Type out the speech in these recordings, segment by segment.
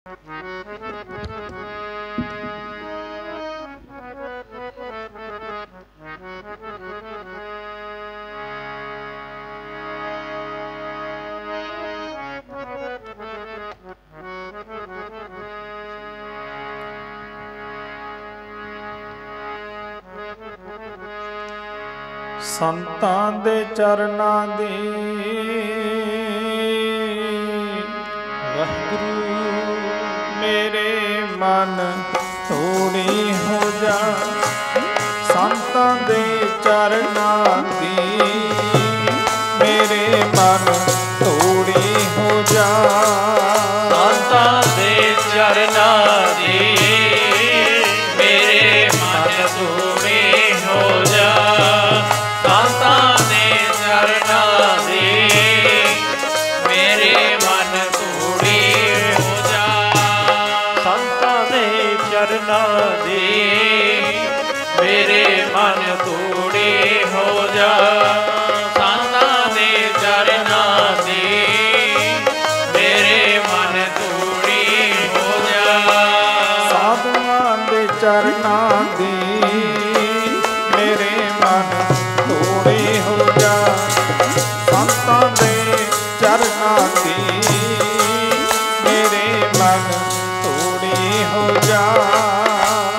ਸੰਤਾਂ ਦੇ ਚਰਨਾਂ ਦੀ ਵਾਹਿਗੁਰੂ ਮੇਰੇ ਮਨ ਧੂੜੀ ਹੋ ਜਾ। ਸੰਤਾਂ ਦੇ ਚਰਨਾਂ ਦੀ ਮੇਰੇ ਮਨ ਧੂੜੀ ਹੋ ਜਾ। ਸੰਤਾਂ ਦੇ ਚਰਨਾਂ ਦੀ ਮੇਰੇ ਮਨ ਧੂੜੀ ਹੋ ਜਾ। ਸੰਤਾਂ ਦੇ ਚਰਨਾਂ ਦੀ ਮੇਰੇ ਮਨ ਧੂੜੀ ਹੋ ਜਾ। ਸੰਤਾਂ ਦੇ ਚਰਨਾਂ ਦੀ ਮੇਰੇ ਮਨ ਧੂੜੀ ਹੋ ਜਾ। ਸੰਤਾਂ ਦੇ ਚਰਨਾਂ ਦੀ ਮੇਰੇ ਮਨ ਧੂੜੀ ਹੋ ਜਾ। ਸਾਧੂਆਂ ਦੇ ਚਰਨਾਂ ਦੀ ਮੇਰੇ ਮਨ ਧੂੜੀ ਹੋ ਜਾ। ਸੰਤਾਂ ਦੇ ਚਰਨਾਂ ਦੀ ਮੇਰੇ ਮਨ ਧੂੜੀ ਹੋ ਜਾ।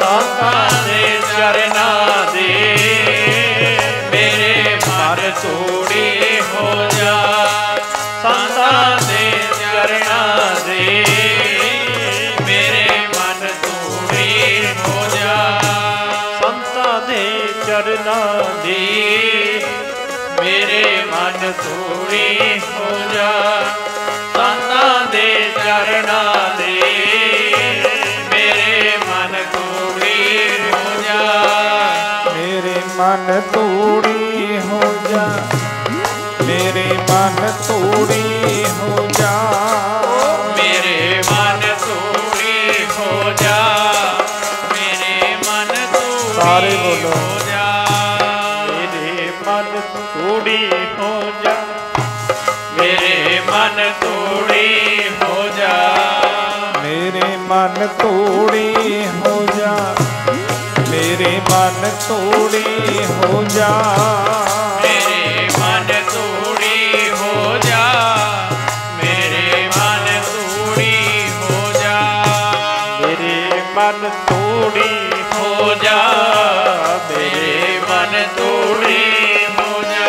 ਸੰਤਾਂ ਦੇ ਚਰਨਾਂ ਦੀ ਮੇਰੇ ਮਨ ਧੂੜੀ ਹੋ ਜਾ। ਸੰਤਾਂ ਦੇ ਚਰਨਾਂ ਦੀ ਮੇਰੇ ਮਨ ਧੂੜੀ ਹੋ ਜਾ। ਸੰਤਾਂ ਦੇ ਚਰਨਾਂ ਦੀ ਮੇਰੇ ਮਨ ਧੂੜੀ ਹੋ ਜਾ। ਸੰਤਾਂ ਦੇ ਚਰਨਾਂ ਦੀ ਮੇਰੇ ਮਨ ਧੂੜੀ ਹੋ ਜਾ। ਮੇਰੇ ਮਨ ਧੂੜੀ ਹੋ ਜਾ। ਮੇਰੇ ਮਨ ਧੂੜੀ ਹੋ ਜਾ। ਮੇਰੇ ਮਨ ਧੂੜੀ ਹੋ ਜਾ। ਮੇਰੇ ਮਨ ਧੂੜੀ ਸਾਰੇ ਬੋਲੋ। ਹੋ ਜਾ। ਮੇਰੇ ਮਨ ਧੂੜੀ ਹੋ ਜਾ। ਮੇਰੇ ਮਨ ਧੂੜੀ ਹੋ ਜਾ। ਮੇਰੇ ਮਨ ਧੂੜੀ ਹੋ ਜਾ। ਮੇਰੇ ਮਨ ਧੂੜੀ ਹੋ ਜਾ। ਮੇਰੇ ਮਨ ਧੂੜੀ ਹੋ ਜਾ। ਮੇਰੇ ਮਨ ਧੂੜੀ ਹੋ ਜਾ। ਮੇਰੇ ਮਨ ਧੂੜੀ ਹੋ ਜਾ। ਮੇਰੇ ਮਨ ਧੂੜੀ ਹੋ ਜਾ।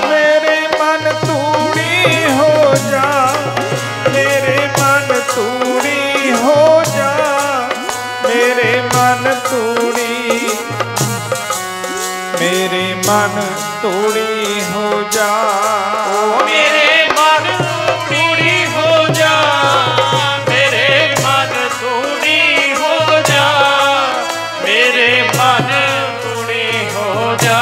ਮੇਰੇ ਮਨ ਧੂੜੀ ਹੋ ਜਾ। ਮੇਰੇ ਮਨ ਧੂੜੀ ਹੋ ਜਾ। ਮੇਰੇ ਮਨ ਧੂੜੀ ਮੇਰੇ ਮਨ ਧੂੜੀ ਹੋ ਜਾ। ਮੇਰੇ ਮਨ ਧੂੜੀ ਹੋ ਜਾ। ਮੇਰੇ ਮਨ ਧੂੜੀ ਹੋ ਜਾ। ਮੇਰੇ ਮਨ ਧੂੜੀ ਹੋ ਜਾ।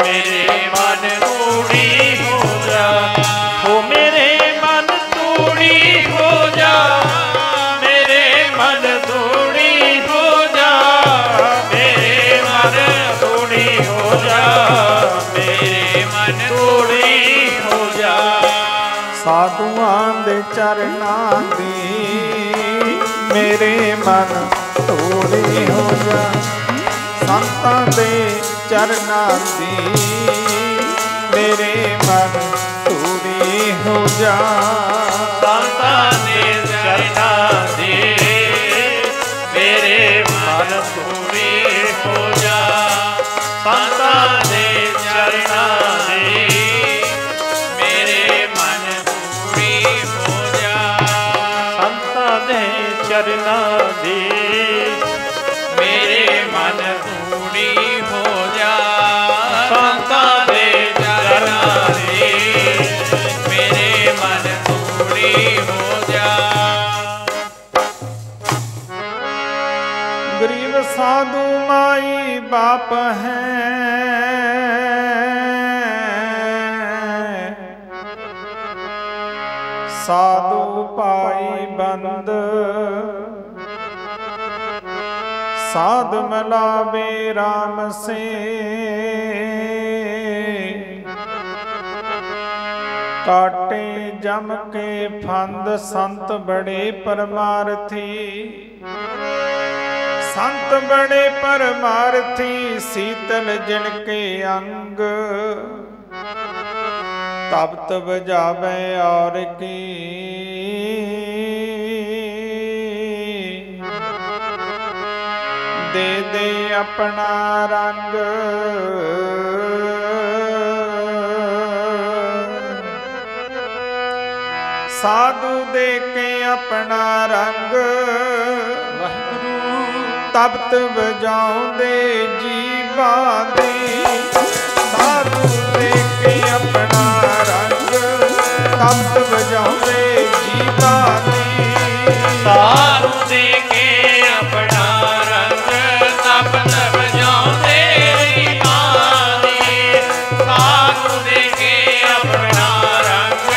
ਮੇਰੇ ਮਨ ਧੂੜੀ ਹੋ ਜਾ। ਹੋ ਮੇਰੇ ਮਨ ਧੂੜੀ ਹੋ ਜਾ। ਮੇਰੇ ਮਨ ਧੂੜੀ ਹੋ ਜਾ। ਮੇਰੇ ਮਨ ਧੂੜੀ ਹੋ ਜਾ। ਮੇਰੇ ਮਨ ਧੂੜੀ ਹੋ ਜਾ। ਸਾਧੂਆਂ ਦੇ ਚਰਨਾਂ ਦੀ ਮੇਰੇ ਮਨ ਧੂੜੀ ਹੋ ਜਾ। ਸੰਤਾਂ ਦੇ ਚਰਨਾਂ ਦੀ ਮੇਰੇ ਮਨ ਧੂੜੀ ਹੋ ਜਾ। ਸੰਤਾਂ ਦੇ ਚਰਨਾਂ ਦੀ ਮੇਰੇ ਮਨ ਧੂੜੀ ਹੋ ਜਾ। ਸੰਤਾਂ ਦੇ ਚਰਨਾਂ ਦੀ ਮੇਰੇ ਮਨ ਧੂੜੀ ਹੋ ਜਾ। ਸੰਤਾਂ ਦੇ ਚਰਨਾਂ ਦੀ ਮੇਰੇ ਮਨ ਧੂੜੀ ਹੋ ਜਾ। ਸੰਤਾਂ ਦੇ ਚਰਨਾਂ ਦੀ ਮੇਰੇ ਮਨ ਧੂੜੀ ਹੋ ਜਾ। ਗਰੀਬ ਸਾਧੂ ਮਾਈ ਬਾਪ ਹੈ। ਸਾਧੂ ਪਾਈ ਬੰਦ ਸਾਧ ਮਿਲਾਵੇ ਰਾਮ ਸੇ। काटे जम के फंद संत बड़े परमार्थी। संत बड़े परमार्थी शीतल जिनके अंग। तप्त बजावे और की दे दे अपना रंग। साधु दे के अपना रंग तप्त बजाउंदे जीवा दे। साधु दे के अपना रंग तप्त बजाउंदे जीवा दे। साधु दे के अपना रंग तप्त बजाउंदे जीवा दे। साधु दे के अपना रंग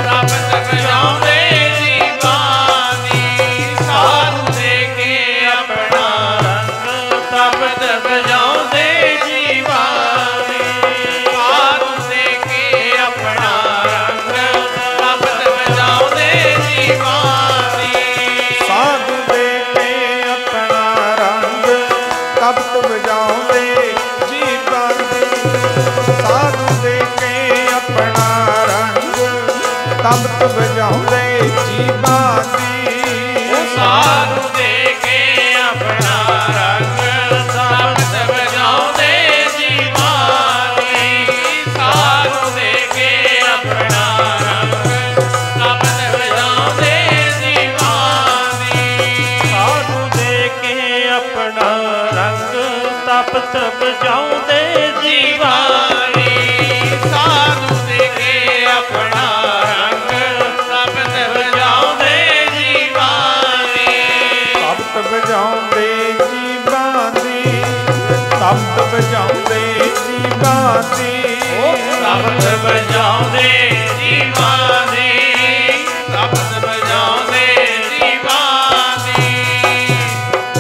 तप्त बजाउंदे जीवा दे। साधु दे के अपना रंग तप्त बजाउंदे जीवा दे। साधु दे के अपना रंग तप्त बजाउंदे जीवा दे। साधु दे के अपना रंग तप्त बजाउंदे जीवा दे। साधु दे के अपना रंग तप्त बजाउंदे जीवा दे। साधु दे के अपना रंग तप्त बजाउंदे जीवा दे। साधु दे के अपना रंग तप्त बजाउंदे जीवा दे। साधु दे के अपना रंग तप्त बजाउंदे जीवा दे। साधु दे के अपना रंग तप्त बजाउंदे जीवा दे। तप्त बजाउंदे जीवा दे। तप्त बजाउंदे जीवा दे। तप्त बजाउंदे जीवा दे। तप्त बजाउंदे जीवा दे।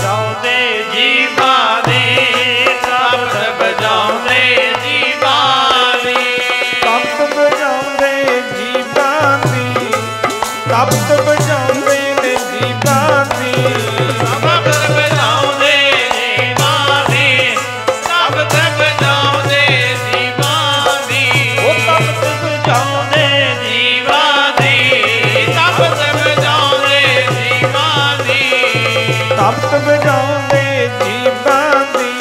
जाउंदे जीवा दे। तप्त बजाउंदे जीवा दे। तप्त बजाउंदे जीवा दे। तप्त बजाउंदे ने जीवा दे। तप्त बजाउंदे जीवा दे। तप्त बजाउंदे जीवा दे। ਉਹ ਤਪਤ ਬਜਾਉਂਦੇ जीवा दे। तप्त बजाउंदे जीवा दे। ਤਪਤ ਬਜਾਉਂਦੇ ਜੀਵਾਂ ਦੀ।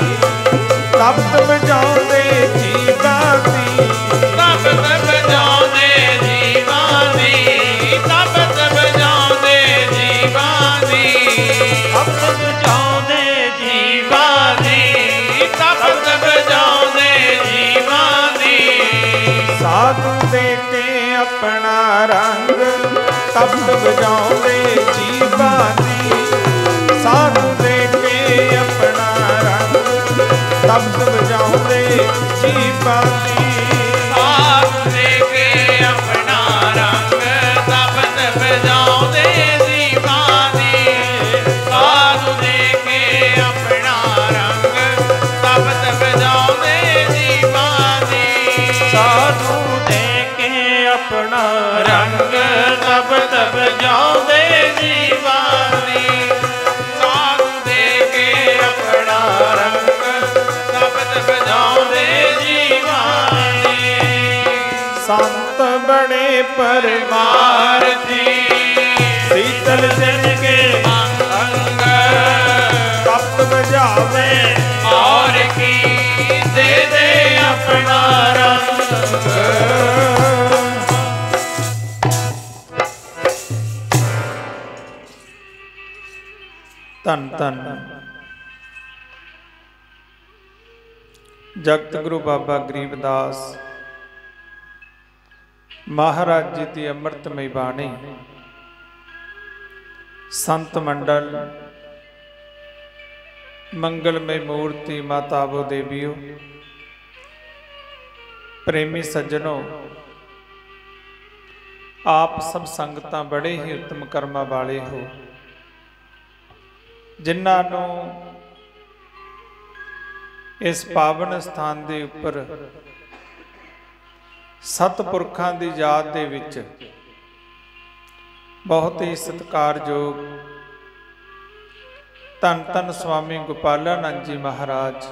ਤਪਤ ਬਜਾਉਂਦੇ ਜੀਵਾਂ ਦੀ। ਤਪਤ ਬਜਾਉਂਦੇ ਜੀਵਾਂ ਦੀ। ਤਪਤ ਬਜਾਉਂਦੇ ਜੀਵਾਂ ਦੀ। ਤਪਤ ਬਜਾਉਂਦੇ ਜੀਵਾਂ ਦੀ। ਤਪਤ ਬਜਾਉਂਦੇ ਜੀਵਾਂ ਦੀ। ਸਾਧੂ ਦੇ ਕੇ ਆਪਣਾ ਰੰਗ ਤਪਤ ਬਜਾਉਂਦੇ ਜੀਵਾਂ ਦੀ। ਸਾਧੂ ਦੇ ਕੇ ਆਪਣਾ ਰੰਗ ਤਪਤ ਬਜਾਉਂਦੇ ਜੀਵਾਂ ਦੀ। ਸਾਧੂ ਦੇ ਕੇ ਆਪਣਾ ਰੰਗ ਤਪਤ ਬਜਾਉਂਦੇ ਜੀਵਾਂ ਦੀ। ਸਾਧੂ ਦੇ ਕੇ ਆਪਣਾ ਰੰਗ ਤਪਤ ਬਜਾਉਂਦੇ ਜੀਵਾਂ ਦੀ। ਸਾਧੂ ਦੇ ਕੇ ਆਪਣਾ ਰੰਗ ਤਪਤ ਬਜਾਉਂਦੇ ਜੀਵਾਂ ਦੀ। ਸਾਧੂ ਦੇ ਕੇ ਆਪਣਾ ਰੰਗ ਤਪਤ ਬਜਾਉਂਦੇ ਜੀਵਾਂ ਦੀ। ਸੰਤ ਬੜੇ ਪਰਮਾਰਥੀ ਸੀਤਲ ਜਨ ਕੇ ਅੰਗ ਤਪਤ ਬਜਾਵੇ ਔਰ ਕੀ ਦੇ ਦੇ ਆਪਣਾ ਰੰਗ। ਧੰਨ ਧੰਨ ਜਗਤ ਗੁਰੂ ਬਾਬਾ ਗਰੀਬਦਾਸ ਮਹਾਰਾਜ ਜੀ ਦੀ ਅੰਮ੍ਰਿਤਮਈ ਬਾਣੀ। ਸੰਤ ਮੰਡਲ, ਮੰਗਲਮਈ ਮੂਰਤੀ, ਮਾਤਾਵੋ ਦੇਵੀਓ, ਪ੍ਰੇਮੀ ਸੱਜਣੋ, ਆਪ ਸਭ ਸੰਗਤਾਂ ਬੜੇ ਹੀ ਉੱਤਮ ਕਰਮਾਂ ਵਾਲੇ ਹੋ, ਜਿਨ੍ਹਾਂ ਨੂੰ ਇਸ ਪਾਵਨ ਸਥਾਨ ਦੇ ਉੱਪਰ ਸਤਿਪੁਰਖਾਂ ਦੀ ਯਾਦ ਦੇ ਵਿੱਚ ਬਹੁਤ ਹੀ ਸਤਿਕਾਰਯੋਗ ਧੰਨ ਧੰਨ ਸਵਾਮੀ ਗੋਪਾਲਾਨੰਦ ਜੀ ਮਹਾਰਾਜ,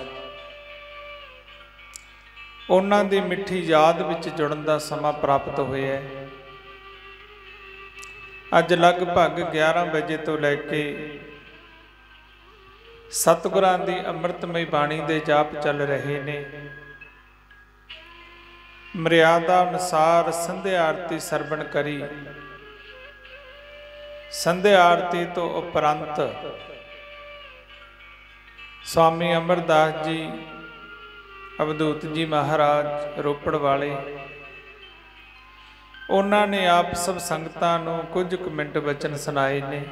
ਉਹਨਾਂ ਦੀ ਮਿੱਠੀ ਯਾਦ ਵਿੱਚ ਜੁੜਨ ਦਾ ਸਮਾਂ ਪ੍ਰਾਪਤ ਹੋਇਆ ਹੈ। ਅੱਜ ਲਗਭਗ 11 ਵਜੇ ਤੋਂ ਲੈ ਕੇ ਸਤਿਗੁਰਾਂ ਦੀ ਅੰਮ੍ਰਿਤਮਈ ਬਾਣੀ ਦੇ ਜਾਪ ਚੱਲ ਰਹੇ ਨੇ। ਮਰਿਆਦਾ ਅਨੁਸਾਰ ਸੰਧਿਆ ਆਰਤੀ ਸਰਵਣ ਕਰੀ। ਸੰਧਿਆ ਆਰਤੀ ਤੋਂ ਉਪਰੰਤ ਸਵਾਮੀ ਅਮਰਦਾਸ ਜੀ ਅਵਧੂਤ ਜੀ ਮਹਾਰਾਜ ਰੋਪੜ ਵਾਲੇ, ਉਹਨਾਂ ਨੇ ਆਪ ਸਭ ਸੰਗਤਾਂ ਨੂੰ ਕੁਝ ਕੁ ਮਿੰਟ ਬਚਨ ਸੁਣਾਏ ਨੇ।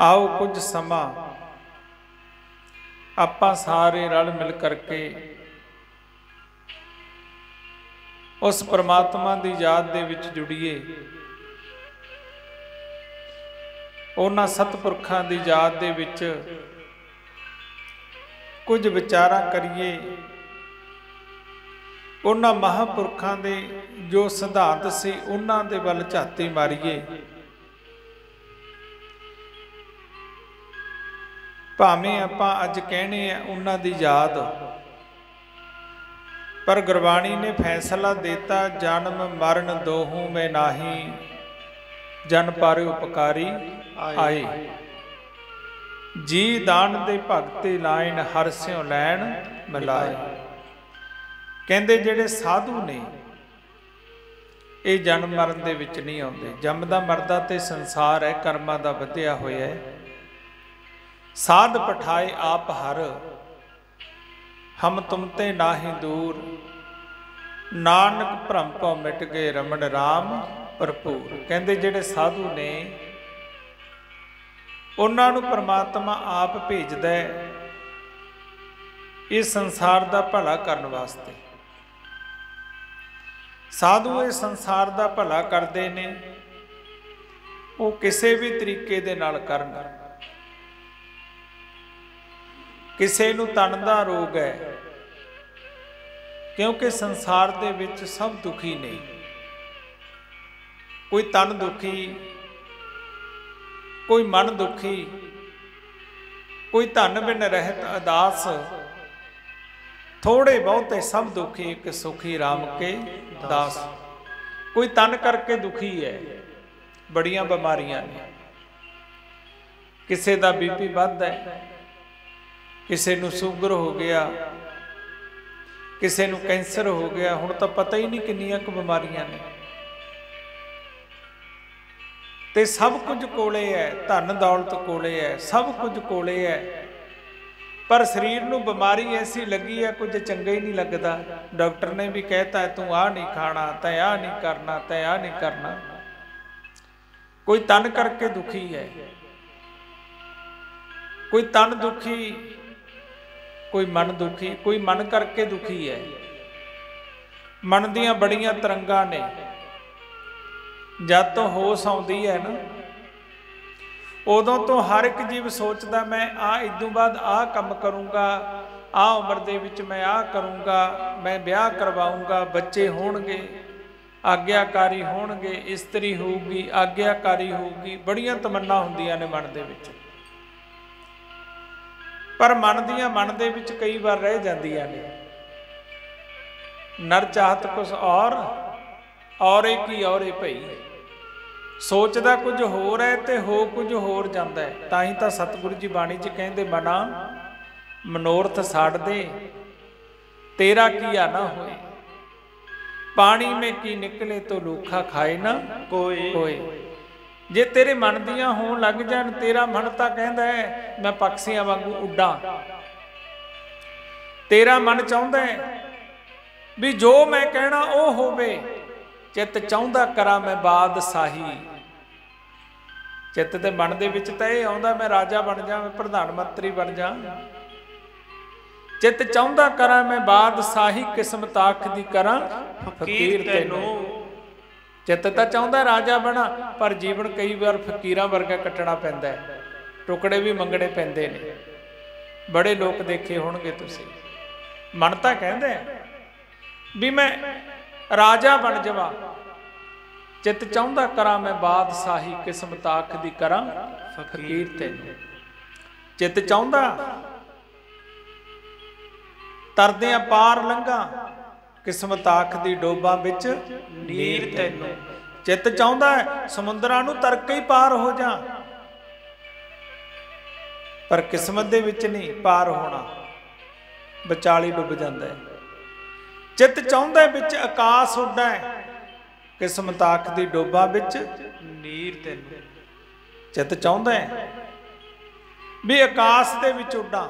ਆਓ ਕੁਝ ਸਮਾਂ ਆਪਾਂ ਸਾਰੇ ਰਲ ਮਿਲ ਕਰਕੇ ਉਸ ਪਰਮਾਤਮਾ ਦੀ ਯਾਦ ਦੇ ਵਿੱਚ ਜੁੜੀਏ, ਉਹਨਾਂ ਸਤਿਪੁਰਖਾਂ ਦੀ ਯਾਦ ਦੇ ਵਿੱਚ ਕੁਝ ਵਿਚਾਰਾਂ ਕਰੀਏ। ਉਹਨਾਂ ਮਹਾਂਪੁਰਖਾਂ ਦੇ ਜੋ ਸਿਧਾਂਤ ਸੀ ਉਹਨਾਂ ਦੇ ਵੱਲ ਝਾਤੀ ਮਾਰੀਏ। ਭਾਵੇਂ ਆਪਾਂ ਅੱਜ ਕਹਿਣੇ ਆ ਉਹਨਾਂ ਦੀ ਯਾਦ, ਪਰ ਗੁਰਬਾਣੀ ਨੇ ਫੈਸਲਾ ਦਿੱਤਾ, ਜਨਮ ਮਰਨ ਦੋਹੂ ਮੈਂ ਨਾਹੀ, ਜਨ ਪਰ ਉਪਕਾਰੀ ਆਏ। ਜੀ ਦਾਨ ਦੇ ਭਗਤੇ ਲਾਇਨ ਹਰ ਸਿਉ ਲੈਣ ਮਿਲਾਏ। ਕਹਿੰਦੇ ਜਿਹੜੇ ਸਾਧੂ ਨੇ ਇਹ ਜਨਮ ਮਰਨ ਦੇ ਵਿੱਚ ਨਹੀਂ ਆਉਂਦੇ। ਜੰਮਦਾ ਮਰਦਾ ਤੇ ਸੰਸਾਰ ਹੈ, ਕਰਮਾਂ ਦਾ ਵਧਿਆ ਹੋਇਆ ਹੈ। ਸਾਧ ਪਠਾਏ ਆਪ ਹਰ, ਹਮ ਤੁਮ ਤੇ ਨਾਹੀ ਦੂਰ, ਨਾਨਕ ਭਰਮ ਭਉ ਮਿਟ ਗਏ ਰਮਣ ਰਾਮ ਭਰਪੂਰ। ਕਹਿੰਦੇ ਜਿਹੜੇ ਸਾਧੂ ਨੇ ਉਹਨਾਂ ਨੂੰ ਪਰਮਾਤਮਾ ਆਪ ਭੇਜਦਾ ਹੈ ਇਸ ਸੰਸਾਰ ਦਾ ਭਲਾ ਕਰਨ ਵਾਸਤੇ। ਸਾਧੂ ਇਹ ਸੰਸਾਰ ਦਾ ਭਲਾ ਕਰਦੇ ਨੇ, ਉਹ ਕਿਸੇ ਵੀ ਤਰੀਕੇ ਦੇ ਨਾਲ ਕਰਨ। ਕਿਸੇ ਨੂੰ ਤਨ ਦਾ ਰੋਗ ਹੈ, ਕਿਉਂਕਿ ਸੰਸਾਰ ਦੇ ਵਿੱਚ ਸਭ ਦੁਖੀ ਨੇ। ਕੋਈ ਤਨ ਦੁਖੀ, ਕੋਈ ਮਨ ਦੁਖੀ, ਕੋਈ ਧਨ ਬਿਨ ਰਹਿਤ ਅਦਾਸ, ਥੋੜੇ ਬਹੁਤੇ ਸਭ ਦੁਖੀ, ਇੱਕ ਸੁਖੀ ਰਾਮ ਕੇ ਦਾਸ। ਕੋਈ ਤਨ ਕਰਕੇ ਦੁਖੀ ਹੈ, ਬੜੀਆਂ ਬਿਮਾਰੀਆਂ ਨੇ। ਕਿਸੇ ਦਾ ਬੀਪੀ ਵੱਧਦਾ ਹੈ, ਕਿਸੇ ਨੂੰ ਸ਼ੂਗਰ ਹੋ ਗਿਆ, ਕਿਸੇ ਨੂੰ ਕੈਂਸਰ ਹੋ ਗਿਆ, ਹੁਣ ਤਾਂ ਪਤਾ ਹੀ ਨਹੀਂ ਕਿੰਨੀਆਂ ਕੁ ਬਿਮਾਰੀਆਂ ਨੇ। ਤੇ ਸਭ ਕੁਝ ਕੋਲੇ ਹੈ, ਧਨ ਦੌਲਤ ਕੋਲੇ ਹੈ, ਸਭ ਕੁਝ ਕੋਲੇ ਹੈ, ਪਰ ਸਰੀਰ ਨੂੰ ਬਿਮਾਰੀ ਐਸੀ ਲੱਗੀ ਹੈ ਕੁਝ ਚੰਗਾ ਹੀ ਨਹੀਂ ਲੱਗਦਾ। ਡਾਕਟਰ ਨੇ ਵੀ ਕਹਿਤਾ ਤੂੰ ਆਹ ਨਹੀਂ ਖਾਣਾ, ਤੈਂ ਆਹ ਨਹੀਂ ਕਰਨਾ, ਤੈਂ ਆਹ ਨਹੀਂ ਕਰਨਾ। ਕੋਈ ਤਨ ਕਰਕੇ ਦੁਖੀ ਹੈ, ਕੋਈ ਤਨ ਦੁਖੀ, ਕੋਈ ਮਨ ਦੁਖੀ, ਕੋਈ ਮਨ ਕਰਕੇ ਦੁਖੀ ਹੈ। ਮਨ ਦੀਆਂ ਬੜੀਆਂ ਤਰੰਗਾਂ ਨੇ। ਜਦ ਤੋਂ ਹੋਸ਼ ਆਉਂਦੀ ਹੈ ਨਾ, ਉਦੋਂ ਤੋਂ ਹਰ ਇੱਕ ਜੀਵ ਸੋਚਦਾ ਮੈਂ ਇਦੋਂ ਬਾਅਦ ਆਹ ਕੰਮ ਕਰੂੰਗਾ, ਆਹ ਉਮਰ ਦੇ ਵਿੱਚ ਮੈਂ ਆਹ ਕਰੂੰਗਾ, ਮੈਂ ਵਿਆਹ ਕਰਵਾਊਂਗਾ, ਬੱਚੇ ਹੋਣਗੇ, ਆਗਿਆਕਾਰੀ ਹੋਣਗੇ, ਇਸਤਰੀ ਹੋਊਗੀ, ਆਗਿਆਕਾਰੀ ਹੋਊਗੀ। ਬੜੀਆਂ ਤਮੰਨਾ ਹੁੰਦੀਆਂ ਨੇ ਮਨ ਦੇ ਵਿੱਚ, ਪਰ ਮਨ ਦੇ ਵਿੱਚ ਕਈ ਵਾਰ ਰਹਿ ਜਾਂਦੀਆਂ ਨੇ। ਨਰ ਚਾਹਤ ਕੁਛ ਔਰੇ ਕੀ ਔਰੇ ਭਈ। ਸੋਚਦਾ ਕੁਝ ਹੋਰ ਹੈ ਤੇ ਹੋ ਕੁਝ ਹੋਰ ਜਾਂਦਾ ਹੈ। ਤਾਂ ਹੀ ਤਾਂ ਸਤਿਗੁਰੂ ਜੀ ਬਾਣੀ 'ਚ ਕਹਿੰਦੇ, ਮਨਾ ਮਨੋਰਥ ਛੱਡ ਦੇ, ਤੇਰਾ ਕੀਆ ਨਾ ਹੋਏ। ਪਾਣੀ ਮੇ ਕੀ ਨਿਕਲੇ ਤੋ ਲੂਖਾ ਖਾਏ ਨਾ ਕੋਈ। ਜੇ ਤੇਰੇ ਮਨ ਦੀਆਂ ਹੋਣ ਲੱਗ ਜਾਣ, ਤੇਰਾ ਮਨ ਤਾਂ ਕਹਿੰਦਾ ਹੈ ਮੈਂ ਪੰਛੀਆਂ ਵਾਂਗੂ ਉੱਡਾਂ। ਤੇਰਾ ਮਨ ਚਾਹੁੰਦਾ ਹੈ ਵੀ ਜੋ ਮੈਂ ਕਹਿਣਾ ਉਹ ਹੋਵੇ। ਚਿੱਤ ਚਾਹੁੰਦਾ ਕਰਾਂ ਮੈਂ ਬਾਦਸ਼ਾਹੀ। ਚਿੱਤ ਦੇ ਮਨ ਦੇ ਵਿੱਚ ਤਾਂ ਇਹ ਆਉਂਦਾ ਮੈਂ ਰਾਜਾ ਬਣ ਜਾ, ਮੈਂ ਪ੍ਰਧਾਨ ਮੰਤਰੀ ਬਣ ਜਾ। ਚਿੱਤ ਚਾਹੁੰਦਾ ਕਰਾਂ ਮੈਂ ਬਾਦਸ਼ਾਹੀ, ਕਿਸਮਤ ਆਖਦੀ ਕਰਾਂ ਫਕੀਰ ਤੈਨੂੰ। ਚਿੱਤ ਤਾਂ ਚਾਹੁੰਦਾ ਰਾਜਾ ਬਣਾ, ਪਰ ਜੀਵਨ ਕਈ ਵਾਰ ਫਕੀਰਾਂ ਵਰਗਾ ਕੱਟਣਾ ਪੈਂਦਾ ਹੈ। ਟੁਕੜੇ ਵੀ ਮੰਗਣੇ ਪੈਂਦੇ ਨੇ। ਬੜੇ ਲੋਕ ਦੇਖੇ ਹੋਣਗੇ ਤੁਸੀਂ। ਮਨ ਤਾਂ ਕਹਿੰਦਾ ਵੀ ਮੈਂ ਰਾਜਾ ਬਣ ਜਾਵਾਂ, ਚਿੱਤ ਚਾਹੁੰਦਾ ਕਰਾਂ ਮੈਂ ਬਾਦਸ਼ਾਹੀ, ਕਿਸਮਤ ਆਖਦੀ ਕਰਾਂ ਫਕੀਰ ਤੈਨੂੰ। ਚਿੱਤ ਚਾਹੁੰਦਾ ਤਰਦਿਆਂ ਪਾਰ ਲੰਘਾਂ, ਕਿਸਮਤ ਆਖਦੀ ਡੋਬਾਂ ਵਿੱਚ ਨੀਰ ਤੈਨੂੰ। ਚਿੱਤ ਚਾਹੁੰਦਾ ਸਮੁੰਦਰਾਂ ਨੂੰ ਤਰ ਕੇ ਹੀ ਪਾਰ ਹੋ ਜਾ, ਪਰ ਕਿਸਮਤ ਦੇ ਵਿੱਚ ਨਹੀਂ ਪਾਰ ਹੋਣਾ, ਵਿਚਾਲੀ ਡੁੱਬ ਜਾਂਦਾ ਹੈ। ਚਿੱਤ ਚਾਹੁੰਦਾ ਵਿੱਚ ਆਕਾਸ਼ ਉੱਡਾਂ, ਕਿਸਮਤ ਆਖਦੀ ਡੋਬਾਂ ਵਿੱਚ ਨੀਰ ਤੈਨੂੰ। ਚਿੱਤ ਚਾਹੁੰਦਾ ਵੀ ਆਕਾਸ਼ ਦੇ ਵਿੱਚ ਉੱਡਾਂ,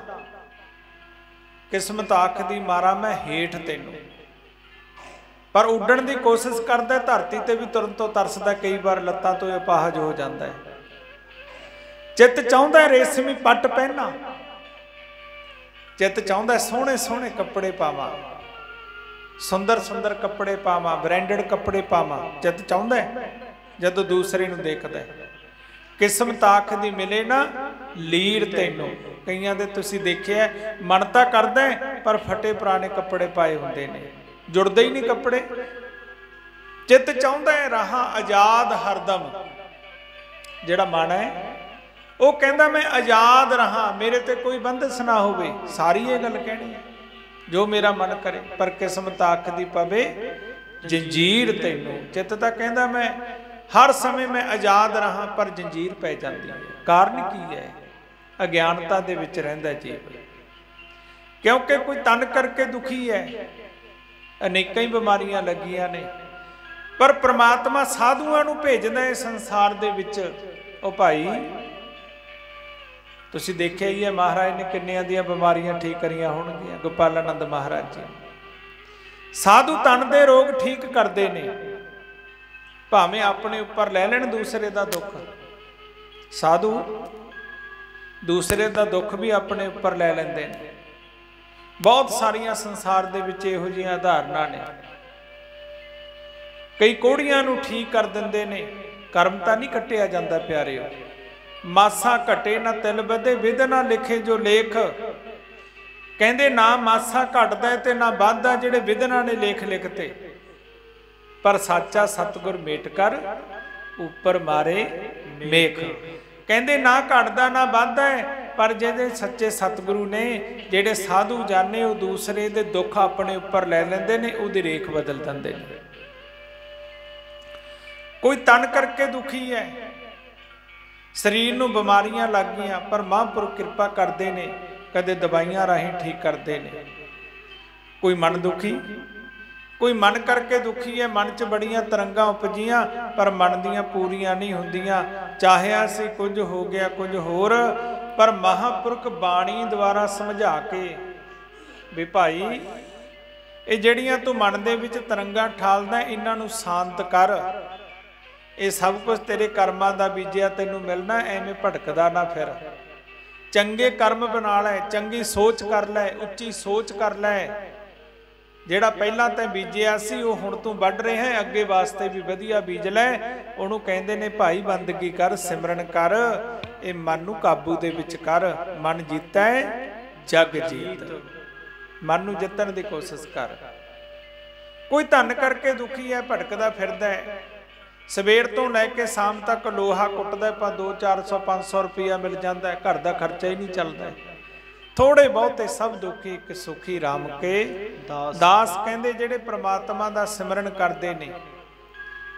ਕਿਸਮਤ ਆਖਦੀ ਮਾਰਾ ਮੈਂ ਹੇਠ ਤੈਨੂੰ। ਪਰ ਉੱਡਣ ਦੀ ਕੋਸ਼ਿਸ਼ ਕਰਦਾ, ਧਰਤੀ ਤੇ ਵੀ ਤੁਰਨ ਤੋਂ ਤਰਸਦਾ, ਕਈ ਵਾਰ ਲੱਤਾਂ ਤੋਂ ਅਪਾਹਜ ਹੋ ਜਾਂਦਾ ਹੈ। ਚਿੱਤ ਚਾਹੁੰਦਾ ਰੇਸ਼ਮੀ ਪੱਟ ਪਹਿਨਾ, ਚਿੱਤ ਚਾਹੁੰਦਾ ਸੋਹਣੇ ਸੋਹਣੇ ਕੱਪੜੇ ਪਾਵਾਂ, ਸੁੰਦਰ ਸੁੰਦਰ ਕੱਪੜੇ ਪਾਵਾਂ, ਬ੍ਰਾਂਡਡ ਕੱਪੜੇ ਪਾਵਾਂ। ਚਿੱਤ ਚਾਹੁੰਦਾ ਜਦੋਂ ਦੂਸਰੇ ਨੂੰ ਦੇਖਦਾ, ਕਿਸਮਤ ਆਖਦੀ ਮਿਲੇ ਨਾ ਲੀਰ ਤੈਨੂੰ। ਕਈਆਂ ਦੇ ਤੁਸੀਂ ਦੇਖਿਆ ਮਨ ਤਾਂ ਕਰਦਾ ਪਰ ਫਟੇ ਪੁਰਾਣੇ ਕੱਪੜੇ ਪਾਏ ਹੁੰਦੇ ਨੇ, ਜੁੜਦੇ ਹੀ ਨਹੀਂ ਕੱਪੜੇ। ਚਿੱਤ ਚਾਹੁੰਦਾ ਹੈ ਰਾਹਾਂ ਆਜ਼ਾਦ ਹਰਦਮ। ਜਿਹੜਾ ਮਨ ਹੈ ਉਹ ਕਹਿੰਦਾ ਮੈਂ ਆਜ਼ਾਦ ਰਹਾ, ਮੇਰੇ ਤੇ ਕੋਈ ਬੰਦਸ਼ ਨਾ ਹੋਵੇ। ਸਾਰੀ ਇਹ ਗੱਲ ਕਹਿਣੀ ਹੈ ਜੋ ਮੇਰਾ ਮਨ ਕਰੇ, ਪਰ ਕਿਸਮਤ ਆਖਦੀ ਪਵੇ ਜੰਜੀਰ ਤੈਨੂੰ। ਚਿੱਤ ਤਾਂ ਕਹਿੰਦਾ ਮੈਂ ਹਰ ਸਮੇਂ ਮੈਂ ਆਜ਼ਾਦ ਰਹਾ, ਪਰ ਜੰਜੀਰ ਪੈ ਜਾਂਦੀ ਹੈ। ਕਾਰਨ ਕੀ ਹੈ? ਅਗਿਆਨਤਾ ਦੇ ਵਿੱਚ ਰਹਿੰਦਾ ਜੀਵ, ਕਿਉਂਕਿ ਕੋਈ ਤਨ ਕਰਕੇ ਦੁਖੀ ਹੈ, ਅਨੇਕਾਂ ਹੀ ਬਿਮਾਰੀਆਂ ਲੱਗੀਆਂ ਨੇ, ਪਰ ਪ੍ਰਮਾਤਮਾ ਸਾਧੂਆਂ ਨੂੰ ਭੇਜਦਾ ਹੈ ਸੰਸਾਰ ਦੇ ਵਿੱਚ। ਉਹ ਭਾਈ ਤੁਸੀਂ ਦੇਖਿਆ ਹੀ ਹੈ ਮਹਾਰਾਜ ਨੇ ਕਿੰਨਿਆਂ ਦੀਆਂ ਬਿਮਾਰੀਆਂ ਠੀਕ ਕਰੀਆਂ ਹੋਣਗੀਆਂ। ਗੋਪਾਲ ਆਨੰਦ ਮਹਾਰਾਜ ਜੀ ਸਾਧੂ ਤਨ ਦੇ ਰੋਗ ਠੀਕ ਕਰਦੇ ਨੇ, ਭਾਵੇਂ ਆਪਣੇ ਉੱਪਰ ਲੈ ਲੈਣ ਦੂਸਰੇ ਦਾ ਦੁੱਖ। ਸਾਧੂ ਦੂਸਰੇ ਦਾ ਦੁੱਖ ਵੀ ਆਪਣੇ ਉੱਪਰ ਲੈ ਲੈਂਦੇ ਨੇ। ਬਹੁਤ ਸਾਰੀਆਂ ਸੰਸਾਰ ਦੇ ਵਿੱਚ ਇਹੋ ਜਿਹੀਆਂ ਉਦਾਹਰਨਾਂ ਨੇ। ਕਈ ਕੋੜੀਆਂ ਨੂੰ ਠੀਕ ਕਰ ਦਿੰਦੇ ਨੇ। ਕਰਮ ਤਾਂ ਨਹੀਂ ਕੱਟਿਆ ਜਾਂਦਾ ਪਿਆਰਿਓ। ਮਾਸਾ ਘਟੇ ਨਾ ਤਿਲ ਵਧੇ, ਵਿਧ ਨਾ ਲਿਖੇ ਜੋ ਲੇਖ। ਕਹਿੰਦੇ ਨਾ ਮਾਸਾ ਘਟਦਾ ਤੇ ਨਾ ਵੱਧਦਾ, ਜਿਹੜੇ ਵਿਧਨਾ ਨੇ ਲੇਖ ਲਿਖਤੇ। ਪਰ ਸਾਚਾ ਸਤਿਗੁਰ ਮੇਟ ਕਰ ਉੱਪਰ ਮਾਰੇ ਮੇਖ। ਕਹਿੰਦੇ ਨਾ ਘਟਦਾ ਨਾ ਵੱਧਦਾ, ਪਰ ਜਿਹੜੇ ਸੱਚੇ ਸਤਿਗੁਰੂ ਨੇ, ਜਿਹੜੇ ਸਾਧੂ ਜਾਣੇ, ਉਹ ਦੂਸਰੇ ਦੇ ਦੁੱਖ ਆਪਣੇ ਉੱਪਰ ਲੈ ਲੈਂਦੇ ਨੇ, ਉਹਦੀ ਰੇਖ ਬਦਲ ਦਿੰਦੇ ਨੇ। ਕੋਈ ਤਨ ਕਰਕੇ ਦੁਖੀ ਹੈ, ਸਰੀਰ ਨੂੰ ਬਿਮਾਰੀਆਂ ਲੱਗ ਗਈਆਂ, ਪਰ ਮਹਾਂਪੁਰਖ ਕਿਰਪਾ ਕਰਦੇ ਨੇ, ਕਦੇ ਦਵਾਈਆਂ ਰਾਹੀਂ ਠੀਕ ਕਰਦੇ ਨੇ। ਕੋਈ ਮਨ ਦੁਖੀ, ਕੋਈ ਮਨ ਕਰਕੇ ਦੁਖੀ ਹੈ, ਮਨ 'ਚ ਬੜੀਆਂ ਤਰੰਗਾਂ ਉਪਜੀਆਂ, ਪਰ ਮਨ ਦੀਆਂ ਪੂਰੀਆਂ ਨਹੀਂ ਹੁੰਦੀਆਂ। ਚਾਹਿਆ ਸੀ ਕੁਝ ਹੋ ਗਿਆ ਕੁਝ ਹੋਰ, ਪਰ ਮਹਾਂਪੁਰਖ ਬਾਣੀ ਦੁਆਰਾ ਸਮਝਾ ਕੇ ਵੀ ਭਾਈ ਇਹ ਜਿਹੜੀਆਂ ਤੂੰ ਮਨ ਦੇ ਵਿੱਚ ਤਰੰਗਾਂ ਠਾਲਦਾ, ਇਹਨਾਂ ਨੂੰ ਸ਼ਾਂਤ ਕਰ। ਇਹ ਸਭ ਕੁਝ ਤੇਰੇ ਕਰਮਾਂ ਦਾ ਬੀਜਿਆ ਤੈਨੂੰ ਮਿਲਣਾ, ਐਵੇਂ ਭਟਕਦਾ ਨਾ ਫਿਰ। ਚੰਗੇ ਕਰਮ ਬਣਾ ਲੈ, ਚੰਗੀ ਸੋਚ ਕਰ ਲੈ, ਉੱਚੀ ਸੋਚ ਕਰ ਲੈ। ਜਿਹੜਾ ਪਹਿਲਾਂ ਤੈਂ ਬੀਜਿਆ ਸੀ ਉਹ ਹੁਣ ਤੂੰ ਵੱਢ ਰਿਹਾ ਹੈ, ਅੱਗੇ ਵਾਸਤੇ ਵੀ ਵਧੀਆ ਬੀਜ ਲੈ। ਉਹਨੂੰ ਕਹਿੰਦੇ ਨੇ ਭਾਈ ਬੰਦਗੀ ਕਰ, ਸਿਮਰਨ ਕਰ, ਇਹ ਮਨ ਨੂੰ ਕਾਬੂ ਦੇ ਵਿੱਚ ਕਰ। ਮਨ ਜੀਤਾ ਹੈ ਜਗ ਜੀਤ। ਮਨ ਨੂੰ ਜਿੱਤਣ ਦੀ ਕੋਸ਼ਿਸ਼ ਕਰ। ਕੋਈ ਧਨ ਕਰਕੇ ਦੁਖੀ ਹੈ, ਭਟਕਦਾ ਫਿਰਦਾ ਹੈ, ਸਵੇਰ ਤੋਂ ਲੈ ਕੇ ਸ਼ਾਮ ਤੱਕ ਲੋਹਾ ਕੁੱਟਦਾ, ਪਰ 200-400 500 ਰੁਪਇਆ ਮਿਲ ਜਾਂਦਾ ਹੈ, ਘਰ ਦਾ ਖਰਚਾ ਹੀ ਨਹੀਂ ਚੱਲਦਾ। ਥੋੜੇ ਬਹੁਤੇ ਸਭ ਦੁਖੀ ਇੱਕ ਸੁਖੀ ਰਾਮ ਕੇ ਦਾਸ। ਕਹਿੰਦੇ ਜਿਹੜੇ ਪ੍ਰਮਾਤਮਾ ਦਾ ਸਿਮਰਨ ਕਰਦੇ ਨੇ।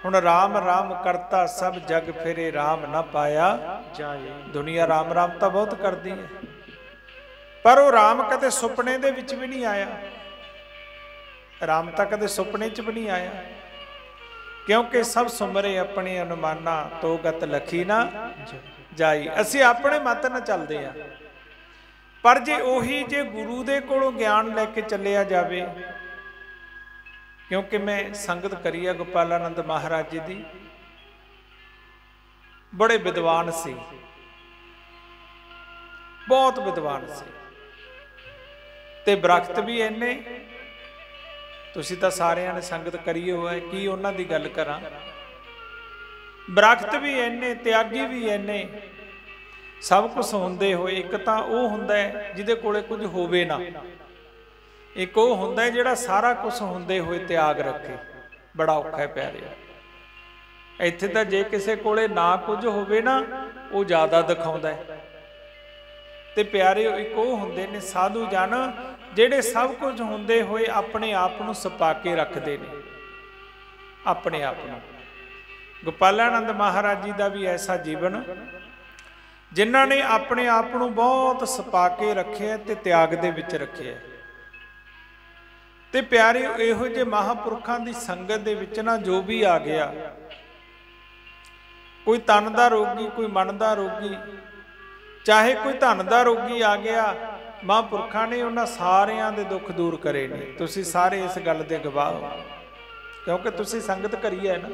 ਹੁਣ ਰਾਮ ਰਾਮ ਕਰਤਾ ਸਭ ਜਗ ਫਿਰੇ, ਰਾਮ ਨਾ ਪਾਇਆ ਜਾਏ। ਦੁਨੀਆ ਰਾਮ ਰਾਮ ਤਾਂ ਬਹੁਤ ਕਰਦੀ ਹੈ, ਪਰ ਉਹ ਰਾਮ ਕਦੇ ਸੁਪਨੇ ਦੇ ਵਿੱਚ ਵੀ ਨਹੀਂ ਆਇਆ। ਰਾਮ ਤਾਂ ਕਦੇ ਸੁਪਨੇ 'ਚ ਵੀ ਨਹੀਂ ਆਇਆ, ਕਿਉਂਕਿ ਸਭ ਸੁਮਰੇ ਆਪਣੇ ਅਨੁਮਾਨਾਂ, ਤੋ ਗਤ ਲਖੀ ਨਾ ਜਾਈ। ਅਸੀਂ ਆਪਣੇ ਮਤ ਨਾਲ ਚੱਲਦੇ ਆ, ਪਰ ਜੇ ਉਹੀ ਜੇ ਗੁਰੂ ਦੇ ਕੋਲੋਂ ਗਿਆਨ ਲੈ ਕੇ ਚੱਲਿਆ ਜਾਵੇ। ਕਿਉਂਕਿ ਮੈਂ ਸੰਗਤ ਕਰੀ ਆ ਗੋਪਾਲ ਆਨੰਦ ਮਹਾਰਾਜ ਜੀ ਦੀ, ਬੜੇ ਵਿਦਵਾਨ ਸੀ, ਬਹੁਤ ਵਿਦਵਾਨ ਸੀ, ਤੇ ਬਰਖਤ ਵੀ ਇੰਨੇ। ਤੁਸੀਂ ਤਾਂ ਸਾਰਿਆਂ ਨੇ ਸੰਗਤ ਕਰੀ ਹੋਇਆ, ਕੀ ਉਹਨਾਂ ਦੀ ਗੱਲ ਕਰਾਂ। ਬਰਖਤ ਵੀ ਇੰਨੇ, ਤਿਆਗੀ ਵੀ ਇੰਨੇ, ਸਭ ਕੁਝ ਹੁੰਦੇ ਹੋਏ। ਇੱਕ ਤਾਂ ਉਹ ਹੁੰਦਾ ਹੈ ਜਿਹਦੇ ਕੋਲੇ ਕੁਝ ਹੋਵੇ ਨਾ, ਇੱਕ ਉਹ ਹੁੰਦਾ ਜਿਹੜਾ ਸਾਰਾ ਕੁਝ ਹੁੰਦੇ ਹੋਏ ਤਿਆਗ ਰੱਖੇ, ਬੜਾ ਔਖਾ ਹੈ ਪਿਆਰਿਆ। ਇੱਥੇ ਤਾਂ ਜੇ ਕਿਸੇ ਕੋਲੇ ਨਾ ਕੁਝ ਹੋਵੇ ਨਾ, ਉਹ ਜ਼ਿਆਦਾ ਦਿਖਾਉਂਦਾ ਹੈ। ਤੇ ਪਿਆਰਿਓ, ਇੱਕ ਉਹ ਹੁੰਦੇ ਨੇ ਸਾਧੂ ਜਨ ਜਿਹੜੇ ਸਭ ਕੁਝ ਹੁੰਦੇ ਹੋਏ ਆਪਣੇ ਆਪ ਨੂੰ ਛੁਪਾ ਕੇ ਰੱਖਦੇ ਨੇ, ਆਪਣੇ ਆਪ ਨੂੰ। ਗੋਪਾਲਾਨੰਦ ਮਹਾਰਾਜ ਜੀ ਦਾ ਵੀ ਐਸਾ ਜੀਵਨ, ਜਿਨ੍ਹਾਂ ਨੇ ਆਪਣੇ ਆਪ ਨੂੰ ਬਹੁਤ ਛੁਪਾ ਕੇ ਰੱਖਿਆ ਤੇ ਤਿਆਗ ਦੇ ਵਿੱਚ ਰੱਖਿਆ। ਤੇ ਪਿਆਰਿਓ, ਇਹੋ ਜਿਹੇ ਮਹਾਂਪੁਰਖਾਂ ਦੀ ਸੰਗਤ ਦੇ ਵਿੱਚ ਨਾ ਜੋ ਵੀ ਆ ਗਿਆ, ਕੋਈ ਤਨ ਦਾ ਰੋਗੀ, ਕੋਈ ਮਨ ਦਾ ਰੋਗੀ, ਚਾਹੇ ਕੋਈ ਧਨ ਦਾ ਰੋਗੀ ਆ ਗਿਆ, ਮਹਾਂਪੁਰਖਾਂ ਨੇ ਉਹਨਾਂ ਸਾਰਿਆਂ ਦੇ ਦੁੱਖ ਦੂਰ ਕਰੇ ਨੇ। ਤੁਸੀਂ ਸਾਰੇ ਇਸ ਗੱਲ ਦੇ ਗਵਾਹ ਹੋ, ਕਿਉਂਕਿ ਤੁਸੀਂ ਸੰਗਤ ਕਰੀ ਹੈ ਨਾ।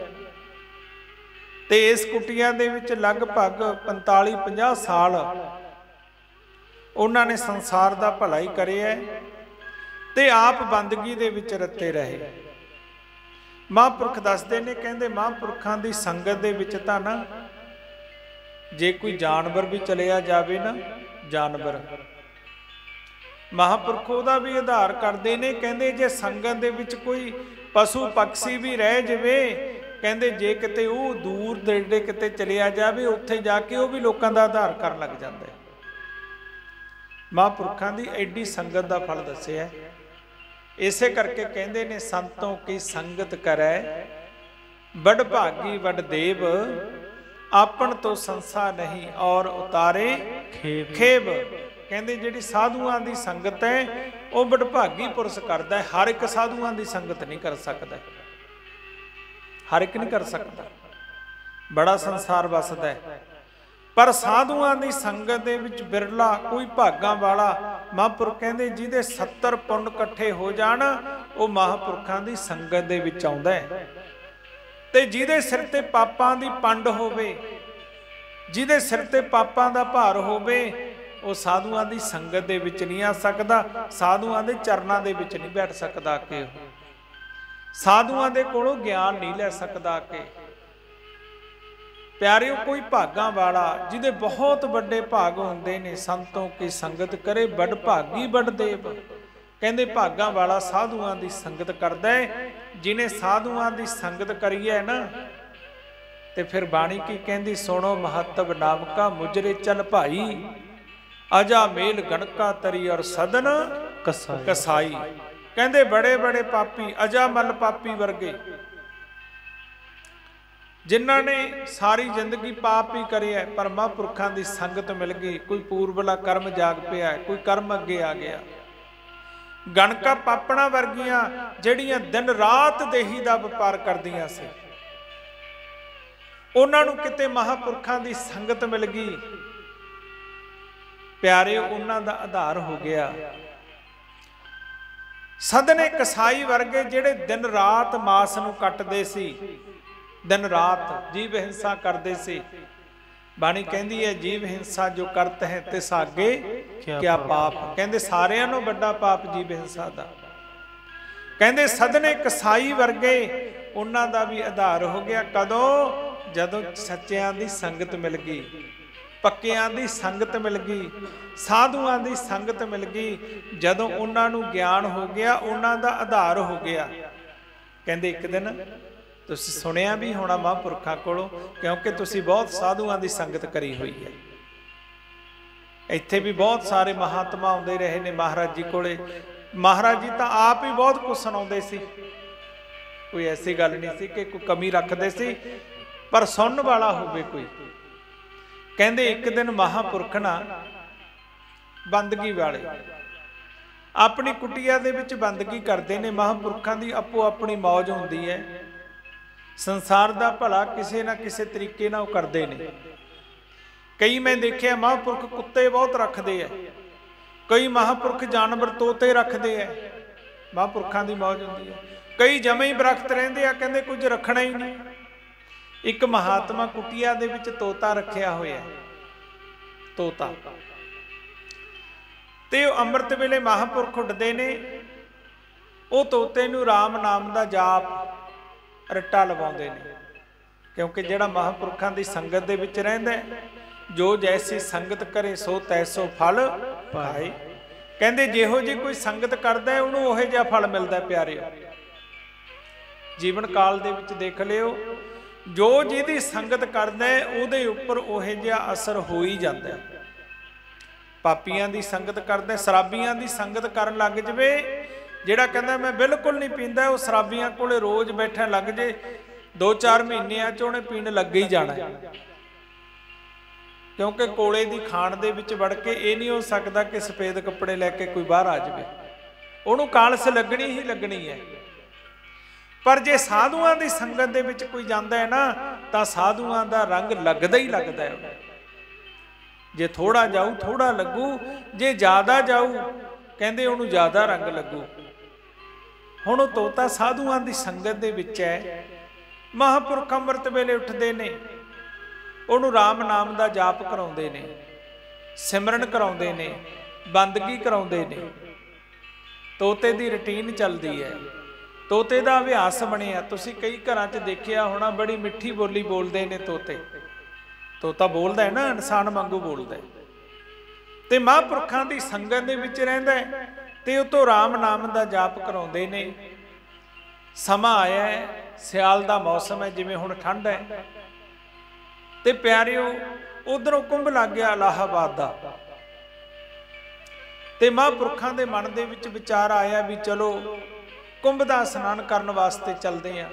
ਤੇ ਇਸ ਕੁਟੀਆਂ ਦੇ ਵਿੱਚ ਲਗਭਗ 45-50 ਸਾਲ ਉਹਨਾਂ ਨੇ ਸੰਸਾਰ ਦਾ ਭਲਾ ਹੀ ਕਰਿਆ ਤੇ ਆਪ ਬੰਦਗੀ ਦੇ ਵਿੱਚ ਰੱਤੇ ਰਹੇ। ਮਹਾਂਪੁਰਖ ਦੱਸਦੇ ਨੇ, ਕਹਿੰਦੇ ਮਹਾਂਪੁਰਖਾਂ ਦੀ ਸੰਗਤ ਦੇ ਵਿੱਚ ਤਾਂ ਨਾ, ਜੇ ਕੋਈ ਜਾਨਵਰ ਵੀ ਚਲਿਆ ਜਾਵੇ ਨਾ, ਜਾਨਵਰ, ਮਹਾਂਪੁਰਖ ਉਹਦਾ ਵੀ ਆਧਾਰ ਕਰਦੇ ਨੇ। ਕਹਿੰਦੇ ਜੇ ਸੰਗਤ ਦੇ ਵਿੱਚ ਕੋਈ ਪਸ਼ੂ ਪੰਛੀ ਵੀ ਰਹਿ ਜਾਵੇ, ਕਹਿੰਦੇ ਜੇ ਕਿਤੇ ਉਹ ਦੂਰ ਨੇੜੇ ਕਿਤੇ ਚਲਿਆ ਜਾਵੇ, ਉੱਥੇ ਜਾ ਕੇ ਉਹ ਵੀ ਲੋਕਾਂ ਦਾ ਆਧਾਰ ਕਰਨ ਲੱਗ ਜਾਂਦਾ ਹੈ। ਮਹਾਂਪੁਰਖਾਂ ਦੀ ਐਡੀ ਸੰਗਤ ਦਾ ਫਲ ਦੱਸਿਆ। ਇਸੇ ਕਰਕੇ ਕਹਿੰਦੇ ਨੇ, ਸੰਤੋਂ ਕੀ ਸੰਗਤ ਕਰੈ ਬੜ ਭਾਗੀ ਵਡ ਦੇਵ, ਆਪਨ ਤੋਂ ਸੰਸਾ ਨਹੀਂ ਔਰ ਉਤਾਰੇ ਖੇਬ। ਕਹਿੰਦੇ ਜਿਹੜੀ ਸਾਧੂਆਂ ਦੀ ਸੰਗਤ ਹੈ, ਉਹ ਬੜਭਾਗੀ ਪੁਰਸ਼ ਕਰਦਾ ਹੈ। ਹਰ ਇੱਕ ਸਾਧੂਆਂ ਦੀ ਸੰਗਤ ਨਹੀਂ ਕਰ ਸਕਦਾ, ਹਰ ਇੱਕ ਨਹੀਂ ਕਰ ਸਕਦਾ, ਬੜਾ ਸੰਸਾਰ ਵਸਦਾ ਹੈ। ਪਰ ਸਾਧੂਆਂ ਦੀ ਸੰਗਤ ਦੇ ਵਿੱਚ ਬਿਰਲਾ ਕੋਈ ਭਾਗਾਂ ਵਾਲਾ ਮਹਾਂਪੁਰਖ, ਕਹਿੰਦੇ ਜਿਹਦੇ 70 ਪੁੰਨ ਇਕੱਠੇ ਹੋ ਜਾਣ, ਉਹ ਮਹਾਂਪੁਰਖਾਂ ਦੀ ਸੰਗਤ ਦੇ ਵਿੱਚ ਆਉਂਦਾ ਹੈ। ਤੇ ਜਿਹਦੇ ਸਿਰ ਤੇ ਪਾਪਾਂ ਦੀ ਪੰਡ ਹੋਵੇ, ਜਿਹਦੇ ਸਿਰ ਤੇ ਪਾਪਾਂ ਦਾ ਭਾਰ ਹੋਵੇ, ਉਹ ਸਾਧੂਆਂ ਦੀ ਸੰਗਤ ਦੇ ਵਿੱਚ ਨਹੀਂ ਆ ਸਕਦਾ, ਸਾਧੂਆਂ ਦੇ ਚਰਨਾਂ ਦੇ ਵਿੱਚ ਨਹੀਂ ਬੈਠ ਸਕਦਾ, ਕਿ ਸਾਧੂਆਂ ਦੇ ਕੋਲੋਂ ਗਿਆਨ ਨਹੀਂ ਲੈ ਸਕਦਾ। ਕਿ ਪਿਆਰਿਓ, ਕੋਈ ਭਾਗਾਂ ਵਾਲਾ ਜਿਹਦੇ ਬਹੁਤ ਵੱਡੇ ਭਾਗ ਹੁੰਦੇ ਨੇ, ਸੰਤੋਂ ਕੀ ਸੰਗਤ ਕਰੇ ਬੜ ਭਾਗੀ ਬੜ ਦੇਵ। ਕਹਿੰਦੇ ਭਾਗਾਂ ਵਾਲਾ ਸਾਧੂਆਂ ਦੀ ਸੰਗਤ ਕਰਦਾ ਹੈ। ਜਿਹਨੇ ਸਾਧੂਆਂ ਦੀ ਸੰਗਤ ਕਰੀ ਹੈ ਨਾ, ਤੇ ਫਿਰ ਬਾਣੀ ਕੀ ਕਹਿੰਦੀ, ਸੁਣੋ ਮਹੱਤਵ ਨਾਮ ਕਾ ਮੁਜਰੇ ਚਲ ਭਾਈ, ਅਜਾ ਮੇਲ ਗਣਕਾ ਤਰੀ ਔਰ ਸਦਨ ਕਸਾਈ। ਕਹਿੰਦੇ ਬੜੇ ਬੜੇ ਪਾਪੀ, ਅਜਾ ਮਲ ਪਾਪੀ ਵਰਗੇ, ਜਿਨ੍ਹਾਂ ਨੇ ਸਾਰੀ ਜ਼ਿੰਦਗੀ ਪਾਪ ਹੀ ਕਰਿਆ, ਪਰ ਮਹਾਂਪੁਰਖਾਂ ਦੀ ਸੰਗਤ ਮਿਲ ਗਈ, ਕੋਈ ਪੂਰਬਲਾ ਕਰਮ ਜਾਗ ਪਿਆ, ਕੋਈ ਕਰਮ ਅੱਗੇ ਆ ਗਿਆ। ਗਣਕਾ ਪਾਪਣਾ ਵਰਗੀਆਂ ਜਿਹੜੀਆਂ ਦਿਨ ਰਾਤ ਦੇਹੀ ਦਾ ਵਪਾਰ ਕਰਦੀਆਂ ਸੀ, ਉਹਨਾਂ ਨੂੰ ਕਿਤੇ ਮਹਾਂਪੁਰਖਾਂ ਦੀ ਸੰਗਤ ਮਿਲ ਗਈ। ਪਿਆਰੇ, ਉਹਨਾਂ ਦਾ ਆਧਾਰ ਹੋ ਗਿਆ। ਸਦਨੇ ਕਸਾਈ ਵਰਗੇ ਜਿਹੜੇ ਦਿਨ ਰਾਤ ਮਾਸ ਨੂੰ ਕੱਟਦੇ ਸੀ, ਦਿਨ ਰਾਤ ਜੀਵ ਹਿੰਸਾ ਕਰਦੇ ਸੀ। ਬਾਣੀ ਕਹਿੰਦੀ ਹੈ, ਜੀਵ ਹਿੰਸਾ ਜੋ ਕਰਤ ਹੈ ਤਿਸ ਆਗੇ ਕਿਆ ਪਾਪ। ਕਹਿੰਦੇ ਸਾਰਿਆਂ ਨੂੰ ਵੱਡਾ ਪਾਪ ਜੀਵ ਹਿੰਸਾ ਦਾ। ਕਹਿੰਦੇ ਸਦਨੇ ਕਸਾਈ ਵਰਗੇ, ਉਹਨਾਂ ਦਾ ਵੀ ਆਧਾਰ ਹੋ ਗਿਆ। ਕਦੋਂ? ਜਦੋਂ ਸੱਚਿਆਂ ਦੀ ਸੰਗਤ ਮਿਲ ਗਈ, ਪੱਕਿਆਂ ਦੀ ਸੰਗਤ ਮਿਲ ਗਈ, ਸਾਧੂਆਂ ਦੀ ਸੰਗਤ ਮਿਲ ਗਈ। ਜਦੋਂ ਉਹਨਾਂ ਨੂੰ ਗਿਆਨ ਹੋ ਗਿਆ, ਉਹਨਾਂ ਦਾ ਆਧਾਰ ਹੋ ਗਿਆ। ਕਹਿੰਦੇ ਇੱਕ ਦਿਨ ਤੁਸੀਂ ਸੁਣਿਆ ਵੀ ਹੋਣਾ ਮਹਾਂਪੁਰਖਾਂ ਕੋਲੋਂ, ਕਿਉਂਕਿ ਤੁਸੀਂ ਬਹੁਤ ਸਾਧੂਆਂ ਦੀ ਸੰਗਤ ਕਰੀ ਹੋਈ ਹੈ। ਇੱਥੇ ਵੀ ਬਹੁਤ ਸਾਰੇ ਮਹਾਤਮਾ ਆਉਂਦੇ ਰਹੇ ਨੇ ਮਹਾਰਾਜ ਜੀ ਕੋਲੇ। ਮਹਾਰਾਜ ਜੀ ਤਾਂ ਆਪ ਹੀ ਬਹੁਤ ਕੁਝ ਸੁਣਾਉਂਦੇ ਸੀ, ਕੋਈ ਐਸੀ ਗੱਲ ਨਹੀਂ ਸੀ ਕਿ ਕੋਈ ਕਮੀ ਰੱਖਦੇ ਸੀ, ਪਰ ਸੁਣਨ ਵਾਲਾ ਹੋਵੇ ਕੋਈ। ਕਹਿੰਦੇ ਇੱਕ ਦਿਨ ਮਹਾਂਪੁਰਖ ਨਾ ਬੰਦਗੀ ਵਾਲੇ ਆਪਣੀ ਕੁਟੀਆ ਦੇ ਵਿੱਚ ਬੰਦਗੀ ਕਰਦੇ ਨੇ। ਮਹਾਂਪੁਰਖਾਂ ਦੀ ਆਪੋ ਆਪਣੀ ਮੌਜ ਹੁੰਦੀ ਹੈ, ਸੰਸਾਰ ਦਾ ਭਲਾ ਕਿਸੇ ਨਾ ਕਿਸੇ ਤਰੀਕੇ ਨਾਲ ਉਹ ਕਰਦੇ ਨੇ। ਕਈ ਮੈਂ ਦੇਖਿਆ ਮਹਾਂਪੁਰਖ ਕੁੱਤੇ ਬਹੁਤ ਰੱਖਦੇ ਆ, ਕਈ ਮਹਾਂਪੁਰਖ ਜਾਨਵਰ ਤੋਤੇ ਰੱਖਦੇ ਆ, ਮਹਾਂਪੁਰਖਾਂ ਦੀ ਮੌਜ ਹੁੰਦੀ ਹੈ। ਕਈ ਜਮੇ ਹੀ ਦਰਖਤ ਰਹਿੰਦੇ ਆ, ਕਹਿੰਦੇ ਕੁਝ ਰੱਖਣਾ ਹੀ ਨਹੀਂ। ਇੱਕ ਮਹਾਤਮਾ ਕੁਟੀਆ ਦੇ ਵਿੱਚ ਤੋਤਾ ਰੱਖਿਆ ਹੋਇਆ, ਤੋਤਾ। ਤੇ ਉਹ ਅੰਮ੍ਰਿਤ ਵੇਲੇ ਮਹਾਂਪੁਰਖ ਉੱਠਦੇ ਨੇ, ਉਹ ਤੋਤੇ ਨੂੰ ਰਾਮ ਨਾਮ ਦਾ ਜਾਪ ਰੱਟਾ ਲਵਾਉਂਦੇ ਨੇ। ਕਿਉਂਕਿ ਜਿਹੜਾ ਮਹਾਂਪੁਰਖਾਂ ਦੀ ਸੰਗਤ ਦੇ ਵਿੱਚ ਰਹਿੰਦਾ, ਜੋ ਜੈਸੀ ਸੰਗਤ ਕਰੇ ਸੋ ਤੈਸੋ ਫਲ ਪਾਏ। ਕਹਿੰਦੇ ਜਿਹੋ ਜੀ ਕੋਈ ਸੰਗਤ ਕਰਦਾ ਉਹਨੂੰ ਉਹੋ ਜਿਹਾ ਫਲ ਮਿਲਦਾ ਪਿਆਰਿਓ। ਜੀਵਨ ਕਾਲ ਦੇ ਵਿੱਚ ਦੇਖ ਲਿਓ, ਜੋ ਜਿਹਦੀ ਸੰਗਤ ਕਰਦਾ ਉਹਦੇ ਉੱਪਰ ਉਹੋ ਜਿਹਾ ਅਸਰ ਹੋ ਹੀ ਜਾਂਦਾ। ਪਾਪੀਆਂ ਦੀ ਸੰਗਤ ਕਰਦਾ, ਸ਼ਰਾਬੀਆਂ ਦੀ ਸੰਗਤ ਕਰਨ ਲੱਗ ਜਵੇ, ਜਿਹੜਾ ਕਹਿੰਦਾ ਮੈਂ ਬਿਲਕੁਲ ਨਹੀਂ ਪੀਂਦਾ, ਉਹ ਸ਼ਰਾਬੀਆਂ ਕੋਲੇ ਰੋਜ਼ ਬੈਠਣ ਲੱਗ ਜੇ, 2-4 ਮਹੀਨਿਆਂ 'ਚ ਉਹਨੇ ਪੀਣ ਲੱਗ ਹੀ ਜਾਣਾ। ਕਿਉਂਕਿ ਕੋਲੇ ਦੀ ਖਾਣ ਦੇ ਵਿੱਚ ਵੜ ਕੇ ਇਹ ਨਹੀਂ ਹੋ ਸਕਦਾ ਕਿ ਸਫੇਦ ਕੱਪੜੇ ਲੈ ਕੇ ਕੋਈ ਬਾਹਰ ਆ ਜਾਵੇ, ਉਹਨੂੰ ਕਾਲਸ ਲੱਗਣੀ ਹੀ ਲੱਗਣੀ ਹੈ। ਪਰ ਜੇ ਸਾਧੂਆਂ ਦੀ ਸੰਗਤ ਦੇ ਵਿੱਚ ਕੋਈ ਜਾਂਦਾ ਹੈ ਨਾ, ਤਾਂ ਸਾਧੂਆਂ ਦਾ ਰੰਗ ਲੱਗਦਾ ਹੀ ਲੱਗਦਾ ਹੈ। ਜੇ ਥੋੜਾ ਜਾਊ ਥੋੜਾ ਲੱਗੂ, ਜੇ ਜ਼ਿਆਦਾ ਜਾਊ ਕਹਿੰਦੇ ਉਹਨੂੰ ਜ਼ਿਆਦਾ ਰੰਗ ਲੱਗੂ। ਹੁਣ ਉਹ ਤੋਤਾ ਸਾਧੂਆਂ ਦੀ ਸੰਗਤ ਦੇ ਵਿੱਚ ਹੈ, ਮਹਾਂਪੁਰਖ ਅੰਮ੍ਰਿਤ ਵੇਲੇ ਉੱਠਦੇ ਨੇ, ਉਹਨੂੰ ਰਾਮ ਨਾਮ ਦਾ ਜਾਪ ਕਰਾਉਂਦੇ ਨੇ, ਸਿਮਰਨ ਕਰਾਉਂਦੇ ਨੇ, ਬੰਦਗੀ ਕਰਾਉਂਦੇ ਨੇ। ਤੋਤੇ ਦੀ ਰੁਟੀਨ ਚੱਲਦੀ ਹੈ, ਤੋਤੇ ਦਾ ਅਭਿਆਸ ਬਣਿਆ। ਤੁਸੀਂ ਕਈ ਘਰਾਂ 'ਚ ਦੇਖਿਆ ਹੋਣਾ, ਬੜੀ ਮਿੱਠੀ ਬੋਲੀ ਬੋਲਦੇ ਨੇ ਤੋਤੇ। ਤੋਤਾ ਬੋਲਦਾ ਹੈ ਨਾ, ਇਨਸਾਨ ਵਾਂਗੂ ਬੋਲਦਾ ਹੈ, ਤੇ ਮਹਾਂਪੁਰਖਾਂ ਦੀ ਸੰਗਤ ਦੇ ਵਿੱਚ ਰਹਿੰਦਾ ਹੈ, ਤੇ ਉਹ ਤੋਂ ਰਾਮ ਨਾਮ ਦਾ ਜਾਪ ਕਰਾਉਂਦੇ ਨੇ। ਸਮਾਂ ਆਇਆ ਹੈ, ਸਿਆਲ ਦਾ ਮੌਸਮ ਹੈ, ਜਿਵੇਂ ਹੁਣ ਠੰਡ ਹੈ, ਤੇ ਪਿਆਰਿਓ ਉਧਰੋਂ ਕੁੰਭ ਲੱਗ ਗਿਆ ਇਲਾਹਾਬਾਦ ਦਾ, ਤੇ ਮਹਾਂਪੁਰਖਾਂ ਦੇ ਮਨ ਦੇ ਵਿੱਚ ਵਿਚਾਰ ਆਇਆ ਵੀ ਚਲੋ ਕੁੰਭ ਦਾ ਇਸ਼ਨਾਨ ਕਰਨ ਵਾਸਤੇ ਚੱਲਦੇ ਆ।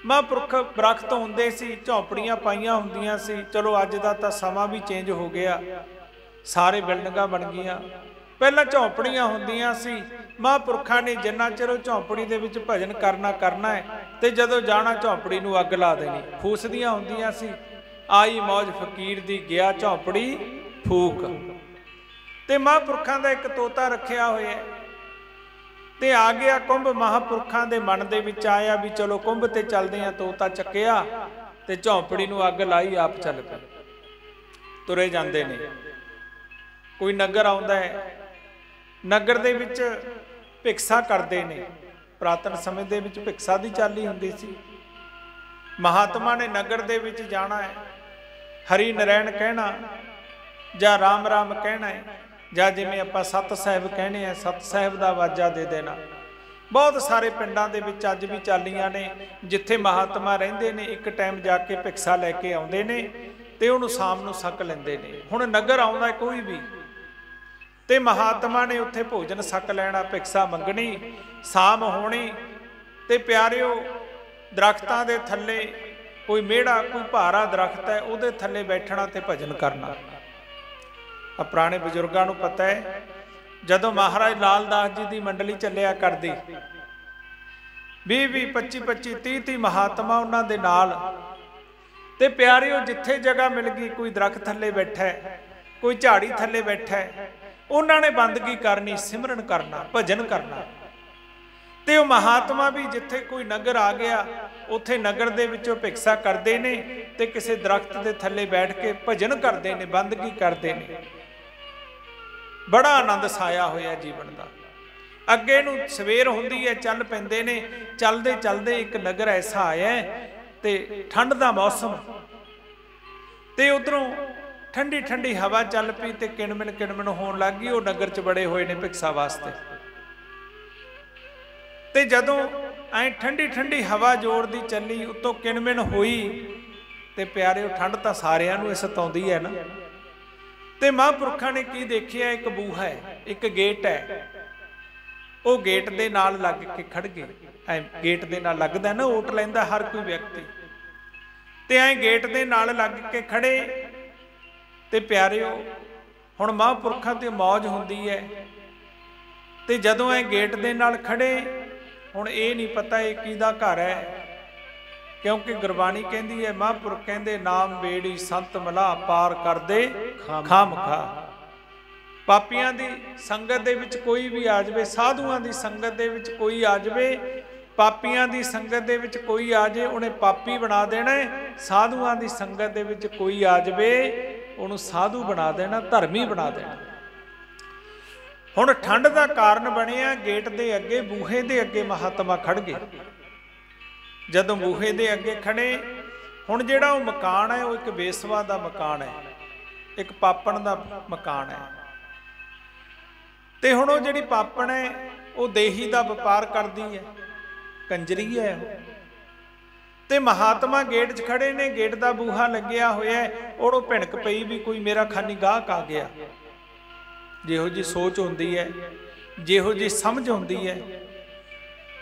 ਮਹਾਂਪੁਰਖ ਦਰਖਤ ਹੁੰਦੇ ਸੀ, ਝੌਂਪੜੀਆਂ ਪਾਈਆਂ ਹੁੰਦੀਆਂ ਸੀ। ਚਲੋ ਅੱਜ ਦਾ ਤਾਂ ਸਮਾਂ ਵੀ ਚੇਂਜ ਹੋ ਗਿਆ, ਸਾਰੇ ਬਿਲਡਿੰਗਾਂ ਬਣ ਗਈਆਂ। ਪਹਿਲਾਂ ਝੌਂਪੜੀਆਂ ਹੁੰਦੀਆਂ ਸੀ, ਮਹਾਂਪੁਰਖਾਂ ਨੇ ਜਿੰਨਾ ਚਿਰ ਉਹ ਝੌਂਪੜੀ ਦੇ ਵਿੱਚ ਭਜਨ ਕਰਨਾ ਹੈ, ਤੇ ਜਦੋਂ ਜਾਣਾ ਝੌਂਪੜੀ ਨੂੰ ਅੱਗ ਲਾ ਦੇਣੀ। ਫੂਸਦੀਆਂ ਹੁੰਦੀਆਂ ਸੀ, ਆਈ ਮੌਜ ਫਕੀਰ ਦੀ, ਗਿਆ ਝੌਂਪੜੀ ਫੂਕ। ਤੇ ਮਹਾਂਪੁਰਖਾਂ ਦਾ ਇੱਕ ਤੋਤਾ ਰੱਖਿਆ ਹੋਇਆ, ਤੇ ਆ ਗਿਆ ਕੁੰਭ। ਮਹਾਂਪੁਰਖਾਂ ਦੇ ਮਨ ਦੇ ਵਿੱਚ ਆਇਆ ਵੀ ਚਲੋ ਕੁੰਭ ਤੇ ਚੱਲਦੇ ਆ। ਤੋਤਾ ਚੱਕਿਆ ਤੇ ਝੌਂਪੜੀ ਨੂੰ ਅੱਗ ਲਾਈ, ਆਪ ਚੱਲ ਪਏ। ਤੁਰੇ ਜਾਂਦੇ ਨੇ। ਕੋਈ ਨਗਰ ਆਉਂਦਾ ਹੈ, ਨਗਰ ਦੇ ਵਿੱਚ ਭਿਕਸ਼ਾ ਕਰਦੇ ਨੇ। ਪੁਰਾਤਨ ਸਮੇਂ ਦੇ ਵਿੱਚ ਭਿਕਸ਼ਾ ਦੀ ਚਾਲੀ ਹੁੰਦੀ ਸੀ। ਮਹਾਤਮਾ ਨੇ ਨਗਰ ਦੇ ਵਿੱਚ ਜਾਣਾ ਹੈ, ਹਰੀ ਨਰੈਣ ਕਹਿਣਾ ਜਾਂ ਰਾਮ ਰਾਮ ਕਹਿਣਾ ਹੈ, ਜਾਂ ਜਿਵੇਂ ਆਪਾਂ ਸਤ ਸਾਹਿਬ ਕਹਿੰਦੇ ਆ, ਸਤ ਸਾਹਿਬ ਦਾ ਆਵਾਜ਼ਾ ਦੇ ਦੇਣਾ। ਬਹੁਤ ਸਾਰੇ ਪਿੰਡਾਂ ਦੇ ਵਿੱਚ ਅੱਜ ਵੀ ਚਾਲੀਆਂ ਨੇ, ਜਿੱਥੇ ਮਹਾਤਮਾ ਰਹਿੰਦੇ ਨੇ, ਇੱਕ ਟਾਈਮ ਜਾ ਕੇ ਭਿਕਸ਼ਾ ਲੈ ਕੇ ਆਉਂਦੇ ਨੇ, ਤੇ ਉਹਨੂੰ ਸ਼ਾਮ ਨੂੰ ਛਕ ਲੈਂਦੇ ਨੇ। ਹੁਣ ਨਗਰ ਆਉਂਦਾ ਕੋਈ ਵੀ, ਤੇ ਮਹਾਤਮਾ ਨੇ ਉੱਥੇ ਭੋਜਨ ਛਕ ਲੈਣਾ, ਭਿਕਸ਼ਾ ਮੰਗਣੀ, ਸ਼ਾਮ ਹੋਣੀ, ਤੇ ਪਿਆਰਿਓ ਦਰਖਤਾਂ ਦੇ ਥੱਲੇ ਕੋਈ ਮਿਹੜਾ, ਕੋਈ ਭਾਰਾ ਦਰਖਤ ਹੈ, ਉਹਦੇ ਥੱਲੇ ਬੈਠਣਾ ਤੇ ਭਜਨ ਕਰਨਾ। ਆ ਪੁਰਾਣੇ ਬਜ਼ੁਰਗਾਂ ਨੂੰ ਪਤਾ ਹੈ, ਜਦੋਂ ਮਹਾਰਾਜ ਲਾਲ ਦਾਸ ਜੀ ਦੀ ਮੰਡਲੀ ਚੱਲਿਆ ਕਰਦੀ, 20-20, 25-25, 30-30 ਮਹਾਤਮਾ ਉਹਨਾਂ ਦੇ ਨਾਲ। ਤੇ ਪਿਆਰਿਓ ਜਿੱਥੇ ਜਗ੍ਹਾ ਮਿਲ ਗਈ, ਕੋਈ ਦਰਖਤ ਥੱਲੇ ਬੈਠਾ ਹੈ, ਕੋਈ ਝਾੜੀ ਥੱਲੇ ਬੈਠਾ ਹੈ, ਉਹਨਾਂ ਨੇ ਬੰਦਗੀ ਕਰਨੀ, ਸਿਮਰਨ ਕਰਨਾ, ਭਜਨ ਕਰਨਾ। ਤੇ ਉਹ ਮਹਾਤਮਾ ਵੀ ਜਿੱਥੇ ਕੋਈ ਨਗਰ ਆ ਗਿਆ, ਉੱਥੇ ਨਗਰ ਦੇ ਵਿੱਚੋਂ ਭਿਕਸ਼ਾ ਕਰਦੇ ਨੇ, ਤੇ ਕਿਸੇ ਦਰਖਤ ਦੇ ਥੱਲੇ ਬੈਠ ਕੇ ਭਜਨ ਕਰਦੇ ਨੇ, ਬੰਦਗੀ ਕਰਦੇ ਨੇ। ਬੜਾ ਆਨੰਦ ਛਾਇਆ ਹੋਇਆ ਜੀਵਨ ਦਾ। ਅੱਗੇ ਨੂੰ ਸਵੇਰ ਹੁੰਦੀ ਹੈ, ਚੱਲ ਪੈਂਦੇ ਨੇ। ਚੱਲਦੇ ਚੱਲਦੇ ਇੱਕ ਨਗਰ ਐਸਾ ਆਇਆ, ਤੇ ਠੰਡ ਦਾ ਮੌਸਮ, ਤੇ ਉਧਰੋਂ ਠੰਡੀ ਠੰਡੀ ਹਵਾ ਚੱਲ ਪਈ, ਤੇ ਕਿਣਮਿਣ ਕਿਣਮਿਣ ਹੋਣ ਲੱਗ ਗਈ। ਉਹ ਨਗਰ 'ਚ ਬੜੇ ਹੋਏ ਨੇ ਭਿਕਸ਼ਾ ਵਾਸਤੇ। ਤੇ ਜਦੋਂ ਐ ਠੰਡੀ ਠੰਡੀ ਹਵਾ ਜ਼ੋਰ ਦੀ ਚੱਲੀ, ਉੱਤੋਂ ਕਿਣਮਿਣ ਹੋਈ, ਤੇ ਪਿਆਰਿਓ ਠੰਡ ਤਾਂ ਸਾਰਿਆਂ ਨੂੰ ਸਤਾਉਂਦੀ ਹੈ ਨਾ। ਤੇ ਮਹਾਂਪੁਰਖਾਂ ਨੇ ਕੀ ਦੇਖਿਆ, ਇੱਕ ਬੂਹਾ ਹੈ, ਇੱਕ ਗੇਟ ਹੈ। ਉਹ ਗੇਟ ਦੇ ਨਾਲ ਲੱਗ ਕੇ ਖੜ ਗਏ। ਐ ਗੇਟ ਦੇ ਨਾਲ ਲੱਗਦਾ ਨਾ, ਓਟ ਲੈਂਦਾ ਹਰ ਕੋਈ ਵਿਅਕਤੀ, ਤੇ ਐ ਗੇਟ ਦੇ ਨਾਲ ਲੱਗ ਕੇ ਖੜੇ। ਤੇ ਪਿਆਰਿਓ ਹੁਣ ਮਹਾਂਪੁਰਖਾਂ ਤੇ ਮੌਜ ਹੁੰਦੀ ਹੈ, ਤੇ ਜਦੋਂ ਐ ਗੇਟ ਦੇ ਨਾਲ ਖੜੇ, ਹੁਣ ਇਹ ਨਹੀਂ ਪਤਾ ਇਹ ਕਿਹਦਾ ਘਰ ਹੈ, ਕਿਉਂਕਿ ਗੁਰਬਾਣੀ ਕਹਿੰਦੀ ਹੈ, ਮਹਾਂਪੁਰਖ ਕਹਿੰਦੇ ਨਾਮ ਬੇੜੀ ਸੰਤ ਮਲਾ ਪਾਰ ਕਰਦੇ ਖਾਮਖਾ। ਪਾਪੀਆਂ ਦੀ ਸੰਗਤ ਦੇ ਵਿੱਚ ਕੋਈ ਵੀ ਆ ਜਾਵੇ, ਸਾਧੂਆਂ ਦੀ ਸੰਗਤ ਦੇ ਵਿੱਚ ਕੋਈ ਆ ਜਾਵੇ, ਪਾਪੀਆਂ ਦੀ ਸੰਗਤ ਦੇ ਵਿੱਚ ਕੋਈ ਆ ਜਾਵੇ, ਉਹਨੇ ਪਾਪੀ ਬਣਾ ਦੇਣਾ। ਸਾਧੂਆਂ ਦੀ ਸੰਗਤ ਦੇ ਵਿੱਚ ਕੋਈ ਆ ਜਾਵੇ, ਉਹਨੂੰ ਸਾਧੂ ਬਣਾ ਦੇਣਾ, ਧਰਮੀ ਬਣਾ ਦੇਣਾ। ਹੁਣ ਠੰਡ ਦਾ ਕਾਰਨ ਬਣਿਆ, ਗੇਟ ਦੇ ਅੱਗੇ, ਬੂਹੇ ਦੇ ਅੱਗੇ ਮਹਾਤਮਾ ਖੜ ਗਏ। ਜਦੋਂ ਬੂਹੇ ਦੇ ਅੱਗੇ ਖੜੇ, ਹੁਣ ਜਿਹੜਾ ਉਹ ਮਕਾਨ ਹੈ, ਉਹ ਇੱਕ ਬੇਸਵਾ ਦਾ ਮਕਾਨ ਹੈ, ਇੱਕ ਪਾਪਣ ਦਾ ਮਕਾਨ ਹੈ। ਤੇ ਹੁਣ ਉਹ ਜਿਹੜੀ ਪਾਪਣ ਹੈ ਉਹ ਦੇਹੀ ਦਾ ਵਪਾਰ ਕਰਦੀ ਹੈ, ਕੰਜਰੀ ਹੈ ਉਹ। ਤੇ ਮਹਾਤਮਾ ਗੇਟ 'ਚ ਖੜੇ ਨੇ, ਗੇਟ ਦਾ ਬੂਹਾ ਲੱਗਿਆ ਹੋਇਆ, ਉਹਨੂੰ ਭਿਣਕ ਪਈ ਵੀ ਕੋਈ ਮੇਰਾ ਖਾਨੀ ਗਾਹਕ ਆ ਗਿਆ। ਜਿਹੋ ਜੀ ਸੋਚ ਹੁੰਦੀ ਹੈ, ਜਿਹੋ ਜੀ ਸਮਝ ਹੁੰਦੀ ਹੈ।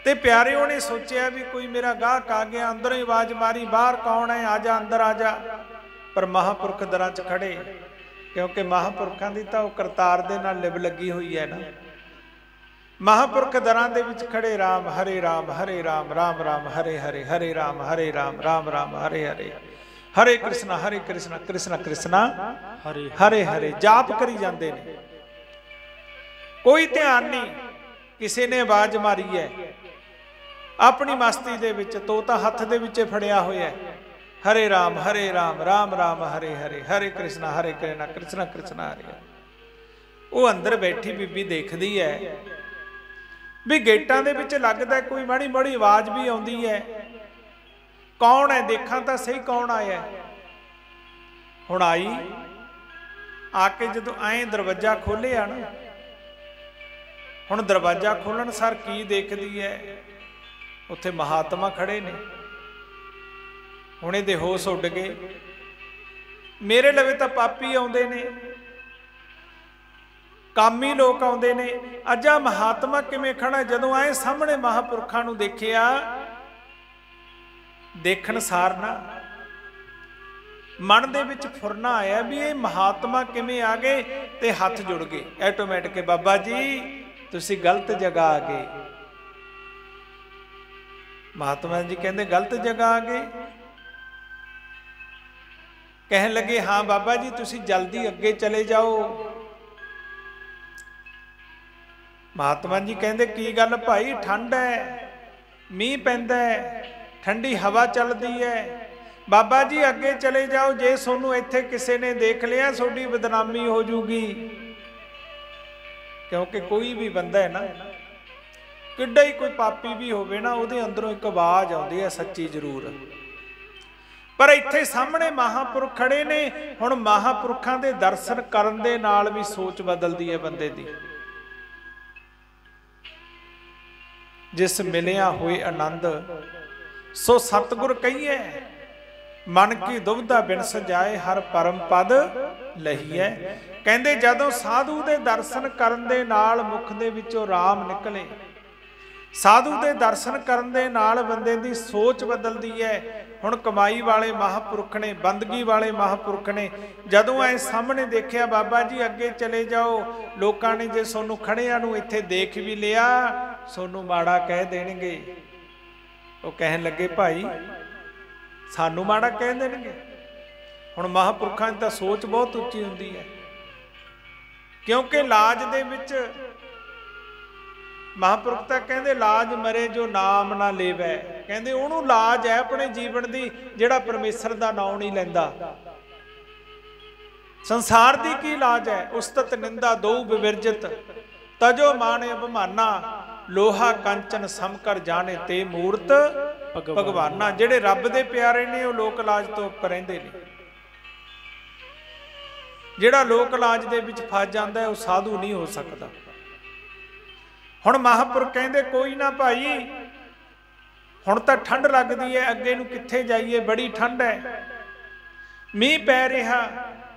ਤੇ ਪਿਆਰੇ ਉਹਨੇ ਸੋਚਿਆ ਵੀ ਕੋਈ ਮੇਰਾ ਗਾਹਕ ਆ ਗਿਆ, ਅੰਦਰੋਂ ਹੀ ਆਵਾਜ਼ ਮਾਰੀ, ਬਾਹਰ ਕੌਣ ਹੈ, ਆ ਜਾ ਅੰਦਰ ਆ ਜਾ। ਪਰ ਮਹਾਂਪੁਰਖ ਦਰਾਂ 'ਚ ਖੜੇ, ਕਿਉਂਕਿ ਮਹਾਂਪੁਰਖਾਂ ਦੀ ਤਾਂ ਉਹ ਕਰਤਾਰ ਦੇ ਨਾਲ ਲਿਵ ਲੱਗੀ ਹੋਈ ਹੈ ਨਾ। ਮਹਾਂਪੁਰਖ ਦਰਾਂ ਦੇ ਵਿੱਚ ਖੜੇ, ਰਾਮ ਹਰੇ ਰਾਮ ਹਰੇ ਰਾਮ, ਰਾਮ ਰਾਮ ਹਰੇ ਹਰੇ, ਹਰੇ ਰਾਮ ਹਰੇ ਰਾਮ, ਰਾਮ ਰਾਮ ਹਰੇ ਹਰੇ, ਹਰੇ ਕ੍ਰਿਸ਼ਨਾ ਕ੍ਰਿਸ਼ਨਾ ਕ੍ਰਿਸ਼ਨਾ ਹਰੇ ਹਰੇ ਹਰੇ ਜਾਪ ਕਰੀ ਜਾਂਦੇ ਨੇ। ਕੋਈ ਧਿਆਨ ਨਹੀਂ, ਕਿਸੇ ਨੇ ਆਵਾਜ਼ ਮਾਰੀ ਹੈ ਆਪਣੀ ਮਸਤੀ ਦੇ ਵਿੱਚ, ਤੋਤਾ ਹੱਥ ਦੇ ਵਿੱਚ ਫੜਿਆ ਹੋਇਆ, ਹਰੇ ਰਾਮ ਰਾਮ ਰਾਮ ਹਰੇ ਹਰੇ, ਹਰੇ ਕ੍ਰਿਸ਼ਨਾ ਕ੍ਰਿਸ਼ਨਾ ਕ੍ਰਿਸ਼ਨਾ ਹਰੇ। ਉਹ ਅੰਦਰ ਬੈਠੀ ਬੀਬੀ ਦੇਖਦੀ ਹੈ ਵੀ ਗੇਟਾਂ ਦੇ ਵਿੱਚ ਲੱਗਦਾ ਕੋਈ ਮਾੜੀ ਮਾੜੀ ਆਵਾਜ਼ ਵੀ ਆਉਂਦੀ ਹੈ, ਕੌਣ ਹੈ, ਦੇਖਾਂ ਤਾਂ ਸਹੀ ਕੌਣ ਆਇਆ। ਹੁਣ ਆਈ, ਆ ਕੇ ਜਦੋਂ ਐਂ ਦਰਵਾਜ਼ਾ ਖੋਲ੍ਹਿਆ ਨਾ, ਹੁਣ ਦਰਵਾਜ਼ਾ ਖੋਲ੍ਹਣ ਸਾਰ ਕੀ ਦੇਖਦੀ ਹੈ, ਉੱਥੇ ਮਹਾਤਮਾ ਖੜੇ ਨੇ। ਹੁਣ ਇਹਦੇ ਹੋਸ਼ ਉੱਡ ਗਏ, ਮੇਰੇ ਲਵੇ ਤਾਂ ਪਾਪੀ ਆਉਂਦੇ ਨੇ, ਕਾਮੀ ਲੋਕ ਆਉਂਦੇ ਨੇ, ਅੱਜ ਆ ਮਹਾਤਮਾ ਕਿਵੇਂ ਖੜਾ। ਜਦੋਂ ਆਏ ਸਾਹਮਣੇ ਮਹਾਂਪੁਰਖਾਂ ਨੂੰ ਦੇਖਿਆ, ਦੇਖਣ ਸਾਰ ਨਾ ਮਨ ਦੇ ਵਿੱਚ ਫੁਰਨਾ ਆਇਆ ਵੀ ਇਹ ਮਹਾਤਮਾ ਕਿਵੇਂ ਆ ਗਏ, ਤੇ ਹੱਥ ਜੁੜ ਗਏ ਆਟੋਮੈਟਿਕ। ਬਾਬਾ ਜੀ ਤੁਸੀਂ ਗਲਤ ਜਗ੍ਹਾ ਆ ਗਏ। ਮਹਾਤਮਾ ਜੀ ਕਹਿੰਦੇ ਗਲਤ ਜਗ੍ਹਾ ਆ ਗਏ। ਕਹਿਣ ਲੱਗੇ ਹਾਂ ਬਾਬਾ ਜੀ ਤੁਸੀਂ ਜਲਦੀ ਅੱਗੇ ਚਲੇ ਜਾਓ। ਮਹਾਤਮਾ ਜੀ ਕਹਿੰਦੇ ਕੀ ਗੱਲ ਭਾਈ, ਠੰਡ ਹੈ, ਮੀਂਹ ਪੈਂਦਾ ਹੈ, ਠੰਡੀ ਹਵਾ ਚੱਲਦੀ ਹੈ, ਬਾਬਾ ਜੀ ਅੱਗੇ ਚਲੇ ਜਾਓ, ਜੇ ਤੁਹਾਨੂੰ ਇੱਥੇ ਕਿਸੇ ਨੇ ਦੇਖ ਲਿਆ ਤੁਹਾਡੀ ਬਦਨਾਮੀ ਹੋ ਜੂਗੀ। ਕਿਉਂਕਿ ਕੋਈ ਵੀ ਬੰਦਾ ਹੈ ਨਾ, ਕਿੱਡਾ ਹੀ ਕੋਈ ਪਾਪੀ ਵੀ ਹੋਵੇ ਨਾ, ਉਹਦੇ ਅੰਦਰੋਂ ਇੱਕ ਆਵਾਜ਼ ਆਉਂਦੀ ਹੈ ਸੱਚੀ ਜ਼ਰੂਰ। ਪਰ ਇੱਥੇ ਸਾਹਮਣੇ ਮਹਾਂਪੁਰਖ ਖੜੇ ਨੇ, ਹੁਣ ਮਹਾਂਪੁਰਖਾਂ ਦੇ ਦਰਸ਼ਨ ਕਰਨ ਦੇ ਨਾਲ ਵੀ ਸੋਚ ਬਦਲਦੀ ਹੈ ਬੰਦੇ ਦੀ। ਜਿਸ ਮਿਲਿਆ ਹੋਏ ਆਨੰਦ ਸੋ ਸਤਿਗੁਰ ਕਹੀਏ, ਮਨ ਕੀ ਦੁਬਿਧਾ ਬਿਨ ਸਜਾਏ ਹਰ ਪਰਮ ਪਦ ਲਹੀਐ। ਕਹਿੰਦੇ ਜਦੋਂ ਸਾਧੂ ਦੇ ਦਰਸ਼ਨ ਕਰਨ ਦੇ ਨਾਲ ਮੁਖ ਦੇ ਵਿੱਚੋਂ ਰਾਮ ਨਿਕਲੇ, ਸਾਧੂ ਦੇ ਦਰਸ਼ਨ ਕਰਨ ਦੇ ਨਾਲ ਬੰਦੇ ਦੀ ਸੋਚ ਬਦਲਦੀ ਹੈ। ਹੁਣ ਕਮਾਈ ਵਾਲੇ ਮਹਾਂਪੁਰਖ ਨੇ, ਬੰਦਗੀ ਵਾਲੇ ਮਹਾਂਪੁਰਖ ਨੇ, ਜਦੋਂ ਐ ਸਾਹਮਣੇ ਦੇਖਿਆ ਬਾਬਾ ਜੀ ਅੱਗੇ ਚਲੇ ਜਾਓ, ਲੋਕਾਂ ਨੇ ਜੇ ਤੁਹਾਨੂੰ ਖੜਿਆਂ ਨੂੰ ਇੱਥੇ ਦੇਖ ਵੀ ਲਿਆ ਤੁਹਾਨੂੰ ਮਾੜਾ ਕਹਿ ਦੇਣਗੇ। ਉਹ ਕਹਿਣ ਲੱਗੇ ਭਾਈ ਸਾਨੂੰ ਮਾੜਾ ਕਹਿ ਦੇਣਗੇ। ਹੁਣ ਮਹਾਂਪੁਰਖਾਂ ਦੀ ਤਾਂ ਸੋਚ ਬਹੁਤ ਉੱਚੀ ਹੁੰਦੀ ਹੈ, ਕਿਉਂਕਿ ਲਾਜ ਦੇ ਵਿੱਚ ਮਹਾਂਪੁਰਖ ਤਾਂ ਕਹਿੰਦੇ ਲਾਜ ਮਰੇ ਜੋ ਨਾਮ ਨਾ ਲੇਵੈ। ਕਹਿੰਦੇ ਉਹਨੂੰ ਲਾਜ ਹੈ ਆਪਣੇ ਜੀਵਨ ਦੀ ਜਿਹੜਾ ਪਰਮੇਸ਼ਰ ਦਾ ਨਾਮ ਨਹੀਂ ਲੈਂਦਾ। ਸੰਸਾਰ ਦੀ ਕੀ ਲਾਜ ਹੈ, ਉਸਤਤ ਨਿੰਦਾ ਦੋ ਵਿਵਰਜਿਤ, ਤਜੋ ਮਾਨ ਅਭਿਮਾਨਾ, ਲੋਹਾ ਕੰਚਨ ਸਮਕਰ ਜਾਣੇ ਤੇ ਮੂਰਤ ਭਗਵਾਨਾ। ਜਿਹੜੇ ਰੱਬ ਦੇ ਪਿਆਰੇ ਨੇ ਉਹ ਲੋਕ ਲਾਜ ਤੋਂ ਉੱਪਰ ਰਹਿੰਦੇ ਨੇ। ਜਿਹੜਾ ਲੋਕ ਲਾਜ ਦੇ ਵਿੱਚ ਫਸ ਜਾਂਦਾ ਉਹ ਸਾਧੂ ਨਹੀਂ ਹੋ ਸਕਦਾ। ਹੁਣ ਮਹਾਂਪੁਰਖ ਕਹਿੰਦੇ ਕੋਈ ਨਾ ਭਾਈ, ਹੁਣ ਤਾਂ ਠੰਡ ਲੱਗਦੀ ਹੈ, ਅੱਗੇ ਨੂੰ ਕਿੱਥੇ ਜਾਈਏ, ਬੜੀ ਠੰਡ ਹੈ, ਮੀਂਹ ਪੈ ਰਿਹਾ,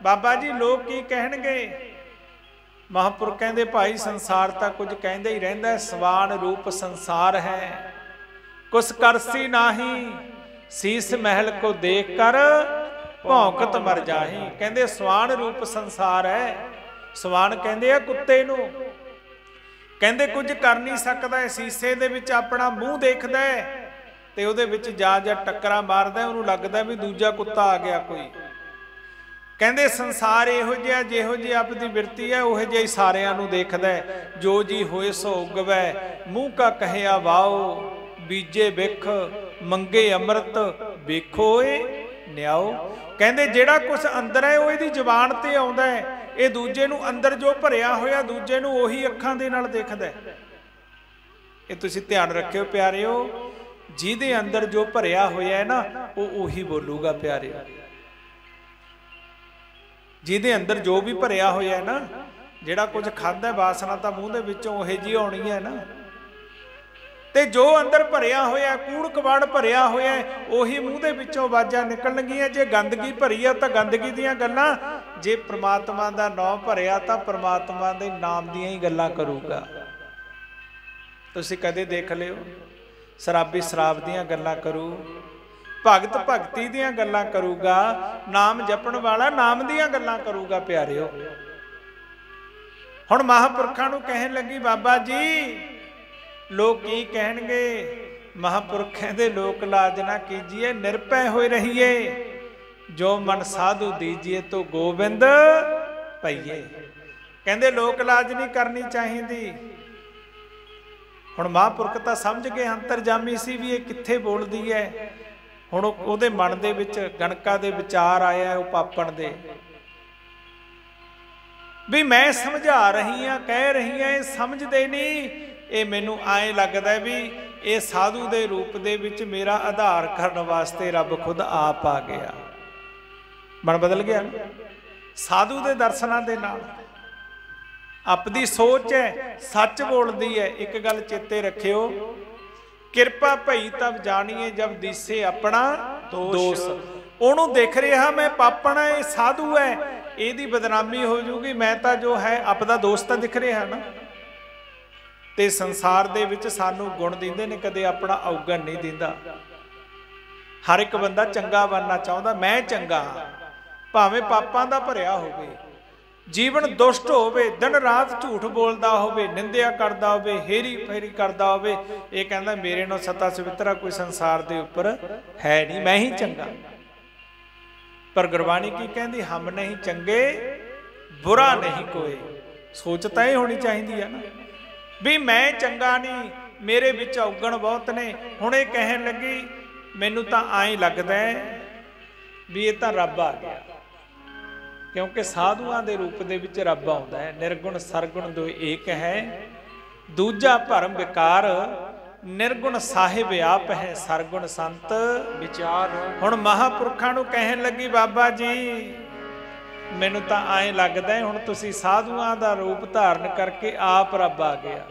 ਬਾਬਾ ਜੀ ਲੋਕ ਕੀ ਕਹਿਣਗੇ। ਮਹਾਂਪੁਰਖ ਕਹਿੰਦੇ ਭਾਈ ਸੰਸਾਰ ਤਾਂ ਕੁਝ ਕਹਿੰਦੇ ਹੀ ਰਹਿੰਦਾ, ਸਵਾਨ ਰੂਪ ਸੰਸਾਰ ਹੈ, ਕੁਛ ਕਰਸੀ ਨਾਹੀ, ਸੀਸ ਮਹਿਲ ਕੋ ਦੇਖ ਕਰ ਭੌਂਕਤ ਮਰ ਜਾਹੀ। ਕਹਿੰਦੇ ਸਵਾਨ ਰੂਪ ਸੰਸਾਰ ਹੈ। ਸਵਾਨ ਕਹਿੰਦੇ ਆ ਕੁੱਤੇ ਨੂੰ, ਕਹਿੰਦੇ ਕੁਝ ਕਰ ਨਹੀਂ ਸਕਦਾ, ਸੀਸੇ ਦੇ ਵਿੱਚ ਆਪਣਾ ਮੂੰਹ ਦੇਖਦਾ ਤੇ ਉਹਦੇ ਵਿੱਚ ਜਾ ਟੱਕਰਾਂ ਮਾਰਦਾ, ਉਹਨੂੰ ਲੱਗਦਾ ਵੀ ਦੂਜਾ ਕੁੱਤਾ ਆ ਗਿਆ ਕੋਈ। ਕਹਿੰਦੇ ਸੰਸਾਰ ਇਹੋ ਜਿਹਾ, ਜਿਹੋ ਜਿਹੀ ਆਪਦੀ ਬਿਰਤੀ ਹੈ ਉਹੋ ਜਿਹਾ ਹੀ ਸਾਰਿਆਂ ਨੂੰ ਦੇਖਦਾ। ਜੋ ਜੀ ਹੋਏ ਸੋ ਉਗਵੈ, ਮੂੰਹ ਕਾ ਕਹਿਆ ਵਾਓ, ਬੀਜੇ ਬਿਖ ਮੰਗੇ ਅੰਮ੍ਰਿਤ, ਵੇਖੋ ਏ ਨਿਆਓ। ਕਹਿੰਦੇ ਜਿਹੜਾ ਕੁਛ ਅੰਦਰ ਹੈ ਉਹ ਇਹਦੀ ਜ਼ੁਬਾਨ ਤੇ ਆਉਂਦਾ ਹੈ, ਇਹ ਦੂਜੇ ਨੂੰ ਅੰਦਰ ਜੋ ਭਰਿਆ ਹੋਇਆ ਦੂਜੇ ਨੂੰ ਉਹੀ ਅੱਖਾਂ ਦੇ ਨਾਲ ਦੇਖਦਾ। ਇਹ ਤੁਸੀਂ ਧਿਆਨ ਰੱਖਿਓ ਪਿਆਰਿਓ, ਜਿਹਦੇ ਅੰਦਰ ਜੋ ਭਰਿਆ ਹੋਇਆ ਹੈ ਨਾ ਉਹ ਉਹੀ ਬੋਲੂਗਾ ਪਿਆਰਿਓ। ਜਿਹਦੇ ਅੰਦਰ ਜੋ ਵੀ ਭਰਿਆ ਹੋਇਆ ਹੈ ਨਾ ਜਿਹੜਾ ਕੁਝ ਖਾਂਦਾ ਵਾਸਨਾ ਤਾਂ ਮੂੰਹ ਦੇ ਵਿੱਚੋਂ ਉਹੇ ਜਿਹੀ ਆਉਣੀ ਹੈ ਨਾ। ਤੇ ਜੋ ਅੰਦਰ ਭਰਿਆ ਹੋਇਆ, ਕੂੜ ਕਬਾੜ ਭਰਿਆ ਹੋਇਆ, ਉਹੀ ਮੂੰਹ ਦੇ ਵਿੱਚੋਂ ਆਵਾਜ਼ਾਂ ਨਿਕਲਣਗੀਆਂ। ਜੇ ਗੰਦਗੀ ਭਰੀ ਆ ਤਾਂ ਗੰਦਗੀ ਦੀਆਂ ਗੱਲਾਂ, ਜੇ ਪ੍ਰਮਾਤਮਾ ਦਾ ਨਾਮ ਭਰਿਆ ਤਾਂ ਪ੍ਰਮਾਤਮਾ ਦੇ ਨਾਮ ਦੀਆਂ ਹੀ ਗੱਲਾਂ ਕਰੂਗਾ। ਤੁਸੀਂ ਕਦੇ ਦੇਖ ਲਿਓ, ਸ਼ਰਾਬੀ ਸ਼ਰਾਬ ਦੀਆਂ ਗੱਲਾਂ ਕਰੂ, ਭਗਤ ਭਗਤੀ ਦੀਆਂ ਗੱਲਾਂ ਕਰੂਗਾ, ਨਾਮ ਜਪਣ ਵਾਲਾ ਨਾਮ ਦੀਆਂ ਗੱਲਾਂ ਕਰੂਗਾ। ਪਿਆਰਿਓ, ਹੁਣ ਮਹਾਂਪੁਰਖਾਂ ਨੂੰ ਕਹਿਣ ਲੱਗੀ, ਬਾਬਾ ਜੀ ਲੋਕ ਕੀ ਕਹਿਣਗੇ? ਮਹਾਂਪੁਰਖ ਕਹਿੰਦੇ, ਲੋਕ ਲਾਜ ਨਾ ਕੀਜੀਏ, ਨਿਰਭੈ ਹੋਏ ਰਹੀਏ, ਜੋ ਮਨ ਸਾਧੂ ਦੀਜੀਏ ਤੋ ਗੋਬਿੰਦ ਪਈਏ। ਕਹਿੰਦੇ ਲੋਕ ਲਾਜ ਨਹੀਂ ਕਰਨੀ ਚਾਹੀਦੀ। ਹੁਣ ਮਹਾਂਪੁਰਖ ਤਾਂ ਸਮਝ ਗਏ, ਅੰਤਰਜਾਮੀ ਸੀ ਵੀ ਇਹ ਕਿੱਥੇ ਬੋਲਦੀ ਹੈ। ਹੁਣ ਉਹਦੇ ਮਨ ਦੇ ਵਿੱਚ ਗਣਕਾ ਦੇ ਵਿਚਾਰ ਆਇਆ, ਉਹ ਪਾਪਣ ਦੇ, ਵੀ ਮੈਂ ਸਮਝਾ ਰਹੀ ਹਾਂ, ਕਹਿ ਰਹੀ ਹਾਂ, ਇਹ ਸਮਝਦੇ ਨਹੀਂ। ਇਹ ਮੈਨੂੰ ਐਂ ਲੱਗਦਾ ਵੀ ਇਹ ਸਾਧੂ ਦੇ ਰੂਪ ਦੇ ਵਿੱਚ ਮੇਰਾ ਆਧਾਰ ਕਰਨ ਵਾਸਤੇ ਰੱਬ ਖੁਦ ਆਪ ਆ ਗਿਆ। ਮਨ ਬਦਲ ਗਿਆ ਸਾਧੂ ਦੇ ਦਰਸ਼ਨਾਂ ਦੇ ਨਾਲ। ਆਪਦੀ ਸੋਚ ਹੈ, ਸੱਚ ਬੋਲਦੀ ਹੈ। ਇੱਕ ਗੱਲ ਚੇਤੇ ਰੱਖਿਓ, ਕਿਰਪਾ ਭਈ ਤਬ ਜਾਣੀਏ ਜਬ ਦੀਸੇ ਆਪਣਾ ਦੋਸ਼। ਉਹਨੂੰ ਦੇਖ ਰਿਹਾ ਮੈਂ ਪਾਪਣ ਹੈ, ਇਹ ਸਾਧੂ ਹੈ, ਇਹਦੀ ਬਦਨਾਮੀ ਹੋ ਜੂਗੀ। ਮੈਂ ਤਾਂ ਜੋ ਹੈ ਆਪਦਾ ਦੋਸਤ ਤਾਂ ਦਿਖ ਰਿਹਾ ਨਾ। ਤੇ ਸੰਸਾਰ ਦੇ ਵਿੱਚ ਸਾਨੂੰ ਗੁਣ ਦਿੰਦੇ ਨੇ, ਕਦੇ ਆਪਣਾ ਔਗਣ ਨਹੀਂ ਦਿੰਦਾ। ਹਰ ਇੱਕ ਬੰਦਾ ਚੰਗਾ ਬਣਨਾ ਚਾਹੁੰਦਾ, ਮੈਂ ਚੰਗਾ ਹਾਂ, ਭਾਵੇਂ ਪਾਪਾਂ ਦਾ ਭਰਿਆ ਹੋਵੇ, ਜੀਵਨ ਦੁਸ਼ਟ ਹੋਵੇ, ਦਿਨ ਰਾਤ ਝੂਠ ਬੋਲਦਾ ਹੋਵੇ, ਨਿੰਦਿਆ ਕਰਦਾ ਹੋਵੇ, ਹੇਰੀ ਫੇਰੀ ਕਰਦਾ ਹੋਵੇ। ਇਹ ਕਹਿੰਦਾ ਮੇਰੇ ਨਾਲ ਸਤਾ ਸਵਿਤਰਾ ਕੋਈ ਸੰਸਾਰ ਦੇ ਉੱਪਰ ਹੈ ਨਹੀਂ, ਮੈਂ ਹੀ ਚੰਗਾ। ਪਰ ਗੁਰਬਾਣੀ ਕੀ ਕਹਿੰਦੀ? ਹਮ ਨਹੀਂ ਚੰਗੇ ਬੁਰਾ ਨਹੀਂ ਕੋਈ। ਸੋਚ ਤਾਂ ਇਹ ਹੋਣੀ ਚਾਹੀਦੀ ਹੈ ਨਾ ਵੀ ਮੈਂ ਚੰਗਾ ਨਹੀਂ, ਮੇਰੇ ਵਿੱਚ ਔਗਣ ਬਹੁਤ ਨੇ। ਹੁਣ ਇਹ ਕਹਿਣ ਲੱਗੀ, ਮੈਨੂੰ ਤਾਂ ਐਂ ਲੱਗਦਾ ਵੀ ਇਹ ਤਾਂ ਰੱਬ ਆ ਗਿਆ, ਕਿਉਂਕਿ ਸਾਧੂਆਂ ਦੇ ਰੂਪ ਦੇ ਵਿੱਚ ਰੱਬ ਆਉਂਦਾ ਹੈ। ਨਿਰਗੁਣ ਸਰਗੁਣ ਦੋ ਏਕ ਹੈ, ਦੂਜਾ ਭਰਮ ਵਿਕਾਰ, ਨਿਰਗੁਣ ਸਾਹਿਬ ਆਪ ਹੈ, ਸਰਗੁਣ ਸੰਤ ਵਿਚਾਰ। ਹੁਣ ਮਹਾਂਪੁਰਖਾਂ ਨੂੰ ਕਹਿਣ ਲੱਗੀ, ਬਾਬਾ ਜੀ ਮੈਨੂੰ ਤਾਂ ਐਂ ਲੱਗਦਾ ਹੁਣ ਤੁਸੀਂ ਸਾਧੂਆਂ ਦਾ ਰੂਪ ਧਾਰਨ ਕਰਕੇ ਆਪ ਰੱਬ ਆ ਗਿਆ।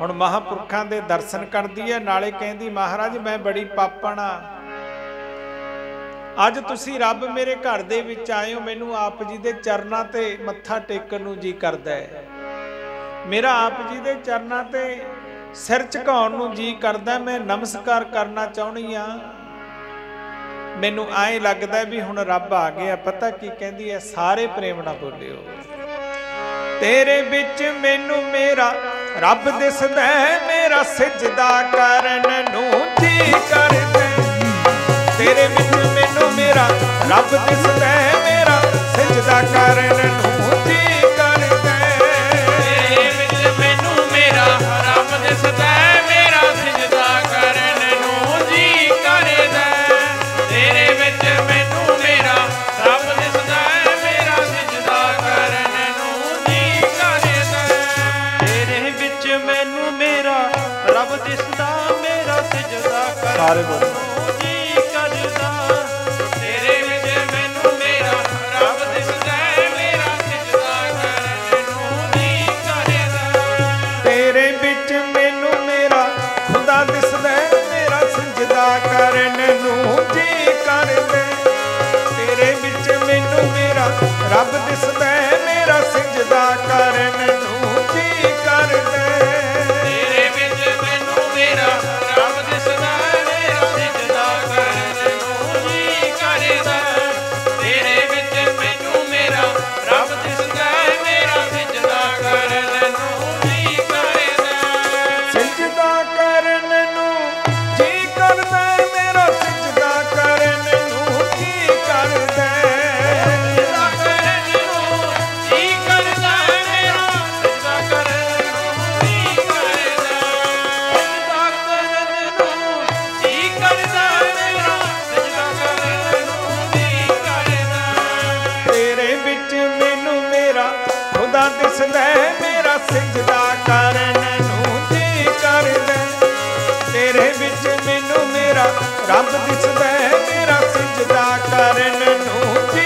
ਹੁਣ ਮਹਾਂਪੁਰਖਾਂ ਦੇ ਦਰਸ਼ਨ ਕਰਦੀ ਹੈ, ਨਾਲੇ ਕਹਿੰਦੀ ਮਹਾਰਾਜ ਮੈਂ ਬੜੀ ਪਾਪਣ ਆ। ਅੱਜ ਤੁਸੀਂ ਰੱਬ ਮੇਰੇ ਘਰ ਦੇ ਵਿੱਚ ਆਏ ਹੋ, ਮੈਨੂੰ ਆਪ ਜੀ ਦੇ ਚਰਨਾਂ ਤੇ ਮੱਥਾ ਟੇਕਣ ਨੂੰ ਜੀ ਕਰਦਾ ਹੈ। ਮੇਰਾ ਆਪ ਜੀ ਦੇ ਚਰਨਾਂ ਤੇ ਸਿਰ ਝੁਕਾਉਣ ਨੂੰ ਜੀ ਕਰਦਾ, ਮੈਂ ਨਮਸਕਾਰ ਕਰਨਾ ਚਾਹੁੰਦੀ ਆ। ਮੈਨੂੰ ਐਂ ਲੱਗਦਾ ਵੀ ਹੁਣ ਰੱਬ ਆ ਗਿਆ। ਪਤਾ ਕੀ ਕਹਿੰਦੀ ਹੈ? ਸਾਰੇ ਪ੍ਰੇਮ ਨਾਲ ਬੋਲਿਓ। ਤੇਰੇ ਵਿੱਚ ਮੈਨੂੰ ਮੇਰਾ ਰੱਬ ਦਿਸਦਾ, ਮੇਰਾ ਸਿਜਦਾ ਕਰਨ ਨੂੰ ਜੀ ਕਰਦਾ। ਤੇਰੇ ਵਿੱਚ ਮੈਨੂੰ ਮੇਰਾ ਰੱਬ ਦਿਸਦਾ, ਮੇਰਾ ਸਿਜਦਾ ਕਰਨ ਨੂੰ ਜੀ ਕਰਦਾ। ਤੇਰੇ ਵਿੱਚ ਮੈਨੂੰ ਮੇਰਾ ਰੱਬ ਦਿਸਦਾ, ਮੇਰਾ ਸਿਜਦਾ ਕਰਨ ਨੂੰ ਜੀ ਕਰਦਾ। ਤੇਰੇ ਵਿੱਚ ਮੈਨੂੰ ਮੇਰਾ ਰੱਬ ਦਿਸਦਾ, ਮੇਰਾ ਸਿਜਦਾ ਕਰਨ ਨੂੰ ਜੀ ਕਰਦਾ। ਤੇਰੇ ਵਿੱਚ ਮੈਨੂੰ ਮੇਰਾ ਰੱਬ ਦਿਸਦਾ, ਮੇਰਾ ਸਿਜਦਾ ਸਾਰੇ ਕਰਨ ਬੋਲੋ। ਨੂੰ ਜੀ ਕਰਦਾ। ਤੇਰੇ ਵਿੱਚ ਮੈਨੂੰ ਮੇਰਾ ਰੱਬ ਦਿਸਦਾ, ਮੇਰਾ ਸਿਜਦਾ ਕਰਨ ਨੂੰ ਜੀ ਕਰਦਾ। ਤੇਰੇ ਵਿੱਚ ਮੈਨੂੰ ਮੇਰਾ ਖੁਦਾ ਦਿਸਦਾ, ਮੇਰਾ ਸਿਜਦਾ ਕਰਨ ਨੂੰ ਜੀ ਕਰਦਾ। ਤੇਰੇ ਵਿੱਚ ਮੈਨੂੰ ਮੇਰਾ ਰੱਬ ਦਿਸਦਾ, ਮੇਰਾ ਸਿਜਦਾ ਕਰਨ ਨੂੰ ਜੀ ਕਰਦਾ। ਤੇਰੇ ਵਿੱਚ ਮੈਨੂੰ ਮੇਰਾ ਰੱਬ ਦਿਸਦਾ, ਮੇਰਾ ਸਿਜਦਾ ਕਰਨ ਨੂੰ ਜੀ ਕਰਦਾ। ਤੇਰੇ ਵਿੱਚ ਮੈਨੂੰ ਮੇਰਾ ਰੱਬ ਦਿਸਦਾ, ਮੇਰਾ ਸਿਜਦਾ ਕਰਨ ਨੂੰ ਜੀ ਕਰਦਾ। ਸਿਜਦਾ ਕਰਨ ਨੂੰ ਜੀ ਕਰਦਾ, ਮੇਰਾ ਸਿਜਦਾ ਕਰਨ ਨੂੰ ਜੀ ਕਰਦਾ। ਸਿਜਦਾ ਕਰਨ ਨੂੰ ਜੀ ਕਰਦਾ, ਮੇਰਾ ਸਿਜਦਾ ਕਰਨ ਨੂੰ ਜੀ ਕਰਦਾ। ਸਿਜਦਾ ਕਰਨ ਨੂੰ ਜੀ ਕਰਦਾ, ਮੇਰਾ ਸਿਜਦਾ ਕਰਨ ਨੂੰ ਜੀ ਕਰਦਾ। ਤੇਰੇ ਵਿੱਚ ਮੈਨੂੰ ਮੇਰਾ ਖੁਦਾ ਦਿਸਦਾ, ਮੇਰਾ ਸਿਜਦਾ ਕਰਨ ਨੂੰ ਜੀ ਕਰਦਾ। ਤੇਰੇ ਵਿੱਚ ਮੈਨੂੰ ਮੇਰਾ ਰੱਬ ਦਿਸਦਾ, ਮੇਰਾ ਸਿਜਦਾ ਕਰਨ ਨੂੰ ਜੀ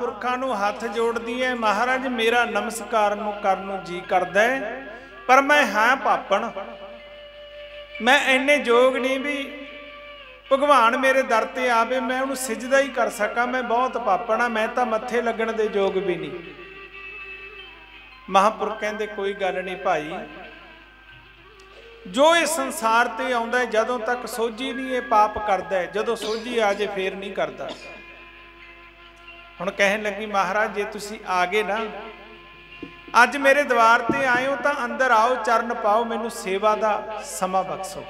ਮਹਾਂਪੁਰਖਾਂ ਨੂੰ ਹੱਥ ਜੋੜਦੀ ਹੈ, ਮਹਾਰਾਜ ਮੇਰਾ ਨਮਸਕਾਰ ਨੂੰ ਕਰਨ ਨੂੰ ਜੀ ਕਰਦਾ ਹੈ, ਪਰ ਮੈਂ ਹਾਂ ਪਾਪਣ, ਮੈਂ ਇੰਨੇ ਯੋਗ ਨਹੀਂ ਵੀ ਭਗਵਾਨ ਮੇਰੇ ਦਰ ਤੇ ਆਵੇ ਮੈਂ ਉਹਨੂੰ ਸਿਜਦਾ ਹੀ ਕਰ ਸਕਾਂ, ਮੈਂ ਬਹੁਤ ਪਾਪਣ ਆ, ਮੈਂ ਤਾਂ ਮੱਥੇ ਲੱਗਣ ਦੇ ਯੋਗ ਵੀ ਨਹੀਂ। ਮਹਾਂਪੁਰਖ ਕਹਿੰਦੇ ਕੋਈ ਗੱਲ ਨਹੀਂ ਭਾਈ, ਜੋ ਇਸ ਸੰਸਾਰ ਤੇ ਆਉਂਦਾ ਹੈ ਜਦੋਂ ਤੱਕ ਸੋਝੀ ਨਹੀਂ ਇਹ ਪਾਪ ਕਰਦਾ ਹੈ, ਜਦੋਂ ਸੋਝੀ ਆ ਜੇ ਫੇਰ ਨਹੀਂ ਕਰਦਾ। ਹੁਣ ਕਹਿਣ ਲੱਗੀ ਮਹਾਰਾਜ ਜੇ ਤੁਸੀਂ ਆ ਗਏ ਨਾ, ਅੱਜ ਮੇਰੇ ਦਵਾਰ ਤੇ ਆਏ ਹੋ ਤਾਂ ਅੰਦਰ ਆਓ, ਚਰਨ ਪਾਓ, ਮੈਨੂੰ ਸੇਵਾ ਦਾ ਸਮਾਂ ਬਖਸ਼ੋ।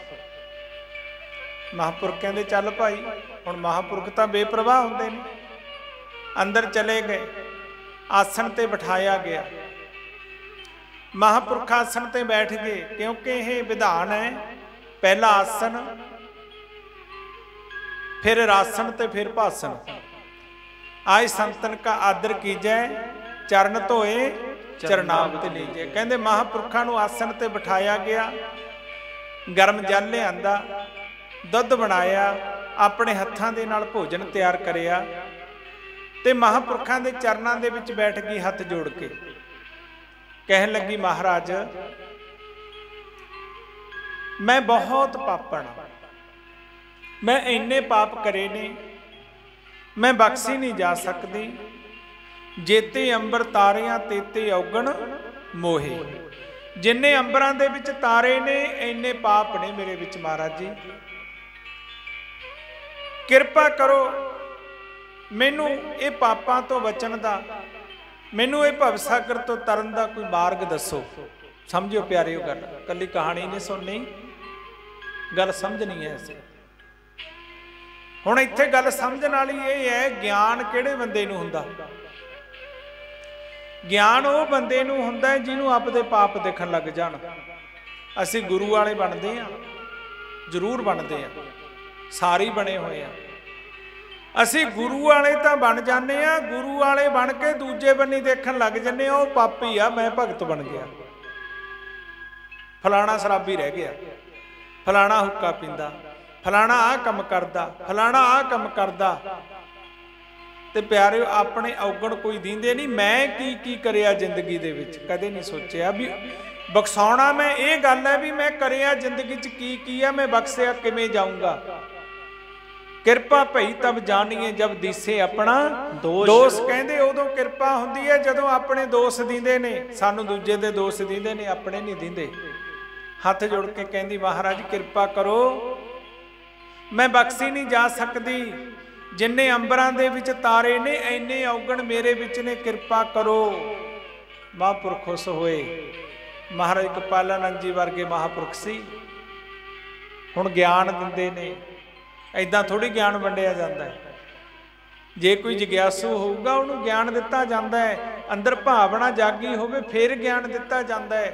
ਮਹਾਂਪੁਰਖ ਕਹਿੰਦੇ ਚੱਲ ਭਾਈ। ਹੁਣ ਮਹਾਂਪੁਰਖ ਤਾਂ ਬੇਪਰਵਾਹ ਹੁੰਦੇ ਨੇ। ਅੰਦਰ ਚਲੇ ਗਏ, ਆਸਣ ਤੇ ਬਿਠਾਇਆ ਗਿਆ। ਮਹਾਂਪੁਰਖ ਆਸਣ ਤੇ ਬੈਠ ਗਏ, ਕਿਉਂਕਿ ਇਹ ਵਿਧਾਨ ਹੈ, ਪਹਿਲਾ ਆਸਣ, फिर रासन ते फिर भाषण। आय संतन का आदर कीजै, चरण धोए चरनामत लीजे। कहते महापुरखा नूं आसन ते बिठाया गया, गर्म जल लिआंदा, दुध बनाया, अपने हत्थां दे नाल भोजन तैयार करिया ते महापुरखां दे चरनां दे विच बैठ गई हथ जोड़ के। कहन लगी महाराज मैं बहुत पापण, मैं इन्ने पाप करे ने, मैं बख्शी नहीं जा सकती। जेते अंबर तारियां तेते औगण मोहे। जिन्ने अंबरां दे विच तारे ने इन्ने पाप ने मेरे विच। महाराज जी किरपा करो, मैनू ये पापां तो बचन दा, मैनू ये भवसागर तो तरन दा कोई मार्ग दसो। समझो प्यारे गल, कली कहानी नहीं सुननी, गल समझनी है। इसे हुण इत्थे गल समझण वाली ये है, ज्ञान किहड़े बंदे नूं हुंदा? ज्ञान वो बंदे नूं हुंदा है जिन्हों आपदे पाप दिखण लग जाण। असीं गुरु वाले बनदे हां, जरूर बनदे हां, सारे बने हुए हैं। असीं गुरु वाले तां बन जाने आ, गुरु वाले बन के दूजे बन्नी देखण लग जन्ने आ, वो पापी आ, मैं भगत बन गया, फलाना शराबी रह गया, फलाना हुक्का पींदा, फलाना आ कम करदा, फलाना आ कम करदा। ते प्यारे अपने औगण कोई दींदे नहीं। मैं की करिया जिंदगी दे विच, कदे नहीं सोचिया भी बख्शाउणा। मैं ये गल है भी मैं करिया जिंदगी च की है, मैं बख्शिया किवें जाऊंगा। किरपा भई तब जानिए जब दिसे अपना दोष। कहंदे उदों किरपा हुंदी है जदों अपने दोष दींदे ने, सानूं दूजे दे दोष दींदे ने, अपने नहीं दींदे। हथ जोड़ के कहंदी महाराज किरपा करो, मैं बख्शी नहीं जा सकती। जिन्ने अंबरां दे विच तारे ने इन्ने औगण मेरे विच ने, किरपा करो। महापुरख खुश होए। महाराज कपालानंद जी वर्गे महापुरख सी, हुण ज्ञान दिंदे ने। ऐदां थोड़ी ज्ञान वंडिया जांदा है। जे कोई जिग्यासू होऊगा उहनूं ज्ञान दिता जांदा है, अंदर भावना जागी होवे फिर ज्ञान दिता जांदा है।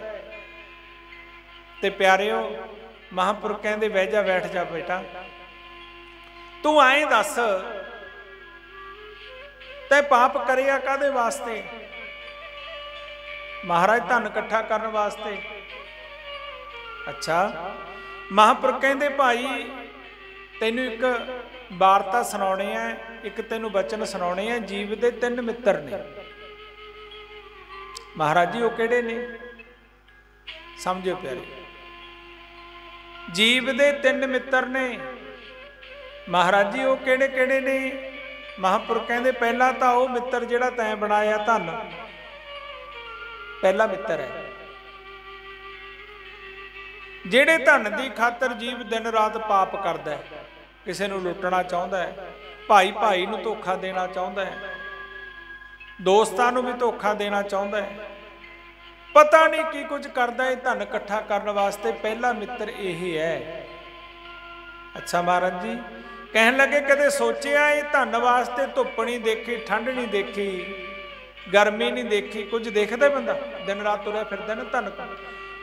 ते प्यारिओ महापुरख कहंदे बह जा, बैठ जा बेटा, तू आए दस तै पाप करिया कादे वास्ते? महाराज धन इकट्ठा करने वास्ते। अच्छा। महापुरख कहंदे भाई तैनू एक वार्ता सुनाउणी है, एक तैनू बचन सुनाउणे है। जीव दे 3 मित्र ने। महाराज जी वो किहड़े ने? समझो प्यारे, जीव दे 3 मित्र ने। महाराज जी वो किहड़े किहड़े ने? महापुरख कहंदे पहला तो वो मित्र जिहड़ा तैं बनाया धन, पहला मित्र है। जिहड़े धन की खातर जीव दिन रात पाप करदा है, किसी नूं लुटना चाहुंदा है, भाई भाई नूं धोखा देना चाहुंदा है, दोस्तां नूं भी धोखा देना चाहुंदा है, पता नहीं की कुछ करदा है धन इकट्ठा करने वास्ते। पहला मित्र यही है। अच्छा महाराज जी कहन लगे कदे सोचिया ये धन वास्ते धुप नहीं देखी, ठंड नहीं देखी, गर्मी नहीं देखी, कुछ देखदा बंदा दिन रात तुरया फिरदा ना धन को।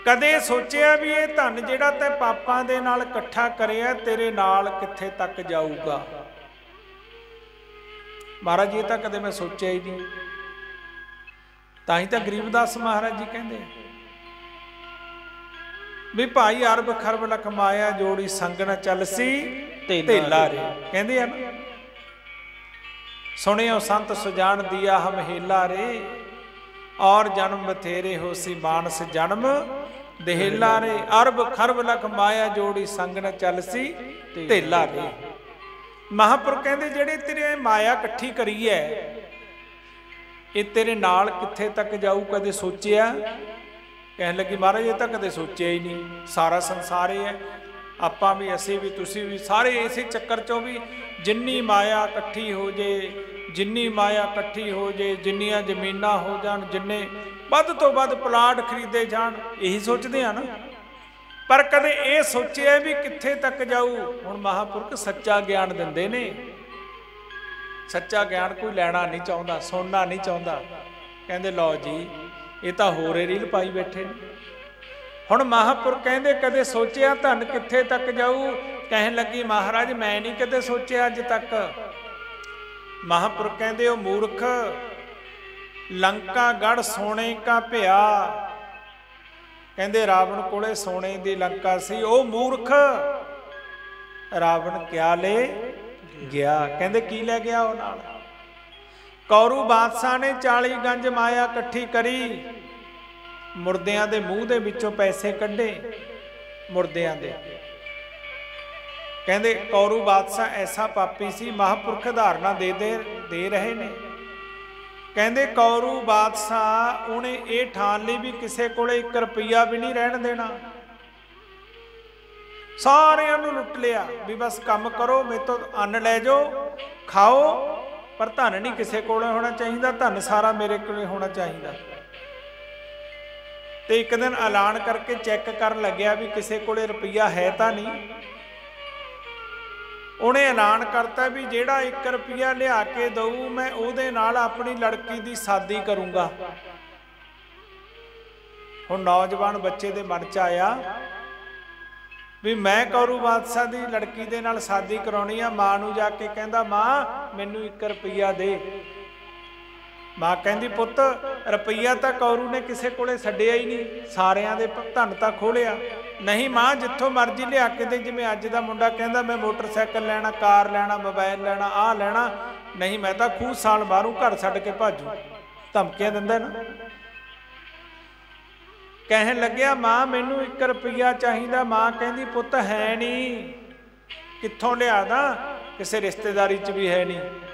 कदे सोचिया भी ये धन जिहड़ा तैं पापां दे नाल इकट्ठा करिया तेरे नाल कित्थे तक जाऊगा? महाराज जी तां कदे मैं सोचिया ही नहीं। तां ही तां गरीबदास महाराज जी कहंदे भी भाई अरब खरब लख माया जोड़ी संग न चलसी धेला रे। कहंदे आ ना सुनियो संत सुजान दिया हम हेला रे, और जन्म बथेरे हो सी मानस जन्म देहला रे। अरब खरब लख माया जोड़ी संग न चल सी ढेला रे। महापुर कहते जेड़े तेरे माया इकट्ठी करी है, ये तेरे नाल कित्थे तक जाऊ कदे सोचिया? कहने लगी महाराज ये तो कदे सोचिया ही नहीं, सारा संसार ही है, आपां भी असीं भी तुसीं भी सारे इसे चक्कर चों भी जिन्नी माया इकट्ठी हो जे, जिन्नी माया इकट्ठी हो जे, जिन्नियां जमीनां हो जाण, जिन्ने ਵੱਧ ਤੋਂ ਵੱਧ ਪਲਾਟ ਖਰੀਦੇ ਜਾਣ, ਇਹੀ ਸੋਚਦੇ ਆ ਨਾ। ਪਰ ਕਦੇ ਇਹ ਸੋਚਿਆ ਵੀ ਕਿੱਥੇ ਤੱਕ ਜਾਊ? ਹੁਣ ਮਹਾਂਪੁਰਖ ਸੱਚਾ ਗਿਆਨ ਦਿੰਦੇ ਨੇ। ਸੱਚਾ ਗਿਆਨ ਕੋਈ ਲੈਣਾ ਨਹੀਂ ਚਾਹੁੰਦਾ, ਸੁਣਨਾ ਨਹੀਂ ਚਾਹੁੰਦਾ। ਕਹਿੰਦੇ ਲਓ ਜੀ ਇਹ ਤਾਂ ਹੋਰੇ ਰੀਲ ਪਾਈ ਬੈਠੇ ਨੇ। ਹੁਣ ਮਹਾਂਪੁਰਖ ਕਹਿੰਦੇ ਕਦੇ ਸੋਚਿਆ ਧਨ ਕਿੱਥੇ ਤੱਕ ਜਾਊ? ਕਹਿਣ ਲੱਗੀ ਮਹਾਰਾਜ ਮੈਂ ਨਹੀਂ ਕਦੇ ਸੋਚਿਆ ਅੱਜ ਤੱਕ। ਮਹਾਂਪੁਰਖ ਕਹਿੰਦੇ ਉਹ ਮੂਰਖ, लंका गढ़ सोने का भया। कहते रावण कोले सोने की लंका सी, ओ मूर्ख रावण क्या ले गया? कहते की ले गया वो नाल? कौरू बादशाह ने 40 गंज माया इकट्ठी करी, मुर्दियां दे मूँह दे विचों पैसे कढ़े, मुर्दियां दे। कहते कौरू बादशाह ऐसा पापी सी, महापुरख धारणा दे रहे ने। कहते कौरू बादशाह उन्हें ये ठान ली भी किसी को 1 रुपया भी नहीं रहन देना, सारियां नूं लुट लिया भी बस काम करो, मेरे तो अन्न ले जाओ खाओ, पर धन नहीं किसी को होना चाहिए, धन सारा मेरे को होना चाहिए। तो एक दिन ऐलान करके चैक कर लग्या भी किसी को रुपया है तो नहीं। उन्हें ऐलान करता भी जेड़ा 1 रुपया लिया के दऊ मैं उहदे नाल अपनी लड़की की शादी करूँगा। हुण नौजवान बच्चे दे मन च आया भी मैं कौरू बादशाह की लड़की दे नाल शादी कराउणी आ। मां नूं जाके कहंदा मां मैनू 1 रुपया दे। मां कहंदी पुत्त रुपया तो कौरू ने किसी कोले छड्डिया ही नहीं, सारियां दे धन तां खोलिया। नहीं मां जिथों मर्जी लिया के दे, जिवें अज दा मुंडा कहंदा मैं मोटरसाइकिल लैना, कार लैना, मोबाइल लैना, आ लैना, नहीं मैं तां खूह साल मारूं, घर छड्ड के भाजू, धमकियां दिंदा ना। कहन लग्या मां मैनू 1 रुपया चाहिदा। मां कहंदी पुत्त है नहीं, कित्थों लिया दा, किसी रिश्तेदारी च भी है नहीं।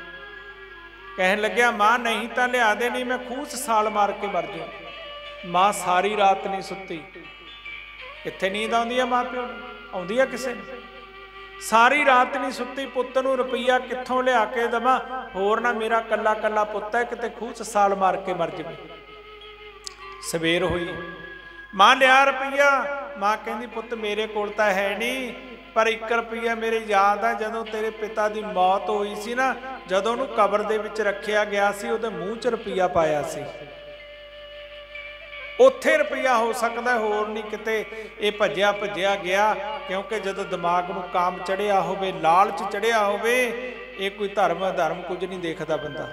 कहन लग्या मां नहीं तो लिया दे, नहीं मैं खूह च साल मार के मर जाऊं। मां सारी रात नहीं सुती। कित्थे नींद आउंदी है मां प्यो नूं? आउंदी है किसे नूं? सारी रात नहीं सुती, पुत्त नूं रुपया कित्थों लिया के देवां, होर ना मेरा कल्ला कल्ला पुत्त है किते खूह च साल मार के मर जावे। सवेर हुई, मां लिया रुपया। मां कहंदी पुत्त मेरे कोल तां है नहीं, पर 1 रुपया मेरे याद है जदों तेरे पिता की मौत हुई सी ना, जदों उहनूं कबर दे विच रखिया गया सी, उहदे मूँह च रुपया पाया सी, उत्थे रुपया हो सकता, होर नहीं किते ये भज्या भज्या गया। क्योंकि जदों दिमाग नूं काम चढ़िया होवे, लालच चढ़िया होवे, ये कोई धर्म धर्म कुछ नहीं देखता, बंदा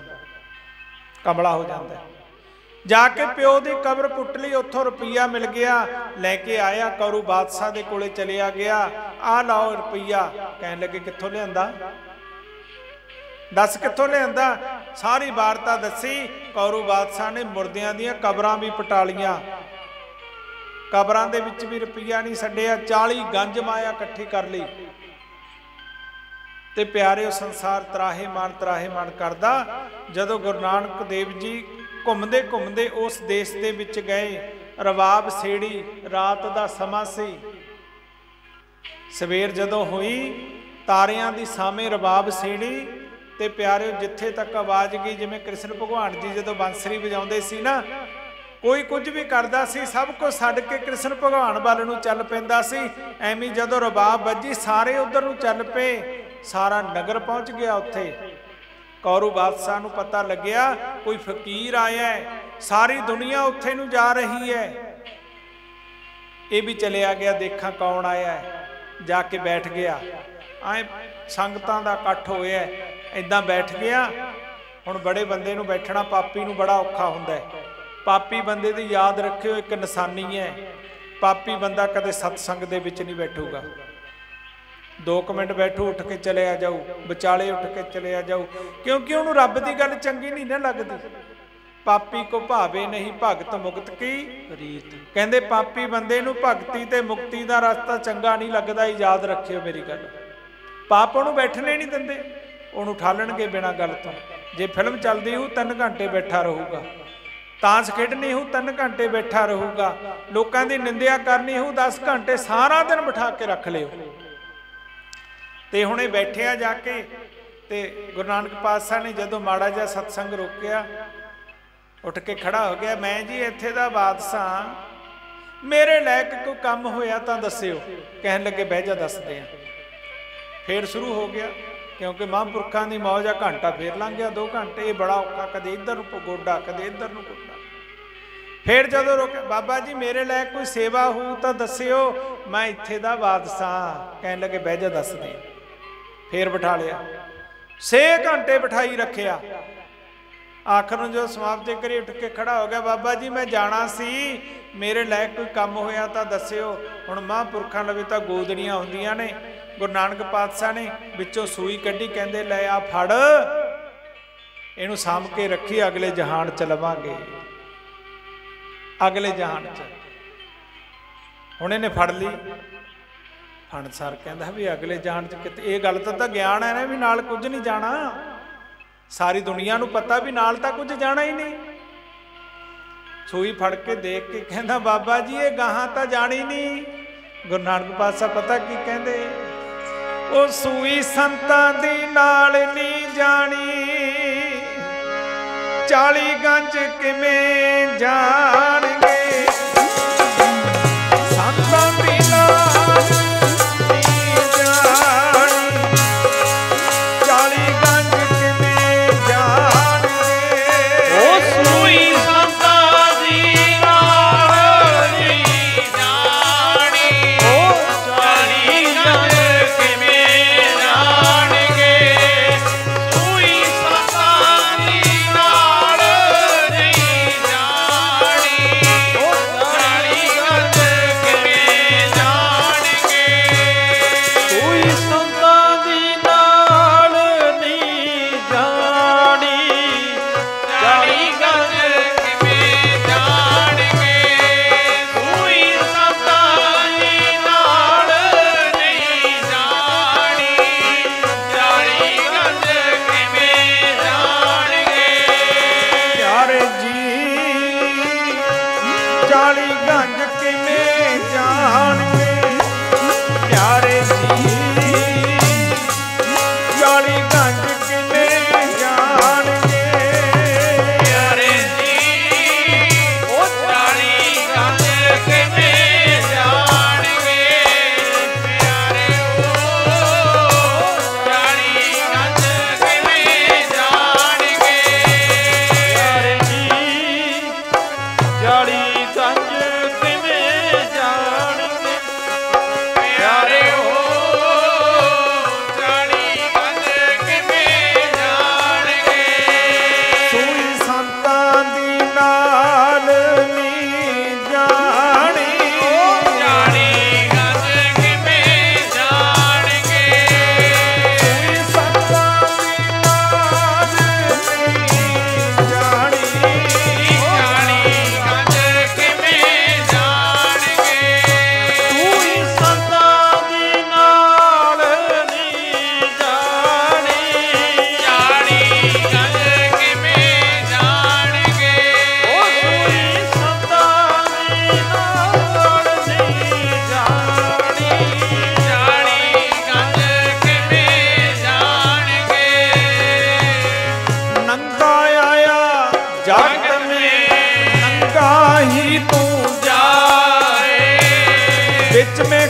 कमला हो जाता है। जाके प्यो की कबर पुट ली, उत्थों रुपया मिल गया, लैके आया कौरू बादशाह के कोले चलिया गया। आ लाओ रुपया। कहन लगे कित्थों लिआंदा, दस कित्थों लिआंदा? सारी वारता दसी। कौरू बादशाह ने मुर्दियां दियां कबरां भी पटा लियां, कबरां दे विच भी रुपया नहीं छड्डिया, 40 गंज माया इकट्ठी कर ली। ते प्यारे संसार त्राहिमाण करदा। जदों गुरु नानक देव जी घुमदे घुमदे उस देश दे विच गए, रवाब सेड़ी, रात दा समा सी। सवेर जदों हुई, तारियां दी सामे रवाब सेड़ी, ते प्यारे जिथे तक आवाज़ गई, जिवें कृष्ण भगवान जी जदों बांसरी वजाउंदे सी ना, कोई कुछ भी करदा सी, सब कुछ छड्ड के कृष्ण भगवान वाल नूं चल पैंदा सी। एवें जदों रबाब वजी, सारे उधर नूं चल पे, सारा नगर पहुँच गया उत्थे। कौरू बादशाह नूं पता लग्या कोई फकीर आया है, सारी दुनिया उत्थे नूं जा रही है। ये भी चलिया गया, देखा कौन आया है, जाके बैठ गया। आए संगतां दा इकट्ठ होया, इदां बैठ गया। हुण बड़े बंदे नूं बैठना, पापी नूं बड़ा औखा हुंदा है। पापी बंदे दी याद रखियो, एक निशानी है, पापी बंदा कदे सतसंग दे विच नहीं बैठूगा। 2 मिनट बैठो उठ के चले आ जाओ, विचाले उठ के चले आ जाओ, क्योंकि उन्होंने रब की गल चंगी नहीं ना लगती। पापी को भावे नहीं भगत मुक्त की रीत, कहते पापी बंदे नूं भगती ते मुक्ति का रास्ता चंगा नहीं लगता। याद रखियो मेरी गल, पाप उन्होंने बैठने नहीं देंगे, उन्होंने उठालणगे बिना गल तो। जे फिल्म चलती हो 3 घंटे बैठा रहूगा, ताश खेडनी हो 3 घंटे बैठा रहूगा, लोगों की निंदिया करनी हो 10 घंटे, सारा दिन बिठा के रख लियो। तो हुणे बैठे जाके ते गुरु नानक पातशाह ने जदों माड़ा जिहा सत्संग रोकिया, उठ के खड़ा हो गया, मैं जी इत्थे दा बादशाह, मेरे लायक कोई काम होया तां दस्सिओ। कहन लगे बह जा दसदे आ। फिर शुरू हो गया, क्योंकि महापुरखों की मौज आ, घंटा फिर लंघ गया, 2 घंटे, ये बड़ा औखा, कदे इधर नूं गोडा कदे इधर नूं गोडा। फिर जदों रोके, बाबा जी मेरे लायक कोई सेवा हो तां दस्सिओ, मैं इत्थे दा बादशाह। कहन लगे बह जा दसदे आ। फिर बिठा लिया, 6 घंटे बिठाई रखिया। आखिर में जो समाप्ति करी उठ के खड़ा हो गया, बाबा जी मैं जाना सी, मेरे लायक कोई काम होया तां दस्सिओ। हुण महापुरखां लवे तां गोदड़ियां हुंदियां ने। गुरु नानक पातशाह ने विचों सूई कड्ढी, कहंदे लै आ फड़, इहनूं साम के रखी, अगले जहान च लवांगे, अगले जहान च। हुण इहने फड़ ली, फणसार कहता भी अगले जान च किते, ये गल तो ज्ञान है ना भी नाल कुछ नहीं जाना, सारी दुनिया नूं पता भी नाल तां कुछ जाना ही नहीं। सूई फड़ के देख के कहता बाबा जी ये गाहां तां जानी नहीं। गुरु नानक पातशाह पता की कहंदे, ओ सूई संतां दी नाल नहीं जानी, 40 गंज किवें जाणगे, संतां दी नाल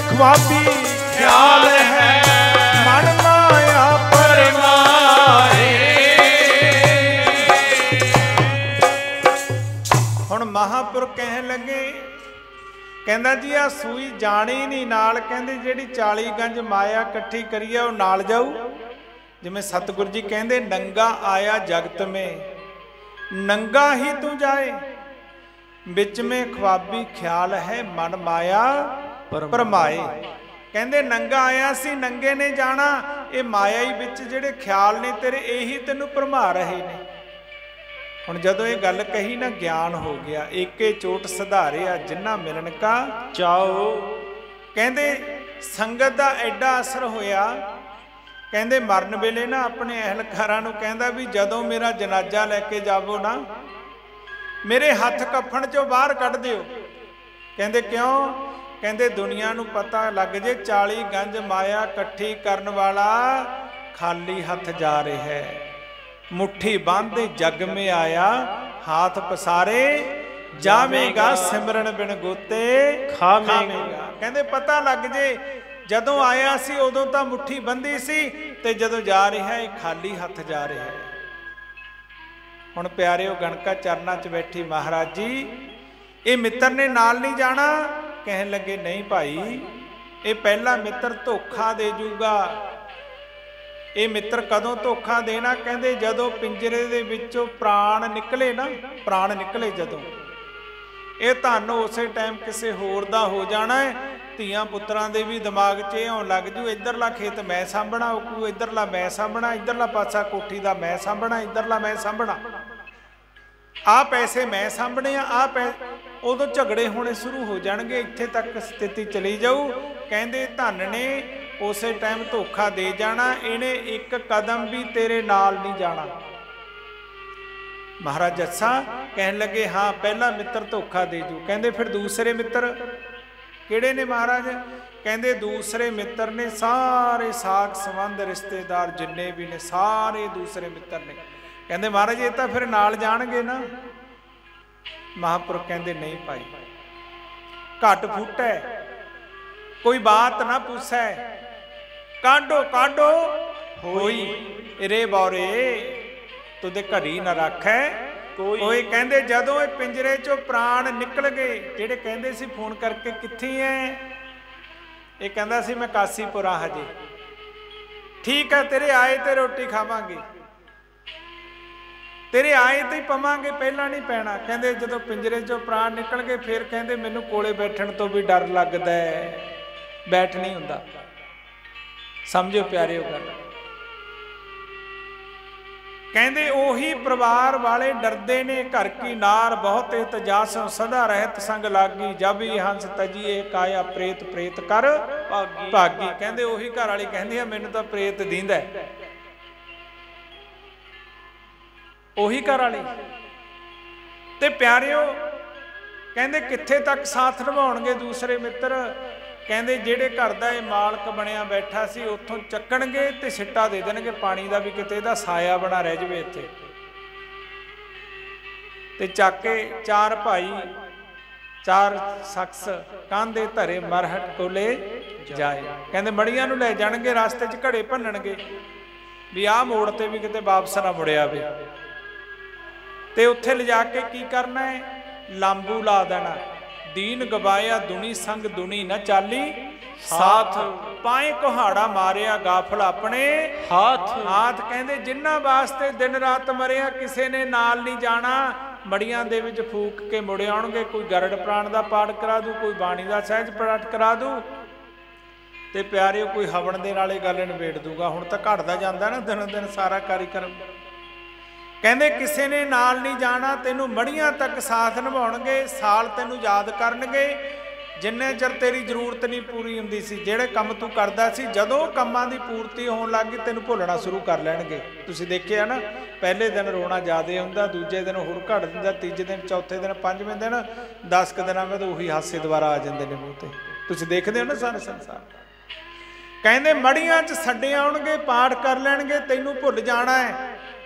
ख्वाबी ख्याल है मन माया परमाए। हुण महापुरख कहन लगे, कहंदा जी आ सूई जानी नहीं नाल, कहंदे जिहड़ी 40 गंज माया इकट्ठी करी है वो नाल जाऊ। जिवें सतगुरु जी कहंदे नंगा आया जगत में नंगा ही तू जाए, बिच में ख्वाबी ख्याल है मन माया परमाए। ਕਹਿੰਦੇ ਨੰਗਾ ਆਇਆ ਸੀ ਨੰਗੇ ਨੇ ਜਾਣਾ। ਇਹ ਮਾਇਆ ਹੀ ਵਿੱਚ ਜਿਹੜੇ ਖਿਆਲ ਨੇ ਤੇਰੇ ਇਹੀ ਤੈਨੂੰ ਭਰਮਾ ਰਹੇ ਨੇ। ਹੁਣ ਜਦੋਂ ਇਹ ਗੱਲ ਕਹੀ ਨਾ ਗਿਆਨ ਹੋ ਗਿਆ। ਏਕੇ ਚੋਟ ਸੁਧਾਰਿਆ ਜਿੰਨਾ ਮਿਲਣ ਕਾ ਚਾਓ। ਕਹਿੰਦੇ ਸੰਗਤ ਦਾ ਐਡਾ ਅਸਰ ਹੋਇਆ। ਕਹਿੰਦੇ ਮਰਨ ਵੇਲੇ ਨਾ ਆਪਣੇ ਅਹਿਲਕਾਰਾਂ ਨੂੰ ਕਹਿੰਦਾ ਵੀ ਜਦੋਂ ਮੇਰਾ ਜਨਾਜ਼ਾ ਲੈ ਕੇ ਜਾਵੋ ਨਾ ਮੇਰੇ ਹੱਥ ਕਫਨ ਚੋਂ ਬਾਹਰ ਕੱਢ ਦਿਓ। ਕਹਿੰਦੇ ਕਿਉਂ? ਕਹਿੰਦੇ ਦੁਨੀਆ ਨੂੰ ਪਤਾ ਲੱਗ ਜੇ 40 ਗੰਜ ਮਾਇਆ ਇਕੱਠੀ ਕਰਨ ਵਾਲਾ ਖਾਲੀ ਹੱਥ ਜਾ ਰਿਹਾ ਹੈ। ਮੁੱਠੀ ਬਾਂਧੇ ਜਗ ਮੇ ਆਇਆ ਹਾਥ ਪਸਾਰੇ ਜਾਵੇਗਾ ਸਿਮਰਨ ਬਿਨ ਗੋਤੇ ਖਾਵੇਗਾ। ਕਹਿੰਦੇ ਪਤਾ ਲੱਗ ਜੇ ਜਦੋਂ ਆਇਆ ਸੀ ਉਦੋਂ ਤਾਂ ਮੁੱਠੀ ਬੰਦੀ ਸੀ ਤੇ ਜਦੋਂ ਜਾ ਰਿਹਾ ਇਹ ਖਾਲੀ ਹੱਥ ਜਾ ਰਿਹਾ ਹੈ। ਹੁਣ ਪਿਆਰਿਓ ਗਣਕਾ ਚਰਨਾਂ 'ਚ ਬੈਠੀ ਮਹਾਰਾਜ ਜੀ ਇਹ ਮਿੱਤਰ ਨੇ ਨਾਲ ਨਹੀਂ ਜਾਣਾ। ਕਹਿਣ ਲੱਗੇ ਨਹੀਂ ਭਾਈ ਇਹ ਪਹਿਲਾ ਮਿੱਤਰ ਧੋਖਾ ਦੇ ਜੂਗਾ। ਇਹ ਮਿੱਤਰ ਕਦੋਂ ਧੋਖਾ ਦੇਣਾ? ਕਹਿੰਦੇ ਜਦੋਂ ਪਿੰਜਰੇ ਦੇ ਵਿੱਚੋਂ ਪ੍ਰਾਣ ਨਿਕਲੇ ਨਾ, ਪ੍ਰਾਣ ਨਿਕਲੇ ਜਦੋਂ ਇਹ ਤੁਹਾਨੂੰ ਉਸੇ ਟਾਈਮ ਕਿਸੇ ਹੋਰ ਦਾ ਹੋ ਜਾਣਾ ਹੈ। ਧੀਆਂ ਪੁੱਤਰਾਂ ਦੇ ਵੀ ਦਿਮਾਗ 'ਚ ਇਹ ਆਉਣ ਲੱਗ ਜੂ ਇੱਧਰਲਾ ਖੇਤ ਮੈਂ ਸਾਂਭਣਾ, ਉਹ ਇੱਧਰਲਾ ਮੈਂ ਸਾਂਭਣਾ, ਇੱਧਰਲਾ ਪਾਸਾ ਕੋਠੀ ਦਾ ਮੈਂ ਸਾਂਭਣਾ, ਇੱਧਰਲਾ ਮੈਂ ਸਾਂਭਣਾ, ਆਹ ਪੈਸੇ ਮੈਂ ਸਾਂਭਣੇ ਆ ਉਦੋਂ ਝਗੜੇ ਹੋਣੇ ਸ਼ੁਰੂ ਹੋ ਜਾਣਗੇ। ਇੱਥੇ ਤੱਕ ਸਥਿਤੀ ਚਲੀ ਜਾਊ। ਕਹਿੰਦੇ ਧਨ ਨੇ ਉਸੇ ਟਾਈਮ ਧੋਖਾ ਦੇ ਜਾਣਾ। ਇਹਨੇ ਇੱਕ ਕਦਮ ਵੀ ਤੇਰੇ ਨਾਲ ਨਹੀਂ ਜਾਣਾ। ਮਹਾਰਾਜ ਅੱਛਾ ਕਹਿਣ ਲੱਗੇ ਹਾਂ ਪਹਿਲਾ ਮਿੱਤਰ ਧੋਖਾ ਦੇ ਜੂ। ਕਹਿੰਦੇ ਫਿਰ ਦੂਸਰੇ ਮਿੱਤਰ ਕਿਹੜੇ ਨੇ ਮਹਾਰਾਜ? ਕਹਿੰਦੇ ਦੂਸਰੇ ਮਿੱਤਰ ਨੇ ਸਾਰੇ ਸਾਕ ਸੰਬੰਧ ਰਿਸ਼ਤੇਦਾਰ ਜਿੰਨੇ ਵੀ ਨੇ ਸਾਰੇ ਦੂਸਰੇ ਮਿੱਤਰ ਨੇ। ਕਹਿੰਦੇ ਮਹਾਰਾਜ ਇਹ ਤਾਂ ਫਿਰ ਨਾਲ ਜਾਣਗੇ ਨਾ। ਮਹਾਂਪੁਰਖ ਕਹਿੰਦੇ ਨਹੀਂ ਭਾਈ ਘੱਟ ਫੁੱਟੈ ਕੋਈ ਬਾਤ ਨਾ ਪੁੱਛੈ ਕਾਢੋ ਕਾਢੋ ਹੋਈ ਰੇ ਬੌਰੇ ਤੁਦੇ ਘੜੀ ਨਾ ਰੱਖੈ ਕੋਈ। ਕਹਿੰਦੇ ਜਦੋਂ ਇਹ ਪਿੰਜਰੇ ਚੋਂ ਪ੍ਰਾਣ ਨਿਕਲ ਗਏ ਜਿਹੜੇ ਕਹਿੰਦੇ ਸੀ ਫੋਨ ਕਰਕੇ ਕਿੱਥੇ ਐ? ਇਹ ਕਹਿੰਦਾ ਸੀ ਮੈਂ ਕਾਸੀਪੁਰਾ ਹਜੇ। ਠੀਕ ਹੈ ਤੇਰੇ ਆਏ ਤੇ ਰੋਟੀ ਖਾਵਾਂਗੇ, ਤੇਰੇ ਆਏ ਤੇ ਹੀ ਪਵਾਂਗੇ, ਪਹਿਲਾਂ ਨਹੀਂ ਪੈਣਾ। ਕਹਿੰਦੇ ਜਦੋਂ ਪਿੰਜਰੇ ਚੋਂ ਪ੍ਰਾਣ ਨਿਕਲ ਗਏ ਫਿਰ ਕਹਿੰਦੇ ਮੈਨੂੰ ਕੋਲੇ ਬੈਠਣ ਤੋਂ ਵੀ ਡਰ ਲੱਗਦਾ ਹੈ, ਬੈਠ ਨਹੀਂ ਹੁੰਦਾ। ਸਮਝੋ ਪਿਆਰਿਓ ਗੱਲ। ਕਹਿੰਦੇ ਉਹੀ ਪਰਿਵਾਰ ਵਾਲੇ ਡਰਦੇ ਨੇ ਘਰ ਕੀ ਨਾਰ ਬਹੁਤ ਤਜਾਸੋਂ ਸਦਾ ਰਹਿਤ ਸੰਗ ਲਾਗੀ ਜਬ ਹੀ ਹੰਸ ਤਜੀਏ ਕਾਇਆ ਪ੍ਰੇਤ ਪ੍ਰੇਤ ਕਰ ਭਾਗੀ। ਕਹਿੰਦੇ ਉਹੀ ਘਰ ਵਾਲੀ ਕਹਿੰਦੀ ਆ ਮੈਨੂੰ ਤਾਂ ਪ੍ਰੇਤ ਦੀਂਦਾ। ਉਹੀ ਘਰ ਵਾਲੀ ਤੇ ਪਿਆਰਿਓ ਕਹਿੰਦੇ ਕਿੱਥੇ ਤੱਕ ਸਾਥ ਨਿਭਾਉਣਗੇ ਦੂਸਰੇ ਮਿੱਤਰ? ਕਹਿੰਦੇ ਜਿਹੜੇ ਘਰ ਦਾ ਇਹ ਮਾਲਕ ਬਣਿਆ ਬੈਠਾ ਸੀ ਉੱਥੋਂ ਚੱਕਣਗੇ ਤੇ ਸਿੱਟਾ ਦੇ ਦੇਣਗੇ ਪਾਣੀ ਦਾ ਵੀ ਕਿਤੇ ਇਹਦਾ ਸਾਇਆ ਬਣਾ ਰਹਿ ਜਾਵੇ ਇੱਥੇ। ਤੇ ਚੱਕ ਕੇ ਚਾਰ ਭਾਈ ਚਾਰ ਸ਼ਖਸ ਕਾਂਧੇ ਧਰੇ ਮਰਹਟ ਕੋਲੇ ਜਾਏ। ਕਹਿੰਦੇ ਮੜੀਆਂ ਨੂੰ ਲੈ ਜਾਣਗੇ, ਰਸਤੇ 'ਚ ਘੜੇ ਭੰਨਣਗੇ ਵੀ ਆਹ ਮੋੜ ਤੇ ਵੀ ਕਿਤੇ ਵਾਪਸ ਨਾ ਮੁੜਿਆ ਵੇ। ਤੇ ਉੱਥੇ ਲਿਜਾ ਕੇ ਕੀ ਕਰਨਾ ਹੈ? ਲਾਂਬੂ ਲਾ ਦੇਣਾ। ਦੀਨ ਗਵਾਇਆ ਦੁਨੀ ਸੰਗ ਦੁਨੀ ਨਾ ਚਾਲੀ ਸਾਥ ਪਾਏ ਕੁਹਾੜਾ ਮਾਰਿਆ ਗਾਫਲ ਆਪਣੇ ਹਾਥ। ਕਹਿੰਦੇ ਜਿਨ੍ਹਾਂ ਵਾਸਤੇ ਦਿਨ ਰਾਤ ਮਰਿਆ ਕਿਸੇ ਨੇ ਨਾਲ ਨਹੀਂ ਜਾਣਾ। ਮੜੀਆਂ ਦੇ ਵਿੱਚ ਫੂਕ ਕੇ ਮੁੜ ਆਉਣਗੇ। ਕੋਈ ਗਰੜ ਪ੍ਰਾਣ ਦਾ ਪਾਠ ਕਰਾ ਦੂ, ਕੋਈ ਬਾਣੀ ਦਾ ਸਹਿਜ ਪਾਠ ਕਰਾ ਦੂ ਤੇ ਪਿਆਰਿਓ ਕੋਈ ਹਵਨ ਦੇ ਨਾਲ ਇਹ ਗੱਲ ਨਿਬੇੜ ਦੂਗਾ। ਹੁਣ ਤਾਂ ਘਟਦਾ ਜਾਂਦਾ ਨਾ ਦਿਨੋਂ ਦਿਨ ਸਾਰਾ ਕਾਰਿਕਰਮ। ਕਹਿੰਦੇ ਕਿਸੇ ਨੇ ਨਾਲ ਨਹੀਂ ਜਾਣਾ, ਤੈਨੂੰ ਮੜੀਆਂ ਤੱਕ ਸਾਥ ਨਿਭਾਉਣਗੇ, ਸਾਲ ਤੈਨੂੰ ਯਾਦ ਕਰਨਗੇ ਜਿੰਨੇ ਚਿਰ ਤੇਰੀ ਜ਼ਰੂਰਤ ਨਹੀਂ ਪੂਰੀ ਹੁੰਦੀ ਸੀ। ਜਿਹੜੇ ਕੰਮ ਤੂੰ ਕਰਦਾ ਸੀ ਜਦੋਂ ਕੰਮਾਂ ਦੀ ਪੂਰਤੀ ਹੋਣ ਲੱਗ ਗਈ ਤੈਨੂੰ ਭੁੱਲਣਾ ਸ਼ੁਰੂ ਕਰ ਲੈਣਗੇ। ਤੁਸੀਂ ਦੇਖਿਆ ਨਾ ਪਹਿਲੇ ਦਿਨ ਰੋਣਾ ਜ਼ਿਆਦਾ ਹੁੰਦਾ, ਦੂਜੇ ਦਿਨ ਹੋਰ ਘਟ ਦਿੰਦਾ, ਤੀਜੇ ਦਿਨ, ਚੌਥੇ ਦਿਨ, ਪੰਜਵੇਂ ਦਿਨ, 10 ਕੁ ਦਿਨਾਂ ਬਾਅਦ ਉਹੀ ਹਾਸੇ ਦੁਬਾਰਾ ਆ ਜਾਂਦੇ ਨੇ ਮੂੰਹ ਤੇ। ਤੁਸੀਂ ਦੇਖਦੇ ਹੋ ਨਾ ਸਾਰੇ ਸੰਸਾਰ। ਕਹਿੰਦੇ ਮੜੀਆਂ 'ਚ ਛੱਡੇ ਆਉਣਗੇ, ਪਾਠ ਕਰ ਲੈਣਗੇ, ਤੈਨੂੰ ਭੁੱਲ ਜਾਣਾ ਹੈ।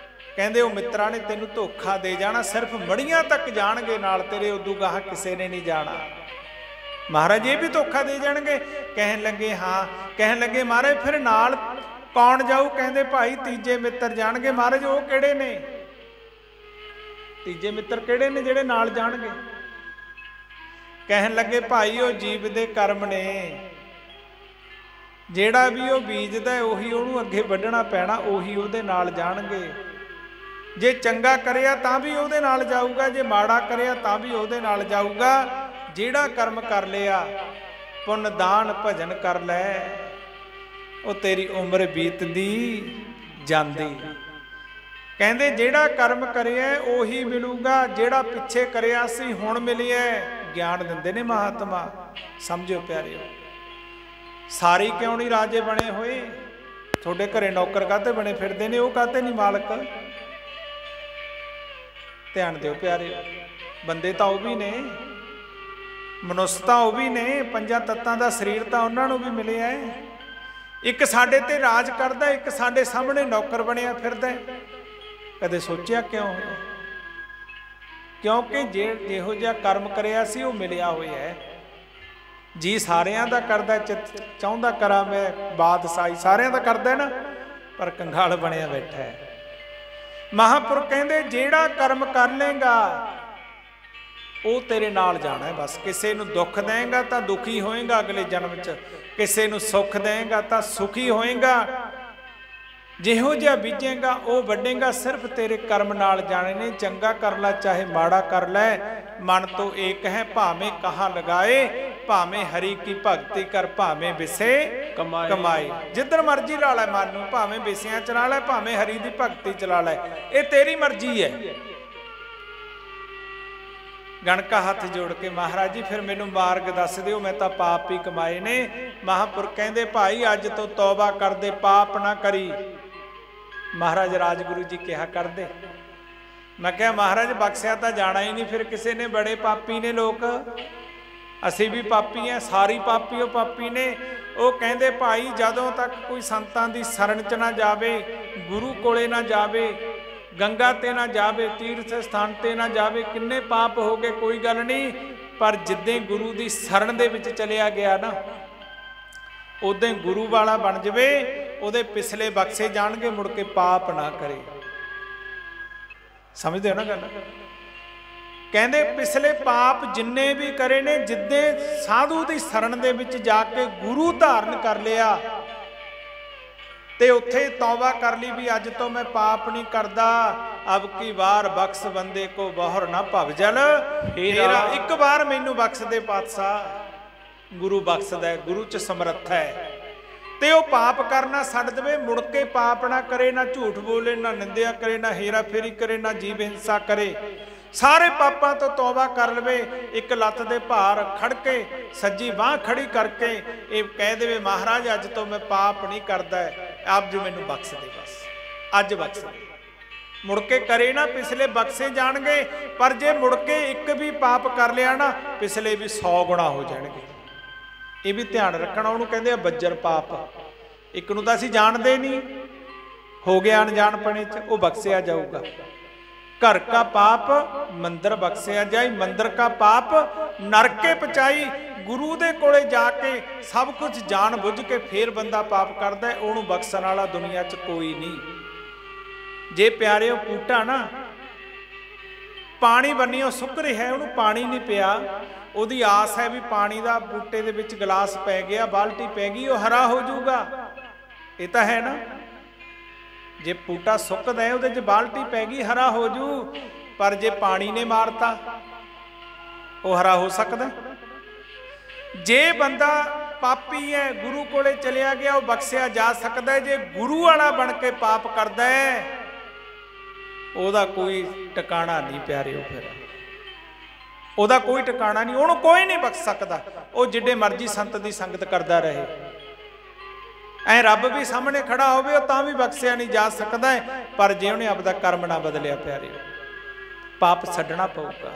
ਕਹਿੰਦੇ ਉਹ ਮਿੱਤਰਾਂ ਨੇ ਤੈਨੂੰ ਧੋਖਾ ਦੇ ਜਾਣਾ, ਸਿਰਫ ਮੜੀਆਂ ਤੱਕ ਜਾਣਗੇ ਨਾਲ ਤੇਰੇ, ਉਦੋਂ ਗਾਹ ਕਿਸੇ ਨੇ ਨਹੀਂ ਜਾਣਾ। ਮਹਾਰਾਜ ਇਹ ਵੀ ਧੋਖਾ ਦੇ ਜਾਣਗੇ। ਕਹਿਣ ਲੱਗੇ ਹਾਂ, ਕਹਿਣ ਲੱਗੇ ਮਹਾਰਾਜ ਫਿਰ ਨਾਲ ਕੌਣ ਜਾਊ? ਕਹਿੰਦੇ ਭਾਈ ਤੀਜੇ ਮਿੱਤਰ ਜਾਣਗੇ। ਮਹਾਰਾਜ ਉਹ ਕਿਹੜੇ ਨੇ? ਤੀਜੇ ਮਿੱਤਰ ਕਿਹੜੇ ਨੇ ਜਿਹੜੇ ਨਾਲ ਜਾਣਗੇ? ਕਹਿਣ ਲੱਗੇ ਭਾਈ ਉਹ ਜੀਵ ਦੇ ਕਰਮ ਨੇ, ਜਿਹੜਾ ਵੀ ਉਹ ਬੀਜਦਾ ਉਹੀ ਉਹਨੂੰ ਅੱਗੇ ਵੱਢਣਾ ਪੈਣਾ, ਉਹੀ ਉਹਦੇ ਨਾਲ ਜਾਣਗੇ। ਜੇ ਚੰਗਾ ਕਰਿਆ ਤਾਂ ਵੀ ਉਹਦੇ ਨਾਲ ਜਾਊਗਾ, ਜੇ ਮਾੜਾ ਕਰਿਆ ਤਾਂ ਵੀ ਉਹਦੇ ਨਾਲ ਜਾਊਗਾ। ਜਿਹੜਾ ਕਰਮ ਕਰ ਲਿਆ ਪੁੰਨ ਦਾਨ ਭਜਨ ਕਰ ਲੈ, ਉਹ ਤੇਰੀ ਉਮਰ ਬੀਤਦੀ ਜਾਂਦੀ। ਕਹਿੰਦੇ ਜਿਹੜਾ ਕਰਮ ਕਰਿਆ ਉਹੀ ਮਿਲੂਗਾ, ਜਿਹੜਾ ਪਿੱਛੇ ਕਰਿਆ ਸੀ ਹੁਣ ਮਿਲਿਆ। ਗਿਆਨ ਦਿੰਦੇ ਨੇ ਮਹਾਤਮਾ, ਸਮਝਿਓ ਪਿਆਰਿਓ। ਸਾਰੀ ਕਿਉਂ ਨਹੀਂ ਰਾਜੇ ਬਣੇ ਹੋਏ? ਤੁਹਾਡੇ ਘਰੇ ਨੌਕਰ ਕਾਹਤੇ ਬਣੇ ਫਿਰਦੇ ਨੇ, ਉਹ ਕਾਹਤੇ ਨਹੀਂ ਮਾਲਕ? ਧਿਆਨ ਦਿਓ ਪਿਆਰਿਓ, ਬੰਦੇ ਤਾਂ ਉਹ ਵੀ ਨੇ, ਮਨੁੱਖ ਤਾਂ ਉਹ ਵੀ ਨੇ, ਪੰਜਾਂ ਤੱਤਾਂ ਦਾ ਸਰੀਰ ਤਾਂ ਉਹਨਾਂ ਨੂੰ ਵੀ ਮਿਲਿਆ ਹੈ। ਇੱਕ ਸਾਡੇ ਤੇ ਰਾਜ ਕਰਦਾ, ਇੱਕ ਸਾਡੇ ਸਾਹਮਣੇ ਨੌਕਰ ਬਣਿਆ ਫਿਰਦਾ। ਕਦੇ ਸੋਚਿਆ ਕਿਉਂ ਹੋਇਆ? ਕਿਉਂਕਿ ਜਿਹੋ ਜਿਹਾ ਕਰਮ ਕਰਿਆ ਸੀ ਉਹ ਮਿਲਿਆ ਹੋਇਆ ਹੈ। ਜੀ ਸਾਰਿਆਂ ਦਾ ਕਰਦਾ, ਚਿੱਤ ਚਾਹੁੰਦਾ ਕਰਾਂ ਮੈਂ ਬਾਦਸ਼ਾਹੀ, ਸਾਰਿਆਂ ਦਾ ਕਰਦਾ ਨਾ, ਪਰ ਕੰਗਾਲ ਬਣਿਆ ਬੈਠਾ ਹੈ। ਮਹਾਂਪੁਰਖ ਕਹਿੰਦੇ ਜਿਹੜਾ ਕਰਮ ਕਰ ਲੇਗਾ ਉਹ ਤੇਰੇ ਨਾਲ ਜਾਣਾ ਹੈ ਬਸ। ਕਿਸੇ ਨੂੰ ਦੁੱਖ ਦੇਂਗਾ ਤਾਂ ਦੁਖੀ ਹੋਏਗਾ ਅਗਲੇ ਜਨਮ 'ਚ, ਕਿਸੇ ਨੂੰ ਸੁੱਖ ਦੇਂਗਾ ਤਾਂ ਸੁਖੀ ਹੋਏਗਾ। ਜਿਹੋ ਜਿਹਾ ਬੀਜੇਗਾ ਉਹ ਵੱਢੇਗਾ। ਸਿਰਫ ਤੇਰੇ ਕਰਮ ਨਾਲ ਜਾਣੇ ਨੇ। ਚੰਗਾ ਕਰ ਲੈ ਚਾਹੇ ਮਾੜਾ ਕਰ ਲੈ, ਮਨ ਤੋਂ ਏਕ ਹੈ ਭਾਵੇਂ ਕਹਾਂ ਲਗਾਏ। ਭਾਵੇਂ ਹਰੀ ਕੀ ਭਗਤੀ ਕਰ, ਭਾਵੇਂ ਵਿਸੇ ਕਮਾਏ। ਜਿੱਧਰ ਮਰਜ਼ੀ ਲਾ ਲੈ ਮਨ ਨੂੰ, ਭਾਵੇਂ ਵਿਸਿਆਂ ਚ ਲਾ ਲੈ, ਭਾਵੇਂ ਹਰੀ ਦੀ ਭਗਤੀ ਚਲਾ ਲੈ, ਇਹ ਤੇਰੀ ਮਰਜ਼ੀ ਹੈ। ਗਣਕਾ ਹੱਥ ਜੋੜ ਕੇ, ਮਹਾਰਾਜ ਜੀ ਫਿਰ ਮੈਨੂੰ ਮਾਰਗ ਦੱਸ ਦਿਓ, ਮੈਂ ਤਾਂ ਪਾਪ ਹੀ ਕਮਾਏ ਨੇ। ਮਹਾਂਪੁਰਖ ਕਹਿੰਦੇ ਭਾਈ ਅੱਜ ਤੋਂ ਤੌਬਾ ਕਰਦੇ, ਪਾਪ ਨਾ ਕਰੀ। ਮਹਾਰਾਜ ਰਾਜਗੁਰੂ ਜੀ ਕਿਹਾ ਕਰਦੇ। ਮੈਂ ਕਿਹਾ ਮਹਾਰਾਜ ਬਖਸ਼ਿਆ ਤਾਂ ਜਾਣਾ ਹੀ ਨਹੀਂ ਫਿਰ ਕਿਸੇ ਨੇ, ਬੜੇ ਪਾਪੀ ਨੇ ਲੋਕ, ਅਸੀਂ ਵੀ ਪਾਪੀ ਹਾਂ, ਸਾਰੀ ਪਾਪੀ ਉਹ ਪਾਪੀ ਨੇ। ਉਹ ਕਹਿੰਦੇ ਭਾਈ ਜਦੋਂ ਤੱਕ ਕੋਈ ਸੰਤਾਂ ਦੀ ਸ਼ਰਨ 'ਚ ਨਾ ਜਾਵੇ, ਗੁਰੂ ਕੋਲੇ ਨਾ ਜਾਵੇ, ਗੰਗਾ ਤੇ ਨਾ ਜਾਵੇ, ਤੀਰਥ ਸਥਾਨ ਤੇ ਨਾ ਜਾਵੇ, ਕਿੰਨੇ ਪਾਪ ਹੋ ਗਏ ਕੋਈ ਗੱਲ ਨਹੀਂ, ਪਰ ਜਿੱਦਾਂ ਗੁਰੂ ਦੀ ਸ਼ਰਨ ਦੇ ਵਿੱਚ ਚਲਿਆ ਗਿਆ ਨਾ, ਉਦਾਂ ਗੁਰੂ ਵਾਲਾ ਬਣ ਜਾਵੇ, ਉਹਦੇ ਪਿਛਲੇ ਬਖਸ਼ੇ ਜਾਣਗੇ, ਮੁੜ ਕੇ ਪਾਪ ਨਾ ਕਰੇ। ਸਮਝਦੇ ਹੋ ਨਾ ਗੱਲ? ਕਹਿੰਦੇ ਪਿਛਲੇ ਪਾਪ ਜਿੰਨੇ ਵੀ ਕਰੇ ਨੇ, ਜਿੱਦੇ ਸਾਧੂ ਦੀ ਸ਼ਰਨ ਦੇ ਵਿੱਚ ਜਾ ਕੇ ਗੁਰੂ ਧਾਰਨ ਕਰ ਲਿਆ ਤੇ ਉੱਥੇ ਤੌਬਾ ਕਰ ਲਈ ਵੀ ਅੱਜ ਤੋਂ ਮੈਂ ਪਾਪ ਨਹੀਂ ਕਰਦਾ, ਅਬ ਕੀ ਵਾਰ ਬਖਸ਼ ਬੰਦੇ ਕੋ ਬਹੁਰ ਨਾ ਭਵਜਲ ਹੀਰਾ। ਇੱਕ ਵਾਰ ਮੈਨੂੰ ਬਖਸ਼ ਦੇ ਪਾਤਸ਼ਾਹ। ਗੁਰੂ ਬਖਸ਼ਦਾ, ਗੁਰੂ 'ਚ ਸਮਰੱਥ ਹੈ। ਤੇ ਉਹ ਪਾਪ ਕਰਨਾ ਛੱਡ ਦੇਵੇ, ਮੁੜ ਕੇ ਪਾਪ ਨਾ ਕਰੇ, ਨਾ ਝੂਠ ਬੋਲੇ, ਨਾ ਨਿੰਦਿਆ ਕਰੇ, ਨਾ ਹੇਰਾ ਫੇਰੀ ਕਰੇ, ਨਾ ਜੀਵ ਹਿੰਸਾ ਕਰੇ, ਸਾਰੇ ਪਾਪਾਂ ਤੋਂ ਤੌਬਾ ਕਰ ਲਵੇ। ਇੱਕ ਲੱਤ ਦੇ ਭਾਰ ਖੜ ਕੇ, ਸੱਜੀ ਬਾਂਹ ਖੜੀ ਕਰਕੇ ਇਹ ਕਹਿ ਦੇਵੇ ਮਹਾਰਾਜ ਅੱਜ ਤੋਂ ਮੈਂ ਪਾਪ ਨਹੀਂ ਕਰਦਾ, ਆਪ ਜੀ ਮੈਨੂੰ ਬਖਸ਼ ਦੇ, ਬਸ ਅੱਜ ਬਖਸ਼ ਦੇ। ਮੁੜ ਕੇ ਕਰੇ ਨਾ, ਪਿਛਲੇ ਬਖਸ਼ੇ ਜਾਣਗੇ। ਪਰ ਜੇ ਮੁੜ ਕੇ ਇੱਕ ਵੀ ਪਾਪ ਕਰ ਲਿਆ ਨਾ, ਪਿਛਲੇ ਵੀ 100 ਗੁਣਾ ਹੋ ਜਾਣਗੇ। ਇਹ ਵੀ ਧਿਆਨ ਰੱਖਣਾ। ਉਹਨੂੰ ਕਹਿੰਦੇ ਆ ਬੱਜਰ ਪਾਪ। ਇੱਕ ਨੂੰ ਤਾਂ ਅਸੀਂ ਜਾਣਦੇ ਨਹੀਂ, ਹੋ ਗਿਆ ਅਣਜਾਣਪਣੇ 'ਚ, ਉਹ ਬਖਸ਼ਿਆ ਜਾਊਗਾ। ਘਰ ਕਾ ਪਾਪ ਮੰਦਰ ਬਖਸ਼ਿਆ ਜਾਈ, ਮੰਦਰ ਕਾ ਪਾਪ ਨਰਕੇ ਪਚਾਈ। ਗੁਰੂ ਦੇ ਕੋਲੇ ਜਾ ਕੇ ਸਭ ਕੁਝ ਜਾਣ ਬੁੱਝ ਕੇ ਫੇਰ ਬੰਦਾ ਪਾਪ ਕਰਦਾ, ਉਹਨੂੰ ਬਖਸ਼ਣ ਵਾਲਾ ਦੁਨੀਆ 'ਚ ਕੋਈ ਨਹੀਂ। ਜੇ ਪਿਆਰਿਓ ਬੂਟਾ ਨਾ ਪਾਣੀ ਬੰਨਿਓ ਸੁੱਕ ਰਿਹਾ, ਉਹਨੂੰ ਪਾਣੀ ਨਹੀਂ ਪਿਆ, ਉਹਦੀ ਆਸ ਹੈ ਵੀ ਪਾਣੀ ਦਾ ਬੂਟੇ ਦੇ ਵਿੱਚ ਗਲਾਸ ਪੈ ਗਿਆ, ਬਾਲਟੀ ਪੈ ਗਈ, ਉਹ ਹਰਾ ਹੋ ਜਾਊਗਾ। ਇਹ ਤਾਂ ਹੈ ਨਾ, ਜੇ ਬੂਟਾ ਸੁੱਕਦਾ ਹੈ ਉਹਦੇ 'ਚ ਬਾਲਟੀ ਪੈ ਗਈ, ਹਰਾ ਹੋ ਜੂ। ਪਰ ਜੇ ਪਾਣੀ ਨੇ ਮਾਰਤਾ, ਉਹ ਹਰਾ ਹੋ ਸਕਦਾ? ਜੇ ਬੰਦਾ ਪਾਪੀ ਹੈ, ਗੁਰੂ ਕੋਲੇ ਚਲਿਆ ਗਿਆ, ਉਹ ਬਖਸ਼ਿਆ ਜਾ ਸਕਦਾ। ਜੇ ਗੁਰੂ ਵਾਲਾ ਬਣ ਕੇ ਪਾਪ ਕਰਦਾ ਹੈ, ਉਹਦਾ ਕੋਈ ਟਿਕਾਣਾ ਨਹੀਂ ਪਿਆਰਿਓ। ਫਿਰ ਉਹਦਾ ਕੋਈ ਟਿਕਾਣਾ ਨਹੀਂ, ਉਹਨੂੰ ਕੋਈ ਨਹੀਂ ਬਖਸ਼ ਸਕਦਾ। ਉਹ ਜਿੱਡੇ ਮਰਜ਼ੀ ਸੰਤ ਦੀ ਸੰਗਤ ਕਰਦਾ ਰਹੇ, ਐ ਰੱਬ ਵੀ ਸਾਹਮਣੇ ਖੜਾ ਹੋਵੇ, ਉਹ ਤਾਂ ਵੀ ਬਖਸ਼ਿਆ ਨਹੀਂ ਜਾ ਸਕਦਾ ਹੈ। ਪਰ ਜੇ ਉਹਨੇ ਆਪਦਾ ਕਰਮ ਨਾ ਬਦਲਿਆ ਪਿਆਰਿਓ, ਪਾਪ ਛੱਡਣਾ ਪਊਗਾ,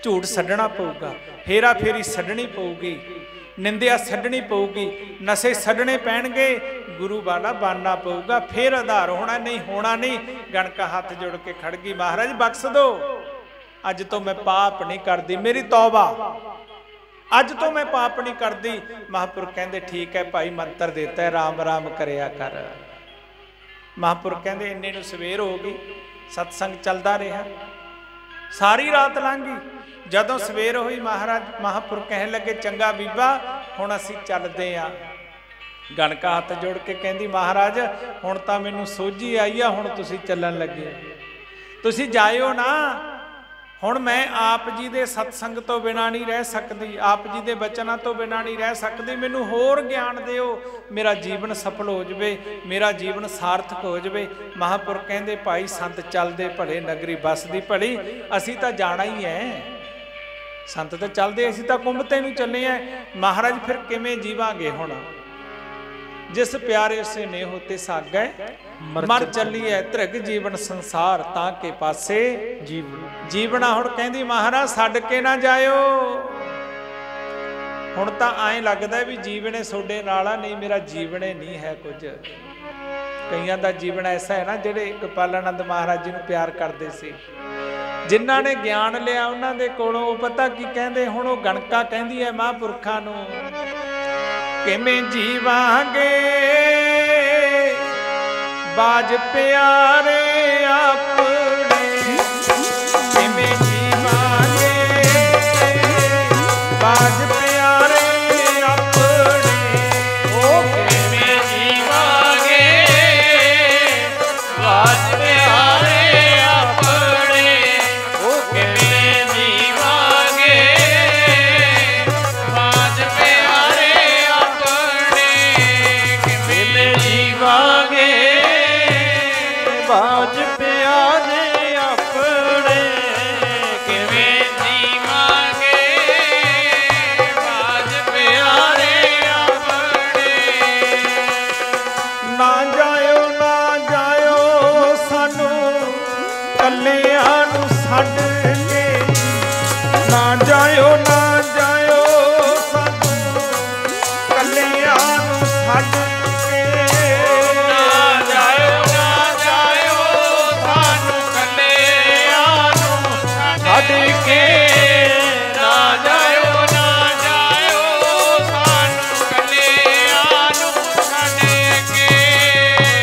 ਝੂਠ ਛੱਡਣਾ ਪਊਗਾ, ਹੇਰਾ ਫੇਰੀ ਛੱਡਣੀ ਪਊਗੀ, ਨਿੰਦਿਆ ਛੱਡਣੀ ਪਊਗੀ, ਨਸ਼ੇ ਛੱਡਣੇ ਪੈਣਗੇ, ਗੁਰੂ ਵਾਲਾ ਬਣਨਾ ਪਊਗਾ, ਫੇਰ ਆਧਾਰ ਹੋਣਾ। ਨਹੀਂ ਹੋਣਾ ਨਹੀਂ। ਗਣਕਾ ਹੱਥ ਜੋੜ ਕੇ ਖੜ ਗਈ, ਮਹਾਰਾਜ ਬਖਸ਼ ਦਿਓ, ਅੱਜ ਤੋਂ ਮੈਂ ਪਾਪ ਨਹੀਂ ਕਰਦੀ, ਮੇਰੀ ਤੌਬਾ, ਅੱਜ ਤੋਂ ਮੈਂ ਪਾਪ ਨਹੀਂ ਕਰਦੀ। ਮਹਾਂਪੁਰਖ ਕਹਿੰਦੇ ਠੀਕ ਹੈ ਭਾਈ, ਮੰਤਰ ਦਿੱਤਾ, ਰਾਮ ਰਾਮ ਕਰਿਆ ਕਰ। ਮਹਾਂਪੁਰਖ ਕਹਿੰਦੇ ਇੰਨੇ ਨੂੰ ਸਵੇਰ ਹੋ ਗਈ, ਸਤਸੰਗ ਚੱਲਦਾ ਰਿਹਾ, ਸਾਰੀ ਰਾਤ ਲੰਘ ਗਈ। ਜਦੋਂ ਸਵੇਰ ਹੋਈ, ਮਹਾਂਪੁਰਖ ਕਹਿਣ ਲੱਗੇ ਚੰਗਾ ਬੀਬਾ, ਹੁਣ ਅਸੀਂ ਚੱਲਦੇ ਹਾਂ। ਗਣਕਾ ਹੱਥ ਜੋੜ ਕੇ ਕਹਿੰਦੀ ਮਹਾਰਾਜ ਹੁਣ ਤਾਂ ਮੈਨੂੰ ਸੋਝੀ ਆਈ ਆ, ਹੁਣ ਤੁਸੀਂ ਚੱਲਣ ਲੱਗੇ, ਤੁਸੀਂ ਜਾਇਓ ਨਾ, ਹੁਣ ਮੈਂ ਆਪ ਜੀ ਦੇ ਸਤਸੰਗ ਤੋਂ ਬਿਨਾਂ ਨਹੀਂ ਰਹਿ ਸਕਦੀ, ਆਪ ਜੀ ਦੇ ਬਚਨਾਂ ਤੋਂ ਬਿਨਾਂ ਨਹੀਂ ਰਹਿ ਸਕਦੀ। ਮੈਨੂੰ ਹੋਰ ਗਿਆਨ ਦਿਓ, ਮੇਰਾ ਜੀਵਨ ਸਫਲ ਹੋ ਜਾਵੇ, ਮੇਰਾ ਜੀਵਨ ਸਾਰਥਕ ਹੋ ਜਾਵੇ। ਮਹਾਂਪੁਰਖ ਕਹਿੰਦੇ ਭਾਈ ਸੰਤ ਚੱਲਦੇ ਭਲੇ ਨਗਰੀ ਬਸਦੀ ਭਲੀ। ਅਸੀਂ ਤਾਂ ਜਾਣਾ ਹੀ ਹੈ, ਸੰਤ ਤਾਂ ਚੱਲਦੇ, ਅਸੀਂ ਤਾਂ ਕੁੰਭ ਨੂੰ ਚੱਲੇ ਆ। ਮਹਾਰਾਜ ਫਿਰ ਕਿਵੇਂ ਜੀਵਾਂਗੇ ਹੁਣ? ਜਿਸ ਪਿਆਰੇ ਸੇ ਨੇਹੋ ਤੇ ਸਾਗੈ ਮਰ ਚੱਲੀਐ ਧ੍ਰਿਗ ਜੀਵਨ ਸੰਸਾਰ ਤਾਂ ਕੇ ਪਾਸੇ ਜੀਵਣਾ। ਹੁਣ ਕਹਿੰਦੀ ਮਹਾਰਾਜ ਛੱਡ ਕੇ ਨਾ ਜਾਇਓ। ਹੁਣ ਤਾਂ ਐਂ ਲੱਗਦਾ ਵੀ ਜੀਵਨੇ ਤੁਹਾਡੇ ਨਾਲ ਆ, ਨਹੀਂ ਮੇਰਾ ਜੀਵਨੇ ਨਹੀਂ ਹੈ ਕੁਝ। ਕਈਆਂ ਦਾ ਜੀਵਨ ਐਸਾ ਹੈ ਨਾ ਜਿਹੜੇ ਗੋਪਾਲਾਨੰਦ ਮਹਾਰਾਜ ਜੀ ਨੂੰ ਪਿਆਰ ਕਰਦੇ ਸੀ, ਜਿਨ੍ਹਾਂ ਨੇ ਗਿਆਨ ਲਿਆ ਉਹਨਾਂ ਦੇ ਕੋਲੋਂ। ਉਹ ਪਤਾ ਕੀ ਕਹਿੰਦੇ? ਹੁਣ ਉਹ ਗਣਕਾ ਕਹਿੰਦੀ ਹੈ ਮਹਾਂਪੁਰਖਾਂ ਨੂੰ, ਕਿਵੇਂ ਜੀਵਾਂਗੇ ਬਾਜ ਪਿਆਰੇ ਆਪਣੇ, ਕਿਵੇਂ ਜੀਵਾਂਗੇ ਬਾਜ ਪਿਆਰੇ ਆਪਣੇ। ਉਹ ਕਿਵੇਂ ਜੀਵਾਂਗੇ ਬਾਜ ਪਿਆਰੇ ਆਪਣੇ, ਉਹ ਕਿਵੇਂ ਜੀਵਾਂਗੇ ਬਾਜ ਪਿਆਰੇ ਆਪਣੇ, ਕਿਵੇਂ ਜੀਵਾਂਗੇ ਬਾਜ ਪਿਆਰੇ ਆਪਣੇ, ਕਿਵੇਂ ਜੀਵਾਂਗੇ ਬਾਜ ਪਿਆਰੇ ਆਪਣੇ। ਨਾ ਜਾਇਓ ਨਾ ਜਾਇਓ ਸਾਨੂੰ ਕੱਲਿਆਂ ਨੂੰ ਛੱਡ ਕੇ, ਨਾ ਜਾਇਓ ਨਾ ਜਾਇਓ ਸਾਨੂੰ ਕੱਲਿਆਂ ਨੂੰ ਛੱਡ ਕੇ। ਨਾ ਜਾਇਓ ਨਾ ਜਾਇਓ ਸਾਨੂੰ ਕੱਲਿਆਂ ਨੂੰ ਛੱਡ ਕੇ, ਨਾ ਜਾਇਓ ਨਾ ਜਾਇਓ ਸਾਨੂੰ ਕੱਲਿਆਂ ਨੂੰ ਛੱਡ ਕੇ।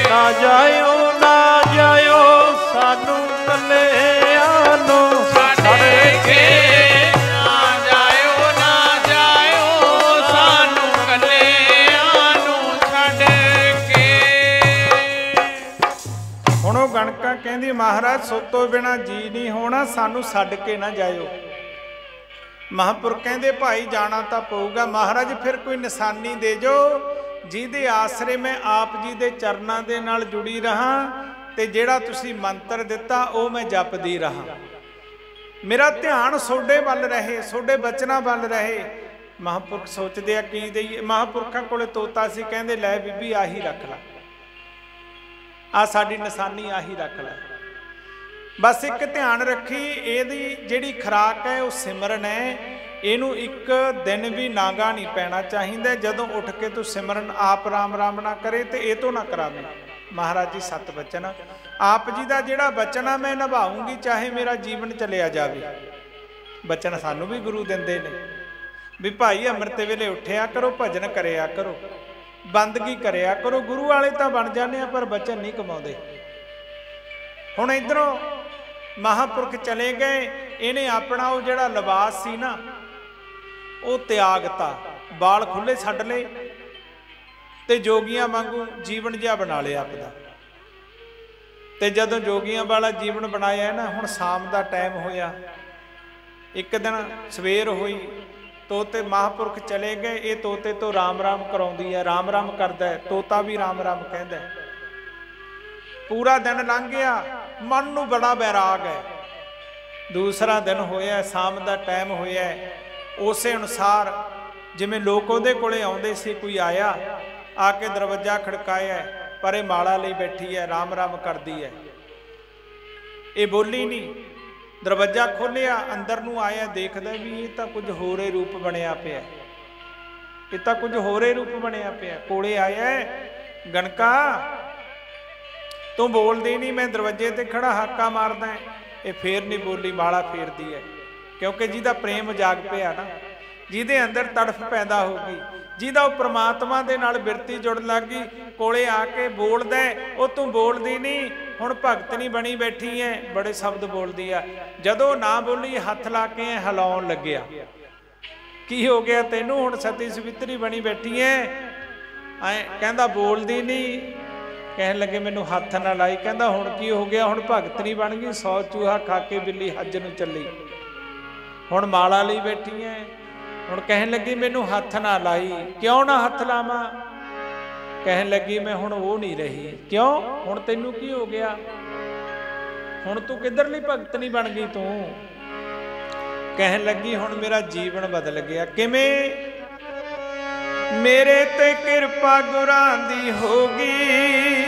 ਨਾ ਜਾਇਓ ਨਾ ਜਾਇਓ ਸਾਨੂੰ ਕੱਲਿਆਂ ਨੂੰ ਛੱਡ ਕੇ, ਨਾ ਜਾਇਓ ਨਾ ਜਾਇਓ ਸਾਨੂੰ ਕੱਲਿਆਂ ਨੂੰ ਛੱਡ ਕੇ। ਹੁਣ ਉਹ ਗਣਕਾ ਕਹਿੰਦੀ ਮਹਾਰਾਜ ਸੋਤੋਂ ਬਿਨਾ ਜੀ ਨਹੀਂ ਹੋਣਾ, ਸਾਨੂੰ ਛੱਡ ਕੇ ਨਾ ਜਾਇਓ। ਮਹਾਂਪੁਰਖ ਕਹਿੰਦੇ ਭਾਈ ਜਾਣਾ ਤਾਂ ਪਊਗਾ। ਮਹਾਰਾਜ ਫਿਰ ਕੋਈ ਨਿਸ਼ਾਨੀ ਦੇ ਜੋ ਜਿਹਦੇ ਆਸਰੇ ਮੈਂ ਆਪ ਜੀ ਦੇ ਚਰਨਾਂ ਦੇ ਨਾਲ ਜੁੜੀ ਰਹਾ, ਤੇ ਜਿਹੜਾ ਤੁਸੀਂ ਮੰਤਰ ਦਿੱਤਾ ਉਹ ਮੈਂ ਜਪਦੀ ਰਹਾ। ਮੇਰਾ ਧਿਆਨ ਤੁਹਾਡੇ ਵੱਲ ਰਹੇ, ਤੁਹਾਡੇ ਬਚਨਾਂ ਵੱਲ ਰਹੇ। ਮਹਾਂਪੁਰਖ ਸੋਚਦੇ ਆ ਕੀ ਦੇਈਏ। ਮਹਾਂਪੁਰਖਾਂ ਕੋਲੇ ਤੋਤਾ ਸੀ, ਕਹਿੰਦੇ ਲੈ ਬੀਬੀ ਆਹੀ ਰੱਖ ਲੈ, ਆ ਸਾਡੀ ਨਿਸ਼ਾਨੀ ਆਹੀ ਰੱਖ ਲੈ। ਬਸ ਇੱਕ ਧਿਆਨ ਰੱਖੀ, ਇਹਦੀ ਜਿਹੜੀ ਖੁਰਾਕ ਹੈ ਉਹ ਸਿਮਰਨ ਹੈ। ਇਹਨੂੰ ਇੱਕ ਦਿਨ ਵੀ ਨਾਗਾ ਨਹੀਂ ਪੈਣਾ ਚਾਹੀਦਾ। ਜਦੋਂ ਉੱਠ ਕੇ ਤੂੰ ਸਿਮਰਨ ਆਪ ਰਾਮ ਰਾਮ ਨਾ ਕਰੇ ਤੇ ਇਹ ਤੋਂ ਨਾ ਕਰਾਵੇਂ। ਮਹਾਰਾਜ ਜੀ ਸਤ ਬਚਨ, ਆਪ ਜੀ ਦਾ ਜਿਹੜਾ ਬਚਨ ਆ ਮੈਂ ਨਿਭਾਉਂਗੀ ਚਾਹੇ ਮੇਰਾ ਜੀਵਨ ਚਲਿਆ ਜਾਵੇ। ਬਚਨ ਸਾਨੂੰ ਵੀ ਗੁਰੂ ਦਿੰਦੇ ਨੇ ਵੀ ਭਾਈ ਅੰਮ੍ਰਿਤ ਵੇਲੇ ਉੱਠਿਆ ਕਰੋ, ਭਜਨ ਕਰਿਆ ਕਰੋ, ਬੰਦਗੀ ਕਰਿਆ ਕਰੋ। ਗੁਰੂ ਵਾਲੇ ਤਾਂ ਬਣ ਜਾਂਦੇ ਆ ਪਰ ਬਚਨ ਨਹੀਂ ਕਮਾਉਂਦੇ। ਹੁਣ ਇਧਰੋਂ ਮਹਾਂਪੁਰਖ ਚਲੇ ਗਏ, ਇਹਨੇ ਆਪਣਾ ਉਹ ਜਿਹੜਾ ਲਿਬਾਸ ਸੀ ਨਾ ਉਹ ਤਿਆਗਤਾ, ਬਾਲ ਖੁੱਲੇ ਛੱਡ ਲਏ ਤੇ ਜੋਗੀਆਂ ਵਾਂਗੂ ਜੀਵਨ ਜਿਹਾ ਬਣਾ ਲਿਆ ਆਪਦਾ। ਤੇ ਜਦੋਂ ਜੋਗੀਆਂ ਵਾਲਾ ਜੀਵਨ ਬਣਾਇਆ ਨਾ, ਹੁਣ ਸ਼ਾਮ ਦਾ ਟਾਈਮ ਹੋਇਆ। ਇੱਕ ਦਿਨ ਸਵੇਰ ਹੋਈ, ਤੋਤੇ ਮਹਾਂਪੁਰਖ ਚਲੇ ਗਏ। ਇਹ ਤੋਤੇ ਤੋਂ ਰਾਮ ਰਾਮ ਕਰਾਉਂਦੀ ਹੈ, ਰਾਮ ਰਾਮ ਕਰਦਾ ਹੈ, ਤੋਤਾ ਵੀ ਰਾਮ ਰਾਮ ਕਹਿੰਦਾ। ਪੂਰਾ ਦਿਨ ਲੰਘ ਗਿਆ, ਮਨ ਨੂੰ ਬੜਾ ਬੈਰਾਗ ਹੈ। ਦੂਸਰਾ ਦਿਨ ਹੋਇਆ, ਸ਼ਾਮ ਦਾ ਟਾਈਮ ਹੋਇਆ। ਉਸੇ ਅਨੁਸਾਰ ਜਿਵੇਂ ਲੋਕ ਉਹਦੇ ਕੋਲੇ ਆਉਂਦੇ ਸੀ, ਕੋਈ ਆਇਆ, ਆ ਕੇ ਦਰਵਾਜ਼ਾ ਖੜਕਾਇਆ, ਪਰ ਇਹ ਮਾਲਾ ਲਈ ਬੈਠੀ ਹੈ, ਰਾਮ ਰਾਮ ਕਰਦੀ ਹੈ। ਇਹ ਬੋਲੀ ਨਹੀਂ। ਦਰਵਾਜ਼ਾ ਖੋਲਿਆ, ਅੰਦਰ ਨੂੰ ਆਇਆ, ਦੇਖਦਾ ਵੀ ਇਹ ਤਾਂ ਕੁਝ ਹੋਰੇ ਰੂਪ ਬਣਿਆ ਪਿਆ, ਇਹ ਤਾਂ ਕੁਝ ਹੋਰੇ ਰੂਪ ਬਣਿਆ ਪਿਆ। ਕੋਲੇ ਆਇਆ, ਗਣਕਾ ਤੂੰ ਬੋਲਦੀ ਨਹੀਂ, ਮੈਂ ਦਰਵਾਜ਼ੇ ਤੇ ਖੜਾ ਹਾਕਾ ਮਾਰਦਾ। ਇਹ ਫੇਰ ਨਹੀਂ ਬੋਲੀ, ਮਾਲਾ ਫੇਰਦੀ ਹੈ। ਕਿਉਂਕਿ ਜਿਹਦਾ ਪ੍ਰੇਮ ਜਾਗ ਪਿਆ ਨਾ, ਜਿਹਦੇ ਅੰਦਰ ਤੜਫ ਪੈਦਾ ਹੋ ਗਈ, ਜਿਹਦਾ ਉਹ ਪ੍ਰਮਾਤਮਾ ਦੇ ਨਾਲ ਬਿਰਤੀ ਜੁੜਨ ਲੱਗ ਗਈ, ਕੋਲੇ ਆ ਕੇ ਬੋਲਦਾ। ਉਹ ਤੂੰ ਬੋਲਦੀ ਨਹੀਂ, ਹੁਣ ਭਗਤ ਨਹੀਂ ਬਣੀ ਬੈਠੀ ਐ, ਬੜੇ ਸ਼ਬਦ ਬੋਲਦੀ ਆ। ਜਦੋਂ ਨਾ ਬੋਲੀ, ਹੱਥ ਲਾ ਕੇ ਹਿਲਾਉਣ ਲੱਗਿਆ। ਕੀ ਹੋ ਗਿਆ ਤੈਨੂੰ? ਹੁਣ ਸਤੀ ਸਵਿਤਰੀ ਬਣੀ ਬੈਠੀ ਐ। ਐ ਕਹਿੰਦਾ ਬੋਲਦੀ ਨਹੀਂ। ਕਹਿਣ ਲੱਗੇ ਮੈਨੂੰ ਹੱਥ ਨਾ ਲਾਈ। ਕਹਿੰਦਾ ਹੁਣ ਕੀ ਹੋ ਗਿਆ? ਹੁਣ ਭਗਤ ਨਹੀਂ ਬਣ ਗਈ, 100 ਚੂਹਾ ਖਾ ਕੇ ਬਿੱਲੀ ਹੱਜ ਨੂੰ ਚੱਲੀ। ਹੁਣ ਮਾਲਾ ਲਈ ਬੈਠੀ ਐ, ਹੁਣ ਕਹਿਣ ਲੱਗੀ ਮੈਨੂੰ ਹੱਥ ਨਾ ਲਾਈ। ਕਿਉਂ ਨਾ ਹੱਥ ਲਾਵਾਂ? ਕਹਿਣ ਲੱਗੀ ਮੈਂ ਹੁਣ ਉਹ ਨਹੀਂ ਰਹੀ। ਕਿਉਂ? ਹੁਣ ਤੈਨੂੰ ਕੀ ਹੋ ਗਿਆ? ਹੁਣ ਤੂੰ ਕਿੱਧਰਲੀ ਭਗਤ ਨਹੀਂ ਬਣ ਗਈ ਤੂੰ? ਕਹਿਣ ਲੱਗੀ ਹੁਣ ਮੇਰਾ ਜੀਵਨ ਬਦਲ ਗਿਆ। ਕਿਵੇਂ? ਮੇਰੇ ਤੇ ਕਿਰਪਾ ਗੁਰਾਂ ਦੀ ਹੋ ਗਈ,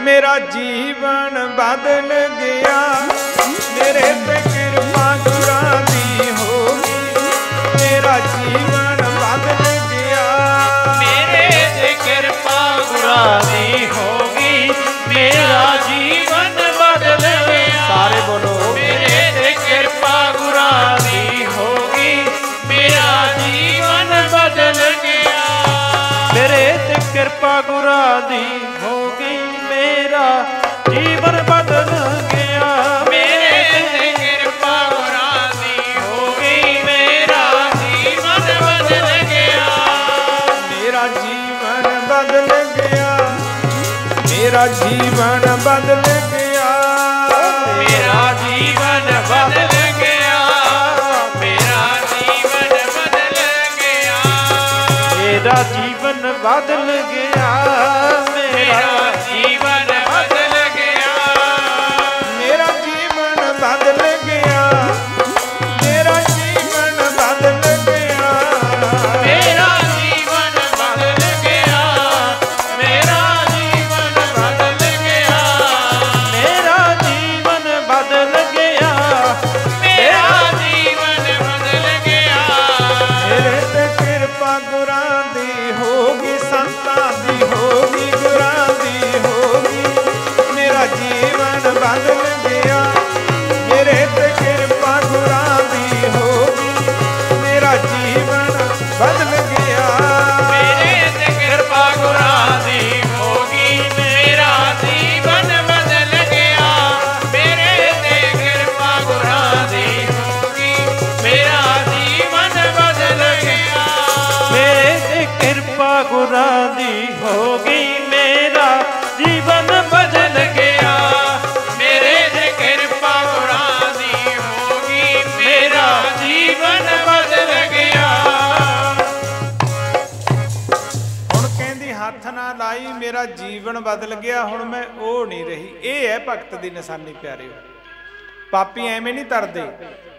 ਮੇਰਾ ਜੀਵਨ ਬਦਲ ਗਿਆ। ਮੇਰੇ ਤੇ ਕਿਰਪਾ ਗੁਰਾਂ ਦੀ ਹੋ ਗਈ, ਮੇਰਾ ਜੀਵਨ ਬਦਲ ਗਿਆ। ਮੇਰੇ ਤੇ ਕਿਰਪਾ ਗੁਰਾਂ ਦੀ ਹੋ ਗਈ, ਮੇਰਾ ਜੀਵਨ ਬਦਲ ਗਿਆ। ਸਾਰੇ ਬੋਲੋ। ਮੇਰੇ ਤੇ ਕਿਰਪਾ ਗੁਰਾਂ ਦੀ ਹੋ ਗਈ, ਮੇਰਾ ਜੀਵਨ ਬਦਲ ਗਿਆ। ਮੇਰੇ ਤੇ ਕਿਰਪਾ ਗੁਰਾਂ ਦੀ ਹੋ ਗਈ, ਮੇਰਾ ਜੀਵਨ ਬਦਲ ਗਿਆ। ਮੇਰੇ ਤੇ ਕਿਰਪਾ ਗੁਰਾਂ ਦੀ ਹੋ ਗਈ, ਮੇਰਾ ਜੀਵਨ ਬਦਲ ਗਿਆ। ਮੇਰਾ ਜੀਵਨ ਬਦਲ ਗਿਆ, ਮੇਰਾ ਜੀਵਨ ਬਦਲ ਗਿਆ। ਮੇਰਾ ਜੀਵਨ ਬਦਲ ਗਿਆ, ਮੇਰਾ ਜੀਵਨ ਬਦਲ ਗਿਆ। ਮੇਰਾ ਜੀਵਨ ਬਦਲ ਗਿਆ, ਮੇਰਾ ਜੀਵਨ ਬਦਲ ਗਿਆ। ਮੇਰਾ ਜੀਵਨ ਬਦਲ ਗਿਆ, ਮੇਰਾ ਜੀਵਨ ਬਦਲ ਗਿਆ। ਮੇਰਾ ਜੀਵਨ ਬਦਲ ਗਿਆ, ਮੇਰਾ ਜੀਵਨ ਬਦਲ ਗਿਆ। ਮੇਰਾ ਜੀਵਨ ਬਦਲ ਗਿਆ, ਮੇਰਾ ਜੀਵਨ ਬਦਲ ਗਿਆ। ਮੇਰੇ ਤੇ ਕਿਰਪਾ ਗੁਰਾਂ ਦੀ ਹੋ ਗਈ, ਸੰਤਾਂ ਦੀ ਹੋ ਗਈ, ਗੁਰਾਂ ਦੀ ਹੋ ਗਈ। ਮੇਰਾ ਜੀਵਨ ਬਦਲ ਗਿਆ। ਮੇਰੇ ਤੇ ਕਿਰਪਾ ਗੁਰਾਂ ਦੀ ਹੋ ਗਈ, ਮੇਰਾ ਜੀਵਨ ਬਦਲ ਗਿਆ। ਮੇਰੇ ਤੇ ਕਿਰਪਾ ਗੁਰਾਂ ਦੀ ਹੋ ਗਈ, ਮੇਰਾ ਜੀਵਨ ਬਦਲ ਗਿਆ। ਮੇਰੇ ਤੇ ਕਿਰਪਾ ਗੁਰਾਂ ਦੀ ਹੋ ਗਈ, ਮੇਰਾ ਜੀਵਨ ਬਦਲ ਗਿਆ। ਮੇਰੇ ਤੇ ਕਿਰਪਾ ਗੁਰਾਂ ਦੀ ਹੋ ਗਈ, ਮੇਰਾ ਜੀਵਨ ਬਦਲ ਗਿਆ। ਮੇਰੇ ਤੇ ਕਿਰਪਾ ਗੁਰਾਂ ਦੀ ਹੋ ਗਈ, ਮੇਰਾ ਜੀਵਨ ਬਦਲ ਗਿਆ। ਹੁਣ ਕਹਿੰਦੀ ਹੱਥ ਨਾ ਲਾਈ, ਮੇਰਾ ਜੀਵਨ ਬਦਲ ਗਿਆ। ਹੁਣ ਮੈਂ ਉਹ ਨਹੀਂ ਰਹੀ। ਇਹ ਹੈ ਭਗਤ ਦੀ ਨਿਸ਼ਾਨੀ ਪਿਆਰਿਓ। ਪਾਪੀ ਐਵੇਂ ਨਹੀਂ ਤਰਦੇ,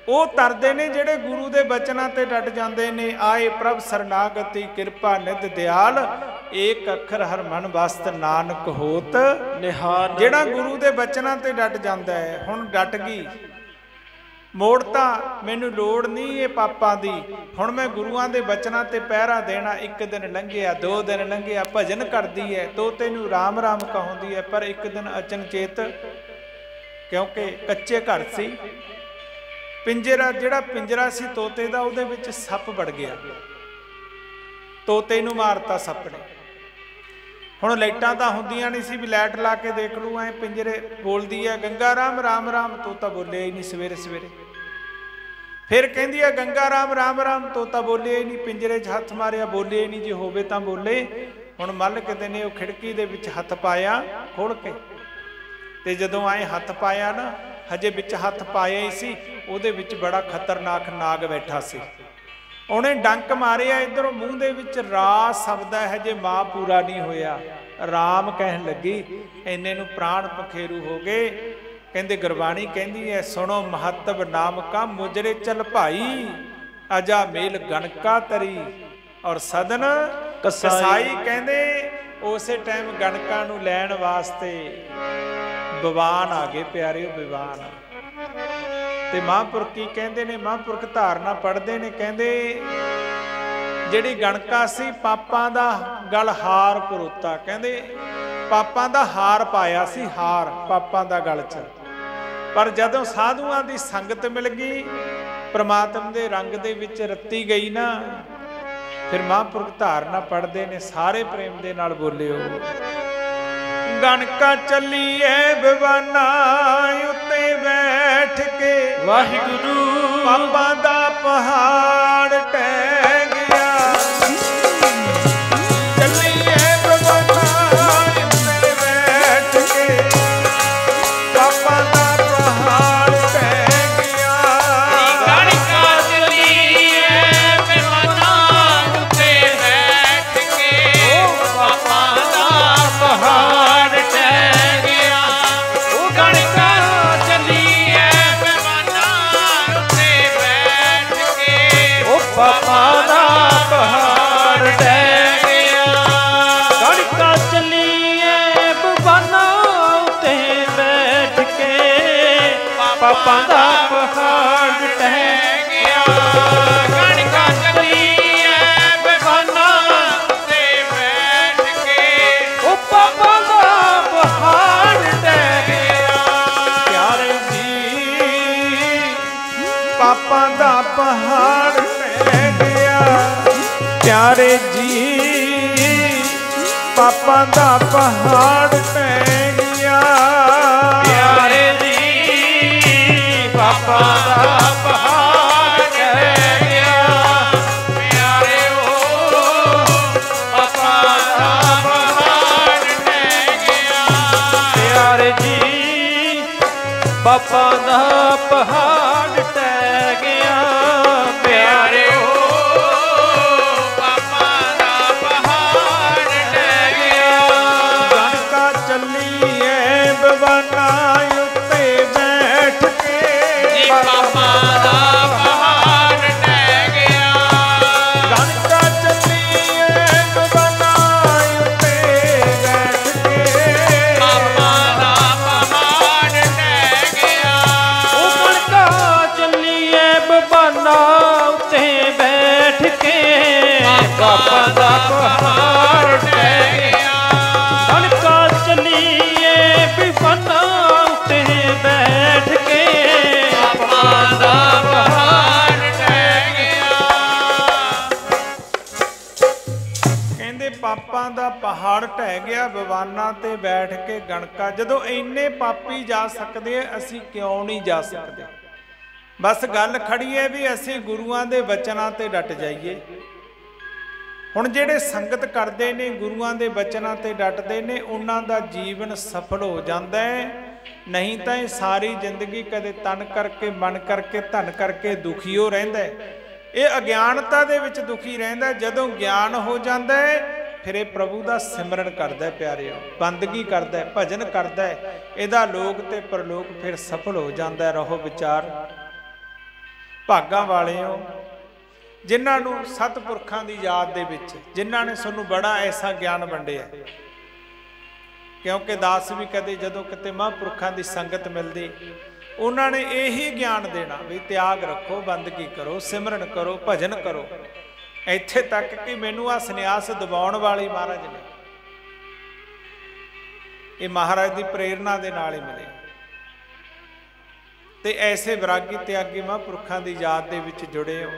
ਉਹ ਤਰਦੇ ਨੇ ਜਿਹੜੇ ਗੁਰੂ ਦੇ ਬਚਨਾਂ ਤੇ ਡਟ ਜਾਂਦੇ ਨੇ। ਆਏ ਪ੍ਰਭ ਸਰਨਾਗਤੀ ਕਿਰਪਾ ਨਿਧ ਦਿਆਲ, ਏਕ ਅੱਖਰ ਹਰ ਮਨ ਵਸਤ ਨਾਨਕ ਹੋਤ ਨਿਹਾਲ। ਜਿਹੜਾ ਗੁਰੂ ਦੇ ਬਚਨਾਂ ਤੇ ਡਟ ਜਾਂਦਾ ਹੈ, ਹੁਣ ਡਟ ਗਈ। ਮੋੜ ਤਾਂ ਮੈਨੂੰ ਲੋੜ ਨਹੀਂ ਇਹ ਪਾਪਾਂ ਦੀ। ਹੁਣ ਮੈਂ ਗੁਰੂਆਂ ਦੇ ਬਚਨਾਂ ਤੇ ਪਹਿਰਾ ਦੇਣਾ। ਇੱਕ ਦਿਨ ਲੰਘਿਆ, 2 ਦਿਨ ਲੰਘਿਆ, ਭਜਨ ਕਰਦੀ ਹੈ, ਤੋਤੇ ਨੂੰ ਰਾਮ ਰਾਮ ਕਹਾਉਂਦੀ ਹੈ। ਪਰ ਇੱਕ ਦਿਨ ਅਚਨਚੇਤ, ਕਿਉਂਕਿ ਕੱਚੇ ਘਰ ਸੀ, ਪਿੰਜਰਾ ਜਿਹੜਾ ਪਿੰਜਰਾ ਸੀ ਤੋਤੇ ਦਾ, ਉਹਦੇ ਵਿੱਚ ਸੱਪ ਵੜ ਗਿਆ। ਤੋਤੇ ਨੂੰ ਮਾਰਤਾ ਸੱਪ ਨੇ। ਹੁਣ ਲਾਈਟਾਂ ਤਾਂ ਹੁੰਦੀਆਂ ਨਹੀਂ ਸੀ ਵੀ ਲਾਈਟ ਲਾ ਕੇ ਦੇਖ ਲੂ। ਐ ਪਿੰਜਰੇ ਬੋਲਦੀ ਹੈ ਗੰਗਾ ਰਾਮ ਰਾਮ ਰਾਮ, ਤੋਤਾ ਬੋਲਿਆ ਹੀ ਨਹੀਂ ਸਵੇਰੇ ਸਵੇਰੇ। ਫਿਰ ਕਹਿੰਦੀ ਹੈ ਗੰਗਾ ਰਾਮ ਰਾਮ ਰਾਮ, ਤੋਤਾ ਬੋਲਿਆ ਹੀ ਨਹੀਂ। ਪਿੰਜਰੇ 'ਚ ਹੱਥ ਮਾਰਿਆ, ਬੋਲਿਆ ਹੀ ਨਹੀਂ। ਜੇ ਹੋਵੇ ਤਾਂ ਬੋਲੇ। ਹੁਣ ਮੱਲ ਕਿਤੇ ਨੇ ਉਹ ਖਿੜਕੀ ਦੇ ਵਿੱਚ ਹੱਥ ਪਾਇਆ ਖੋਲ ਕੇ, ਤੇ ਜਦੋਂ ਆਏ ਹੱਥ ਪਾਇਆ ਨਾ, ਹਜੇ ਵਿੱਚ ਹੱਥ ਪਾਇਆ ਹੀ ਸੀ, ਉਹਦੇ ਵਿੱਚ ਬੜਾ ਖਤਰਨਾਕ ਨਾਗ ਬੈਠਾ ਸੀ। ਉਹਨੇ ਡੰਕ ਮਾਰਿਆ, ਇੱਧਰੋਂ ਮੂੰਹ ਦੇ ਵਿੱਚ ਰਾਸ ਸ਼ਬਦ ਹੈ, ਹਜੇ ਮਾਂ ਪੂਰਾ ਨਹੀਂ ਹੋਇਆ। ਰਾਮ ਕਹਿਣ ਲੱਗੀ, ਇੰਨੇ ਨੂੰ ਪ੍ਰਾਣ ਪਖੇਰੂ ਹੋ ਗਏ। ਕਹਿੰਦੇ ਗੁਰਬਾਣੀ ਕਹਿੰਦੀ ਹੈ, ਸੁਣੋ ਮਹੱਤਵ ਨਾਮ ਕਾ ਮੁਜਰੇ ਚਲ ਭਾਈ, ਅਜਾ ਮੇਲ ਗਣਕਾ ਤਰੀ ਔਰ ਸਦਨ ਕਸਾਈ। ਕਹਿੰਦੇ ਉਸੇ ਟਾਈਮ ਗਣਕਾਂ ਨੂੰ ਲੈਣ ਵਾਸਤੇ ਵਿਵਾਨ ਆ ਗਏ ਪਿਆਰਿਓ, ਵਿਵਾਨ। ਤੇ ਮਹਾਂਪੁਰਖ ਕੀ ਕਹਿੰਦੇ ਨੇ? ਮਹਾਂਪੁਰਖ ਧਾਰਨਾ ਪੜ੍ਹਦੇ ਨੇ। ਕਹਿੰਦੇ ਜਿਹੜੀ ਗਣਕਾ ਸੀ, ਪਾਪਾਂ ਦਾ ਗਲ ਹਾਰ ਪਰੋਤਾ। ਕਹਿੰਦੇ ਪਾਪਾਂ ਦਾ ਹਾਰ ਪਾਇਆ ਸੀ, ਹਾਰ ਪਾਪਾਂ ਦਾ ਗਲ 'ਚ। ਪਰ ਜਦੋਂ ਸਾਧੂਆਂ ਦੀ ਸੰਗਤ ਮਿਲ ਗਈ, ਪ੍ਰਮਾਤਮਾ ਦੇ ਰੰਗ ਦੇ ਵਿੱਚ ਰੱਤੀ ਗਈ ਨਾ, ਫਿਰ ਮਹਾਂਪੁਰਖ ਧਾਰਨਾ ਪੜ੍ਹਦੇ ਨੇ। ਸਾਰੇ ਪ੍ਰੇਮ ਦੇ ਨਾਲ ਬੋਲਿਓ। ਗਣਕਾ ਚੱਲੀਏ ਵਿਵਾਨਾ ਉੱਤੇ ਬੈਠ ਕੇ, ਵਾਹਿਗੁਰੂ ਪਾਪਾਂ ਦਾ ਪਹਾੜ ਟਹਿ ਗਿਆ। ਚੱਲੀਏ ਵਿਵਾਨਾ ਉੱਤੇ ਬੈਠ ਕੇ, ਪਾਪਾਂ ਦਾ ਪਹਾੜ ਟਹਿ ਗਿਆ। ਗਣਕਾ ਪਾਪਾਂ ਦਾ ਪਹਾੜ ਟਹਿ ਗਿਆ। ਗਣਕਾ ਚੱਲੀ ਐ ਬੇਗਾਨਾ ਤੇ ਬੈਠ ਕੇ, ਉਹ ਪਾਪਾਂ ਦਾ ਪਹਾੜ ਟਹਿ ਗਿਆ। ਪਿਆਰੇ ਜੀ ਪਾਪਾਂ ਦਾ ਪਹਾੜ ਟਹਿ ਗਿਆ। ਪਿਆਰੇ ਜੀ ਪਾਪਾਂ ਦਾ ਪਹਾੜ ਟਹਿ ਗਿਆ। ਪਿਆਰੇ ਜੀ ਪਾਪਾਂ ਦਾ ਪਹਾੜ ਟਹਿ ਗਿਆ। ਪਿਆਰੇ ਹੋ ਪਾਪਾਂ ਦਾ ਪਹਾੜ ਟਹਿ ਗਿਆ। ਪਿਆਰੇ ਜੀ ਪਾਪਾਂ ਦਾ ਪਹਾੜ ਟਹਿ ਗਿਆ। ਪਿਆਰੇ ਹੋ ਪਾਪਾਂ ਦਾ ਪਹਾੜ ਟਹਿ ਗਿਆ। ਗਣਕਾ ਚੱਲੀ ਐ ਬਵਾਨਾ ਉੱਤੇ ਬੈਠ ਕੇ। ਜੀ ਪਾਪਾਂ ਦਾ ਪਹਾੜ ਟਹਿ ਗਿਆ। ਗਣਕਾ ਚੱਲੀ ਐ ਬਵਾਨਾ ਉੱਤੇ ਬੈਠ ਕੇ। ਪਾਪਾਂ ਦਾ ਪਹਾੜ ਟਹਿ ਗਿਆ। ਉਹ ਕਣਕਾਂ ਚੱਲੀਏ ਬਬਾਨਾ ਉੱਤੇ ਬੈਠ ਕੇ। ਪਾਪਾਂ ਦਾ ਪਹਾੜ ਟਹਿ ਗਿਆ। ਕਣਕਾਂ ਚੱਲੀਏ ਬਬਾਨਾ ਉੱਤੇ ਬੈਠ ਕੇ। ਪਾਪਾਂ ਦਾ ਪਹਾੜ ਟਹਿ ਗਿਆ। ਕਹਿੰਦੇ ਪਾਪਾਂ ਦਾ ਪਹਾੜ ਢਹਿ ਗਿਆ ਬਵਾਨਾ ਤੇ ਬੈਠ ਕੇ ਗਣਕਾ। ਜਦੋਂ ਇੰਨੇ ਪਾਪੀ ਜਾ ਸਕਦੇ ਆ, ਅਸੀਂ ਕਿਉਂ ਨਹੀਂ ਜਾ ਸਕਦੇ? ਬਸ ਗੱਲ ਖੜੀ ਹੈ ਵੀ ਅਸੀਂ ਗੁਰੂਆਂ ਦੇ ਬਚਨਾਂ ਤੇ ਡਟ ਜਾਈਏ। ਹੁਣ ਜਿਹੜੇ ਸੰਗਤ ਕਰਦੇ ਨੇ ਗੁਰੂਆਂ ਦੇ ਬਚਨਾਂ ਤੇ ਡਟਦੇ ਨੇ, ਉਹਨਾਂ ਦਾ ਜੀਵਨ ਸਫਲ ਹੋ ਜਾਂਦਾ ਹੈ। ਨਹੀਂ ਤਾਂ ਇਹ ਸਾਰੀ ਜ਼ਿੰਦਗੀ ਕਦੇ ਤਨ ਕਰਕੇ ਮਨ ਕਰਕੇ ਧਨ ਕਰਕੇ ਦੁਖੀ ਹੋ ਰਹਿੰਦਾ ਹੈ। ਇਹ ਅਗਿਆਨਤਾ ਦੇ ਵਿੱਚ ਦੁਖੀ ਰਹਿੰਦਾ। ਜਦੋਂ ਗਿਆਨ ਹੋ ਜਾਂਦਾ ਹੈ ਫਿਰ ਇਹ ਪ੍ਰਭੂ ਦਾ ਸਿਮਰਨ ਕਰਦਾ ਹੈ ਪਿਆਰਿਓ, ਬੰਦਗੀ ਕਰਦਾ ਹੈ, ਭਜਨ ਕਰਦਾ ਹੈ। ਇਹਦਾ ਲੋਕ ਤੇ ਪਰਲੋਕ ਫਿਰ ਸਫਲ ਹੋ ਜਾਂਦਾ ਹੈ। ਰਹੋ ਵਿਚਾਰ ਭਾਗਾਂ ਵਾਲਿਓ ਜਿਨ੍ਹਾਂ ਨੂੰ ਸਤਿਪੁਰਖਾਂ ਦੀ ਯਾਦ ਦੇ ਵਿੱਚ, ਜਿਨ੍ਹਾਂ ਨੇ ਤੁਹਾਨੂੰ ਬੜਾ ਐਸਾ ਗਿਆਨ ਵੰਡਿਆ। ਕਿਉਂਕਿ ਦਾਸ ਵੀ ਕਦੇ ਜਦੋਂ ਕਿਤੇ ਮਹਾਂਪੁਰਖਾਂ ਦੀ ਸੰਗਤ ਮਿਲਦੀ, ਉਹਨਾਂ ਨੇ ਇਹੀ ਗਿਆਨ ਦੇਣਾ ਵੀ ਤਿਆਗ ਰੱਖੋ, ਬੰਦਗੀ ਕਰੋ, ਸਿਮਰਨ ਕਰੋ, ਭਜਨ ਕਰੋ। ਇੱਥੇ ਤੱਕ ਕਿ ਮੈਨੂੰ ਆ ਸੰਨਿਆਸ ਦਿਵਾਉਣ ਵਾਲੀ ਮਹਾਰਾਜ ਨੇ, ਇਹ ਮਹਾਰਾਜ ਦੀ ਪ੍ਰੇਰਣਾ ਦੇ ਨਾਲ ਹੀ ਮਿਲੇ। ਤੇ ਐਸੇ ਵਿਰਾਗੀ ਤਿਆਗੀ ਮਹਾਂਪੁਰਖਾਂ ਦੀ ਯਾਦ ਦੇ ਵਿੱਚ ਜੁੜੇ ਹੋ।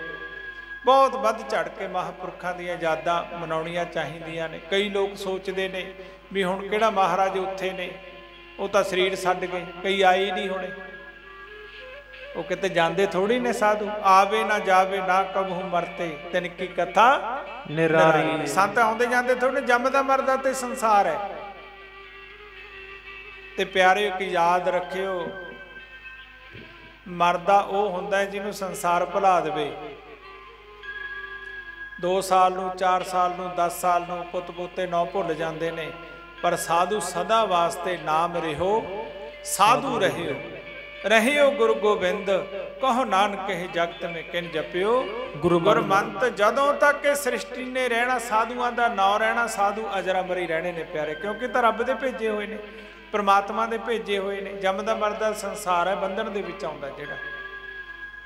ਬਹੁਤ ਵੱਧ ਚੜ ਕੇ ਮਹਾਂਪੁਰਖਾਂ ਦੀਆਂ ਯਾਦਾਂ ਮਨਾਉਣੀਆਂ ਚਾਹੀਦੀਆਂ ਨੇ। ਕਈ ਲੋਕ ਸੋਚਦੇ ਨੇ ਵੀ ਹੁਣ ਕਿਹੜਾ ਮਹਾਰਾਜ ਉੱਥੇ ਨੇ, ਉਹ ਤਾਂ ਸਰੀਰ ਛੱਡ ਗਏ, ਕਈ ਆਏ ਨਹੀਂ ਹੋਣੇ। ਉਹ ਕਿਤੇ ਜਾਂਦੇ ਥੋੜੀ ਨੇ ਸਾਧੂ, ਆਵੇ ਨਾ ਜਾਵੇ ਨਾ ਕਬਹੂ ਮਰਤੇ ਤਿਨ ਕੀ ਕਥਾ ਨਿਰਾਰੀ। ਸੰਤ ਆਉਂਦੇ ਜਾਂਦੇ ਥੋੜੇ, ਜੰਮਦਾ ਮਰਦਾ ਤੇ ਸੰਸਾਰ ਹੈ। ਤੇ ਪਿਆਰੇ ਇੱਕ ਯਾਦ ਰੱਖਿਓ, ਮਰਦਾ ਉਹ ਹੁੰਦਾ ਹੈ ਜਿਹਨੂੰ ਸੰਸਾਰ ਭੁਲਾ ਦੇਵੇ। 2 ਸਾਲ ਨੂੰ, 4 ਸਾਲ ਨੂੰ, 10 ਸਾਲ ਨੂੰ ਪੁੱਤ ਪੋਤੇ ਨੌ ਭੁੱਲ ਜਾਂਦੇ ਨੇ, ਪਰ ਸਾਧੂ ਸਦਾ ਵਾਸਤੇ ਨਾਮ ਰਹਿਓ ਸਾਧੂ ਰਹਿਓ। ਰਹਿਓ ਗੁਰੂ ਗੋਬਿੰਦ ਕਹੋ ਨਾਨਕ ਇਹ ਜਗਤ ਮੇ ਕਿਨ ਜਪਿਓ ਗੁਰਮੰਤ। ਜਦੋਂ ਤੱਕ ਇਹ ਸ੍ਰਿਸ਼ਟੀ ਨੇ ਰਹਿਣਾ, ਸਾਧੂਆਂ ਦਾ ਨਾਂ ਰਹਿਣਾ, ਸਾਧੂ ਅਜਰਾਮਰੀ ਰਹਿਣੇ ਨੇ ਪਿਆਰੇ। ਕਿਉਂਕਿ ਤਾਂ ਰੱਬ ਦੇ ਭੇਜੇ ਹੋਏ ਨੇ, ਪਰਮਾਤਮਾ ਦੇ ਭੇਜੇ ਹੋਏ ਨੇ। ਜੰਮਦਾ ਮਰਦਾ ਸੰਸਾਰ ਹੈ, ਬੰਧਨ ਦੇ ਵਿੱਚ ਆਉਂਦਾ ਜਿਹੜਾ।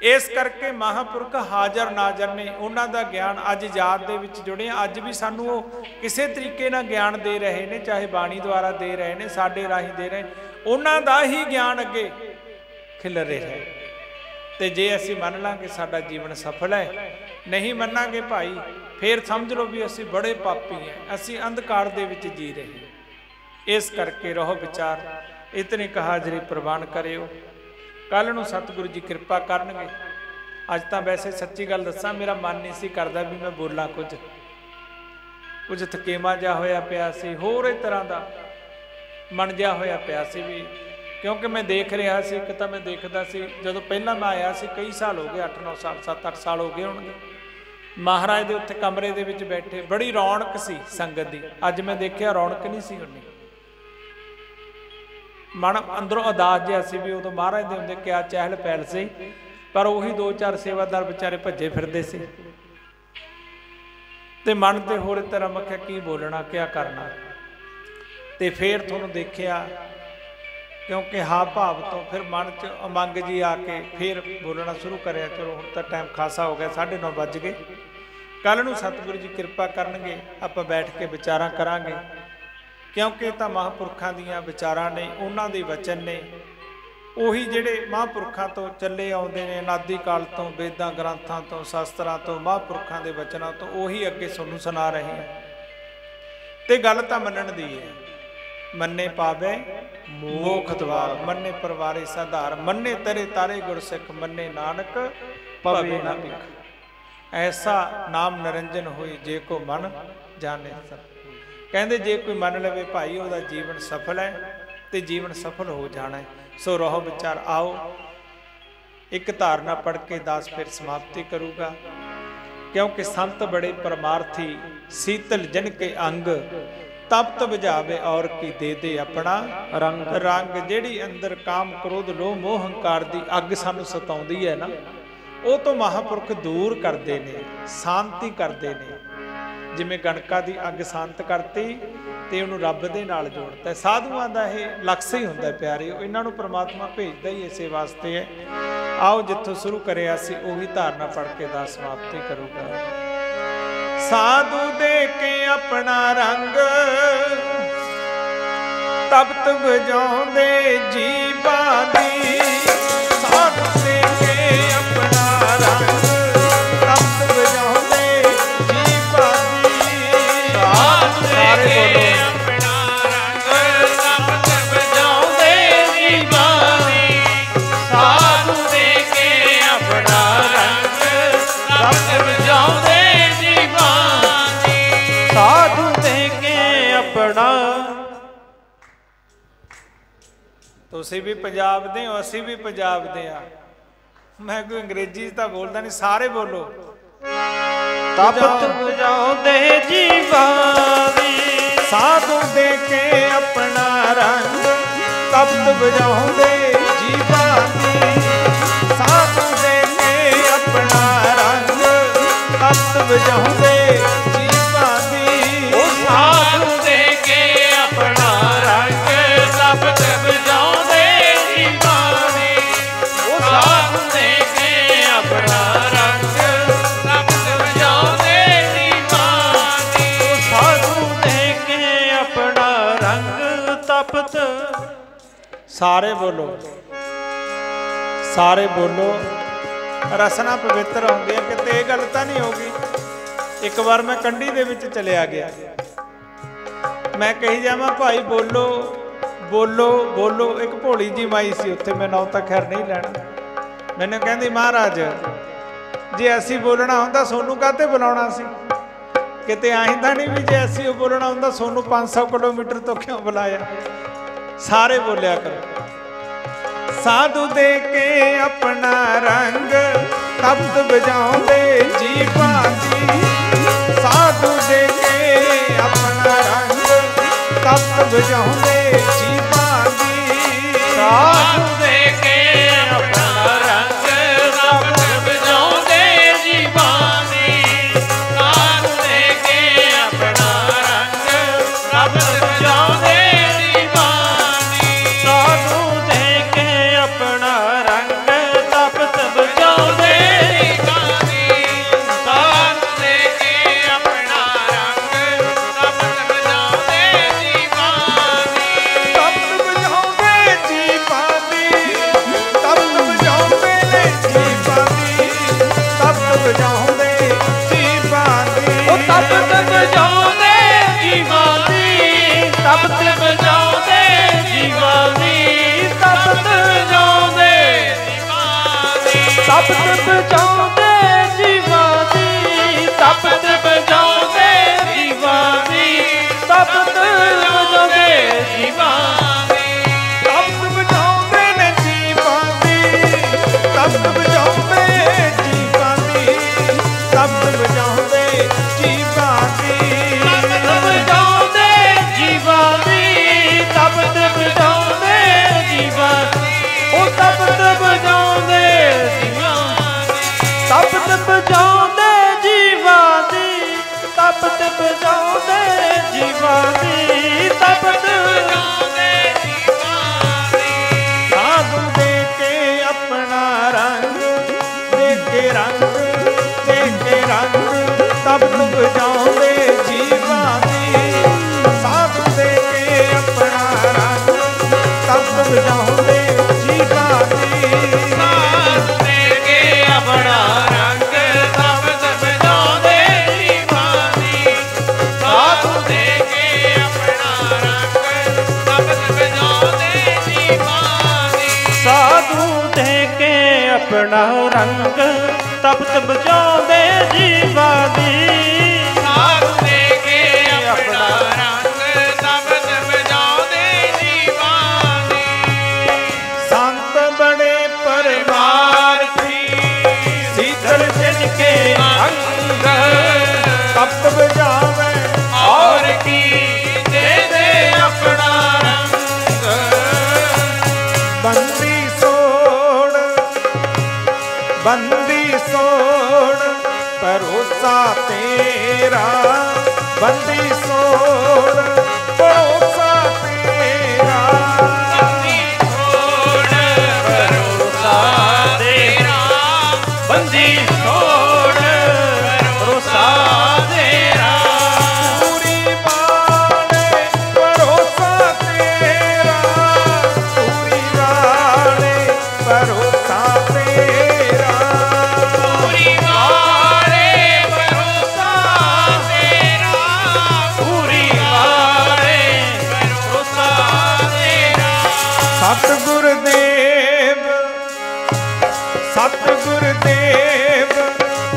ਇਸ ਕਰਕੇ ਮਹਾਂਪੁਰਖ ਹਾਜ਼ਰ ਨਾਜ਼ਰ ਨੇ, ਉਹਨਾਂ ਦਾ ਗਿਆਨ ਅੱਜ ਯਾਦ ਦੇ ਵਿੱਚ ਜੁੜੇ। ਅੱਜ ਵੀ ਸਾਨੂੰ ਉਹ ਕਿਸੇ ਤਰੀਕੇ ਨਾਲ ਗਿਆਨ ਦੇ ਰਹੇ ਨੇ, ਚਾਹੇ ਬਾਣੀ ਦੁਆਰਾ ਦੇ ਰਹੇ ਨੇ, ਸਾਡੇ ਰਾਹੀਂ ਦੇ ਰਹੇ ਨੇ। ਉਹਨਾਂ ਦਾ ਹੀ ਗਿਆਨ ਅੱਗੇ ਖਿਲਰ ਰਿਹਾ ਹੈ। ਤੇ ਜੇ ਅਸੀਂ ਮੰਨ ਲਾਂਗੇ ਸਾਡਾ ਜੀਵਨ ਸਫਲ ਹੈ, ਨਹੀਂ ਮੰਨਾਂਗੇ ਭਾਈ ਫੇਰ ਸਮਝ ਲਓ ਵੀ ਅਸੀਂ ਬੜੇ ਪਾਪੀ ਹਾਂ, ਅਸੀਂ ਅੰਧਕਾਰ ਦੇ ਵਿੱਚ ਜੀ ਰਹੇ ਹਾਂ। ਇਸ ਕਰਕੇ ਰਹੋ ਵਿਚਾਰ, ਇਤਨੀ ਕੁ ਹਾਜ਼ਰੀ ਪ੍ਰਵਾਨ ਕਰਿਓ। ਕੱਲ ਨੂੰ ਸਤਿਗੁਰੂ ਜੀ ਕਿਰਪਾ ਕਰਨਗੇ। ਅੱਜ ਤਾਂ ਵੈਸੇ ਸੱਚੀ ਗੱਲ ਦੱਸਾਂ, ਮੇਰਾ ਮਨ ਨਹੀਂ ਸੀ ਕਰਦਾ ਵੀ ਮੈਂ ਬੋਲਾਂ। ਕੁਝ ਥਕੇਮਾ ਜਿਹਾ ਹੋਇਆ ਪਿਆ ਸੀ, ਹੋਰ ਇਸ ਤਰ੍ਹਾਂ ਦਾ ਮਨ ਜਿਹਾ ਹੋਇਆ ਪਿਆ ਸੀ ਵੀ, ਕਿਉਂਕਿ ਮੈਂ ਦੇਖ ਰਿਹਾ ਸੀ। ਇੱਕ ਤਾਂ ਮੈਂ ਦੇਖਦਾ ਸੀ ਜਦੋਂ ਪਹਿਲਾਂ ਮੈਂ ਆਇਆ ਸੀ, ਕਈ ਸਾਲ ਹੋ ਗਏ, 8-9 ਸਾਲ 7-8 ਸਾਲ ਹੋ ਗਏ ਹੋਣਗੇ, ਮਹਾਰਾਜ ਦੇ ਉੱਥੇ ਕਮਰੇ ਦੇ ਵਿੱਚ ਬੈਠੇ, ਬੜੀ ਰੌਣਕ ਸੀ ਸੰਗਤ ਦੀ। ਅੱਜ ਮੈਂ ਦੇਖਿਆ ਰੌਣਕ ਨਹੀਂ ਸੀ ਉਨੀ। ਮਨ ਅੰਦਰੋਂ ਉਦਾਸ ਜਿਹਾ ਸੀ ਵੀ ਉਦੋਂ ਮਹਾਰਾਜ ਦੇ ਹੁੰਦੇ ਕਿਆ ਚਹਿਲ ਪਹਿਲ ਸੀ, ਪਰ ਉਹੀ 2-4 ਸੇਵਾਦਾਰ ਵਿਚਾਰੇ ਭੱਜੇ ਫਿਰਦੇ ਸੀ। ਤੇ ਮਨ ਤੇ ਹੋਰ ਤਰ੍ਹਾਂ ਮੱਖਿਆ ਕੀ ਬੋਲਣਾ, ਕਿਆ ਕਰਨਾ। ਤੇ ਫੇਰ ਤੁਹਾਨੂੰ ਦੇਖਿਆ क्योंकि हाँ भाव तो फिर मन च उमंग जी आके फिर बोलना शुरू करिया। चलो हुण तो टाइम खासा हो गया, 9:30 बज गए। कल नूं सतगुरु जी किरपा करनगे, आपां बैठ के विचारां करांगे, क्योंकि तां महापुरखां दीयां विचारां ने, उन्हां दे वचन ने, ਉਹੀ ਜਿਹੜੇ ਮਹਾਂਪੁਰਖਾਂ ਤੋਂ ਚੱਲੇ ਆਉਂਦੇ ਨੇ ਅਨਾਦਿ ਕਾਲ ਤੋਂ, ਵੇਦਾਂ ਗ੍ਰੰਥਾਂ ਤੋਂ, ਸ਼ਾਸਤਰਾਂ ਤੋਂ, ਮਹਾਂਪੁਰਖਾਂ ਦੇ ਵਚਨਾਂ ਤੋਂ, ਉਹੀ ਅੱਗੇ ਤੁਹਾਨੂੰ ਸੁਣਾ ਰਹੇ ਹਾਂ। ਤੇ ਗੱਲ ਤਾਂ ਮੰਨਣ ਦੀ ਹੈ। ਮੰਨੇ ਪਾਵੇ ਮੋਖ ਦਵਾਰ, ਮੰਨੇ ਪਰਵਾਰੇ ਸਾਧਾਰ, ਮੰਨੇ ਤੇਰੇ ਤਾਰੇ ਗੁਰਸਿੱਖ, ਮੰਨੇ ਨਾਨਕ ਪਵੇ ਨਾ ਭਿਖ। ਐਸਾ ਨਾਮ ਨਿਰੰਜਨ ਹੋਈ ਜੇ ਕੋ ਮਨ ਜਾਣੇ ਸਭ। ਕਹਿੰਦੇ ਜੇ ਕੋਈ ਮੰਨ ਲਵੇ ਭਾਈ ਉਹਦਾ ਜੀਵਨ ਸਫਲ ਹੈ ਤੇ ਜੀਵਨ ਸਫਲ ਹੋ ਜਾਣਾ ਹੈ। सो रहो विचार। आओ एक धारणा पढ़ के दास फिर समाप्ति करूँगा, क्योंकि संत बड़े परमार्थी, शीतल जन के अंग, तप्त बुझावे और की दे दे अपना रंग। रंग ਜਿਹੜੀ अंदर काम क्रोध लोभ मोह हंकार दी अग सानू सताउंदी है ना, ਉਹ ਤੋਂ ਮਹਾਂਪੁਰਖ ਦੂਰ ਕਰਦੇ ਨੇ, ਸ਼ਾਂਤੀ ਕਰਦੇ ਨੇ। ਜਿਵੇਂ ਗਣਕਾ ਦੀ ਅੱਗ ਸ਼ਾਂਤ ਕਰਤੀ ਤੇ ਉਹਨੂੰ ਰੱਬ ਦੇ ਨਾਲ ਜੋੜਤਾ। ਸਾਧੂਆਂ ਦਾ ਇਹ ਲਕਸ਼ ਹੀ ਹੁੰਦਾ ਪਿਆਰਿਓ, ਇਹਨਾਂ ਨੂੰ ਪ੍ਰਮਾਤਮਾ ਭੇਜਦਾ ਹੀ ਇਸੇ ਵਾਸਤੇ ਹੈ। ਆਓ ਜਿੱਥੋਂ ਸ਼ੁਰੂ ਕਰਿਆ ਸੀ ਉਹੀ ਧਾਰਨਾ ਪੜ੍ਹ ਕੇ ਦਾ ਸਮਾਪਤੀ ਕਰੂਗਾ। ਸਾਧੂ ਦੇ ਕੇ ਆਪਣਾ ਰੰਗ, ਤਪਤ ਬੁਝਾਉਂਦੇ ਜੀਵਾਂ ਦੀ। ਸਾਧੂ ਦੇ ਕੇ ਆਪਣਾ ਰੰਗ, ਤਪਤ ਬੁਝਾਉਂਦੇ ਜੀਵਾਂ ਦੀ। ਸਾਧੂ ਦੇ ਕੇ ਤੁਸੀਂ ਵੀ ਪੰਜਾਬ ਦੇ ਹੋ, ਅਸੀਂ ਵੀ ਪੰਜਾਬ ਦੇ ਆ। ਮੈਂ ਕੋਈ ਅੰਗਰੇਜ਼ੀ ਤਾਂ ਬੋਲਦਾ ਨਹੀਂ, ਸਾਰੇ ਬੋਲੋ। ਤਪਤ ਬੁਝਾਉਂਦੇ ਜੀਵਾਂ ਦੀ। ਸਾਧੂ ਦੇ ਕੇ ਆਪਣਾ ਰੰਗ, ਤਪਤ ਬੁਝਾਉਂਦੇ ਜੀਵਾਂ ਦੀ। ਸਾਧੂ ਦੇ ਕੇ ਆਪਣਾ ਰੰਗ, ਤਪਤ ਬੁਝਾਉਂਦੇ ਜੀਵਾਂ ਦੀ। ਉਹ ਸਾਧੂ ਦੇ ਕੇ ਆਪਣਾ ਰੰਗ, ਤਪਤ ਬੁਝਾਉਂਦੇ ਜੀਵਾਂ ਦੀ। ਉਹ ਸਾਧੂ ਦੇ ਕੇ ਆਪਣਾ ਰੰਗ, ਤਪਤ ਬੁਝਾਉਂਦੇ ਜੀਵਾਂ ਦੀ। ਉਹ ਸਾਧੂ ਦੇ ਕੇ ਆਪਣਾ ਰੰਗ, ਤਪਤ। ਸਾਰੇ ਬੋਲੋ, ਸਾਰੇ ਬੋਲੋ। ਰਸਨਾ ਪਵਿੱਤਰ ਹੁੰਦੀ ਹੈ, ਕਿਤੇ ਇਹ ਗੱਲ ਤਾਂ ਨਹੀਂ ਹੋਗੀ। ਇੱਕ ਵਾਰ ਮੈਂ ਕੰਢੀ ਦੇ ਵਿੱਚ ਚਲਿਆ ਗਿਆ, ਮੈਂ ਕਹੀ ਜਾਵਾਂ ਭਾਈ ਬੋਲੋ ਬੋਲੋ ਬੋਲੋ। ਇੱਕ ਭੋਲੀ ਜੀ ਮਾਈ ਸੀ ਉੱਥੇ, ਮੈਂ ਨਾਂ ਤਾਂ ਖੈਰ ਨਹੀਂ ਲੈਣਾ। ਮੈਨੂੰ ਕਹਿੰਦੀ ਮਹਾਰਾਜ ਜੇ ਅਸੀਂ ਬੋਲਣਾ ਹੁੰਦਾ ਸੋਨੂੰ ਕਾਹਤੇ ਬੁਲਾਉਣਾ ਸੀ? ਕਿਤੇ ਆਹੀਂ ਤਾਂ ਨਹੀਂ ਵੀ ਜੇ ਅਸੀਂ ਉਹ ਬੋਲਣਾ ਹੁੰਦਾ ਸੋਨੂੰ 500 ਕਿਲੋਮੀਟਰ ਤੋਂ ਕਿਉਂ ਬੁਲਾਇਆ? ਸਾਰੇ ਬੋਲਿਆ ਕਰੋ। ਸਾਧੂ ਦੇ ਕੇ ਆਪਣਾ ਰੰਗ, ਤਪਤ ਬੁਝਾਉਂਦੇ ਜੀਵਾਂ ਦੀ। ਸਾਧੂ ਦੇ ਕੇ ਆਪਣਾ ਰੰਗ, ਤਪਤ ਬੁਝਾਉਂਦੇ ਜੀਵਾਂ ਦੀ। ਸਾਧੂ ਦੇ ਕੇ ਆਪਣਾ ਰੰਗ, ਤਪਤ ਬੁਝਾਉਂਦੇ ਜੀਵਾਂ ਦੀ। ਸਾਧੂ ਦੇ ਕੇ ਆਪਣਾ ਰੰਗ, ਤਪਤ ਬੁਝਾਉਂਦੇ ਜੀਵਾਂ ਦੀ। ਸਾਧੂ ਦੇ ਕੇ ਆਪਣਾ ਰੰਗ, ਤਪਤ ਬੁਝਾਉਂਦੇ ਜੀਵਾਂ ਦੀ। ਸਾਧੂ ਦੇ ਕੇ ਆਪਣਾ ਰੰਗ, ਤਪਤ ਬੁਝਾਉਂਦੇ ਜੀਵਾਂ ਦੀ। ਤਪਤ ਬੁਝਾਉਂਦੇ ਜੀਵਾਂ ਦੀ। ਤਪਤ ਬੁਝਾਉਂਦੇ ਨੇ ਜੀਵਾਂ ਦੀ। ਤਪਤ ਬੁਝਾਉਂਦੇ ਜੀਵਾਂ ਦੀ। ਉਹ ਤਪਤ ਬੁਝਾਉਂਦੇ ਜੀਵਾਂ ਦੀ। ਤਪਤ ਬੁਝਾਉਂਦੇ ਜੀਵਾਂ ਦੀ। ਤਪਤ ਬੁਝਾਉਂਦੇ ਜੀਵਾਂ ਦੀ। ਤਪਤ ਬੁਝਾਉਂਦੇ ਜੀਵਾਂ ਦੀ। ਤਪਤ ਬੁਝਾਉਂਦੇ ਜੀਵਾਂ ਦੀ। ਤਪਤ ਬੁਝਾਉਂਦੇ ਜੀਵਾਂ ਦੀ। ਤਪਤ ਬੁਝਾਉਂਦੇ ਨੇ ਜੀਵਾਂ ਦੀ। ਤਪਤ ਬੁਝਾਉਂਦੇ ਜੀਵਾਂ ਦੀ। ਤਪਤ ਬੁਝਾਉਂਦੇ ਜੀਵਾਂ ਦੀ। ਤਪਤ ਬੁਝਾਉਂਦੇ ਜੀਵਾਂ ਦੀ। ਤਪਤ ਬੁਝਾਉਂਦੇ ਜੀਵਾਂ ਦੀ। ਉਹ ਤਪਤ ਬੁਝਾਉਂਦੇ ਜੀਵਾਂ ਦੀ। ਬਜਾਉਂਦੇ ਜੀਵਾਂ ਦੀ। ਸਾਧ ਦੇ ਕੇ ਆਪਣਾ ਰੰਗ ਸ਼ਬਦ ਵਜਾਉਂਦੇ ਜੀਵਾਂ ਦੀ। ਸਾਧੂ ਦੇ ਕੇ ਆਪਣਾ ਰੰਗ ਸ਼ਬਦ ਵਜਾਉਂਦੇ ਜੀਵਾਂ ਦੀ। ਸਾਧੂ ਦੇ ਕੇ ਆਪਣਾ ਰੰਗ ਤਪਤ ਬਜਾਉਂਦੇ ਜੀਵਾਂ ਦੀ। ਸਾਧੂ ਦੇ ਕੇ ਆਪਣਾ ਰੰਗ ਸ਼ਬਦ ਵਜਾਉਂਦੇ ਜੀਵਾਂ ਦੀ। ਸੰਤ ਬੜੇ ਪਰਮਾਰਥੀ ਸੀਤਲ ਜਿਨ ਕੇ ਅੰਗ ਤਪਤ ਬਜਾਵੇ ਔਰ ਕੀ ਦੇ ਦੇ ਆਪਣਾ ਰੰਗ। ਬੰਦੀ ਸੋੜ ਬੰਦੀ ਸੋੜ ਭਰੋਸਾ ਤੇਰਾ। ਬੰਦੀ ਸੋੜ ਭਰੋਸਾ ਤੇਰਾ। ਬੰਦੀ ਛੋੜ ਭਰੋਸਾ ਤੇਰਾ। ਬੰਦੀ ਛੋੜ ਭਰੋਸਾ ਤੇਰਾ। ਪੂਰੀ ਵਾਲੇ ਭਰੋਸਾ ਤੇਰਾ। ਪੂਰੀ ਵਾਲੇ ਭਰੋਸਾ ਤੇਰਾ। ਪੂਰੀ ਵਾਲੇ ਭਰੋਸਾ ਤੇਰਾ। ਪੂਰੀ ਵਾਲੇ ਭਰੋਸਾ ਤੇਰਾ। ਸਤਿਗੁਰ ਦੇਵ ਸਤਿਗੁਰ ਦੇਵ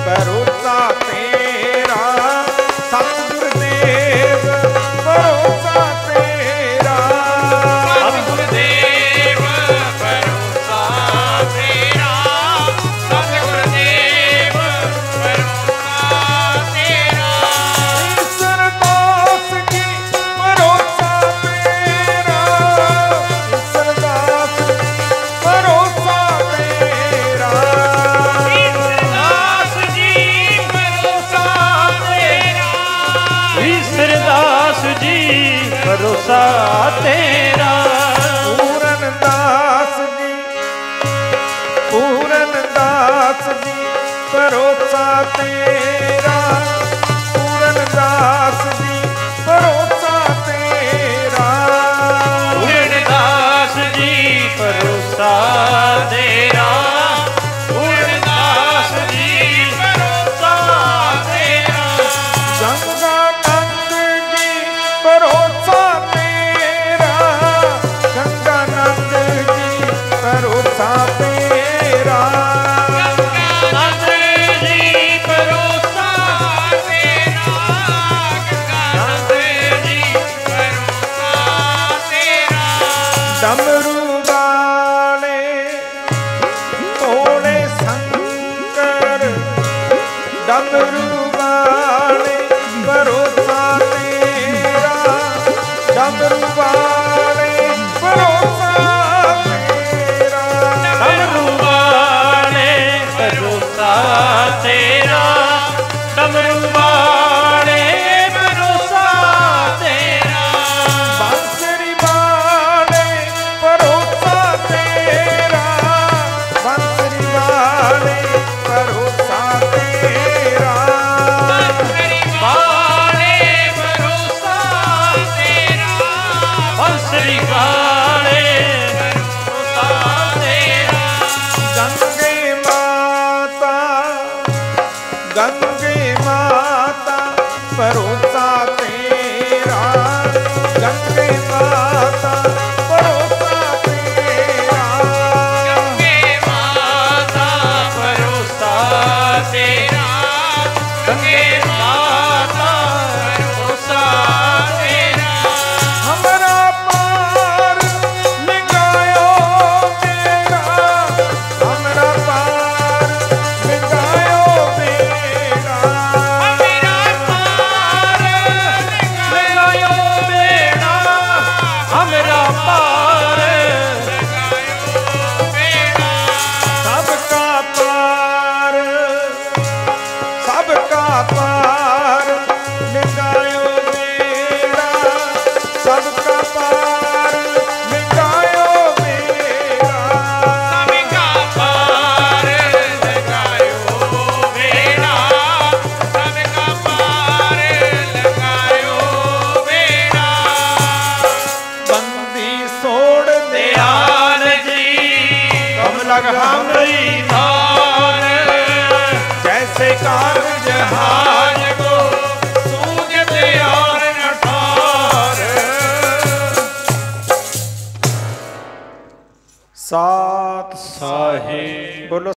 ਭਰੋਸਾ ਤੇਰਾ। ਸਤਿਗੁਰ ਦੇਵ ਭਰੋਸਾ ਤੇਰਾ। ਸਤਿਗੁਰ ਦੇਵ ਭਰੋਸਾ ਤੇਰਾ। ਸਤਿਗੁਰ ਦੇਵ ਭਰੋਸਾ ਤੇਰਾ। ਈਸ਼ਰ ਦਾਸ ਜੀ ਭਰੋਸਾ ਤੇਰਾ। ਈਸ਼ਰ ਦਾਸ ਭਰੋਸਾ ਤੇਰਾ। ਦਾਸ ਜੀ ਭਰੋਸਾ ਤੇਰਾ। ਈਸ਼ਰ ਦਾਸ ਜੀ ਭਰੋਸਾ ਤੇਰਾ। ਪੂਰਨ ਦਾਸ ਜੀ ਪੂਰਨ ਦਾਸ ਜੀ ਭਰੋਸਾ ਤੇਰਾ। ਪੂਰਨ ਦਾਸ ਜੀ ਭਰੋਸਾ ਤੇਰਾ। ਪੂਰਨ ਦਾਸ ਜੀ ਭਰੋਸਾ ਤੇਰਾ। ਪੂਰਨ ਦਾਸ ਜੀ ਭਰੋਸਾ ਤੇਰਾ। ਗੰਗਾਨੰਦ ਜੀ ਭਰੋਸਾ ਤੇਰਾ। ਗੰਗਾਨੰਦ ਜੀ ਭਰੋਸਾ ਤੇਰਾ। ਨੰਦ ਜੀ ਭਰੋਸਾ ਤੇਰਾ। ਨੰਦ ਜੀ ਭਰੋਸਾ ਤੇਰਾ। ਡਮਰੂ ਵਾਲੇ ਭੋਲੇ ਸ਼ੰਕਰ। ਡਮਰੂ ਵਾਲੇ ਭਰੋਸਾ ਤੇਰਾ। ਡਮਰੂ ਵਾਲੇ ਭਰੋਸਾ ਤੇਰਾ। ਡਮਰੂ ਵਾਲੇ ਭਰੋਸਾ ਤੇਰਾ। ਡਮਰੂ ਵਾਲੇ ਭਰੋਸਾ ਤੇਰਾ। ਬਾਂਸੁਰੀ ਵਾਲੇ लग हमरी धार, जैसे कारज जहाज को सूझते और न ठार। सात साहिब बोलो।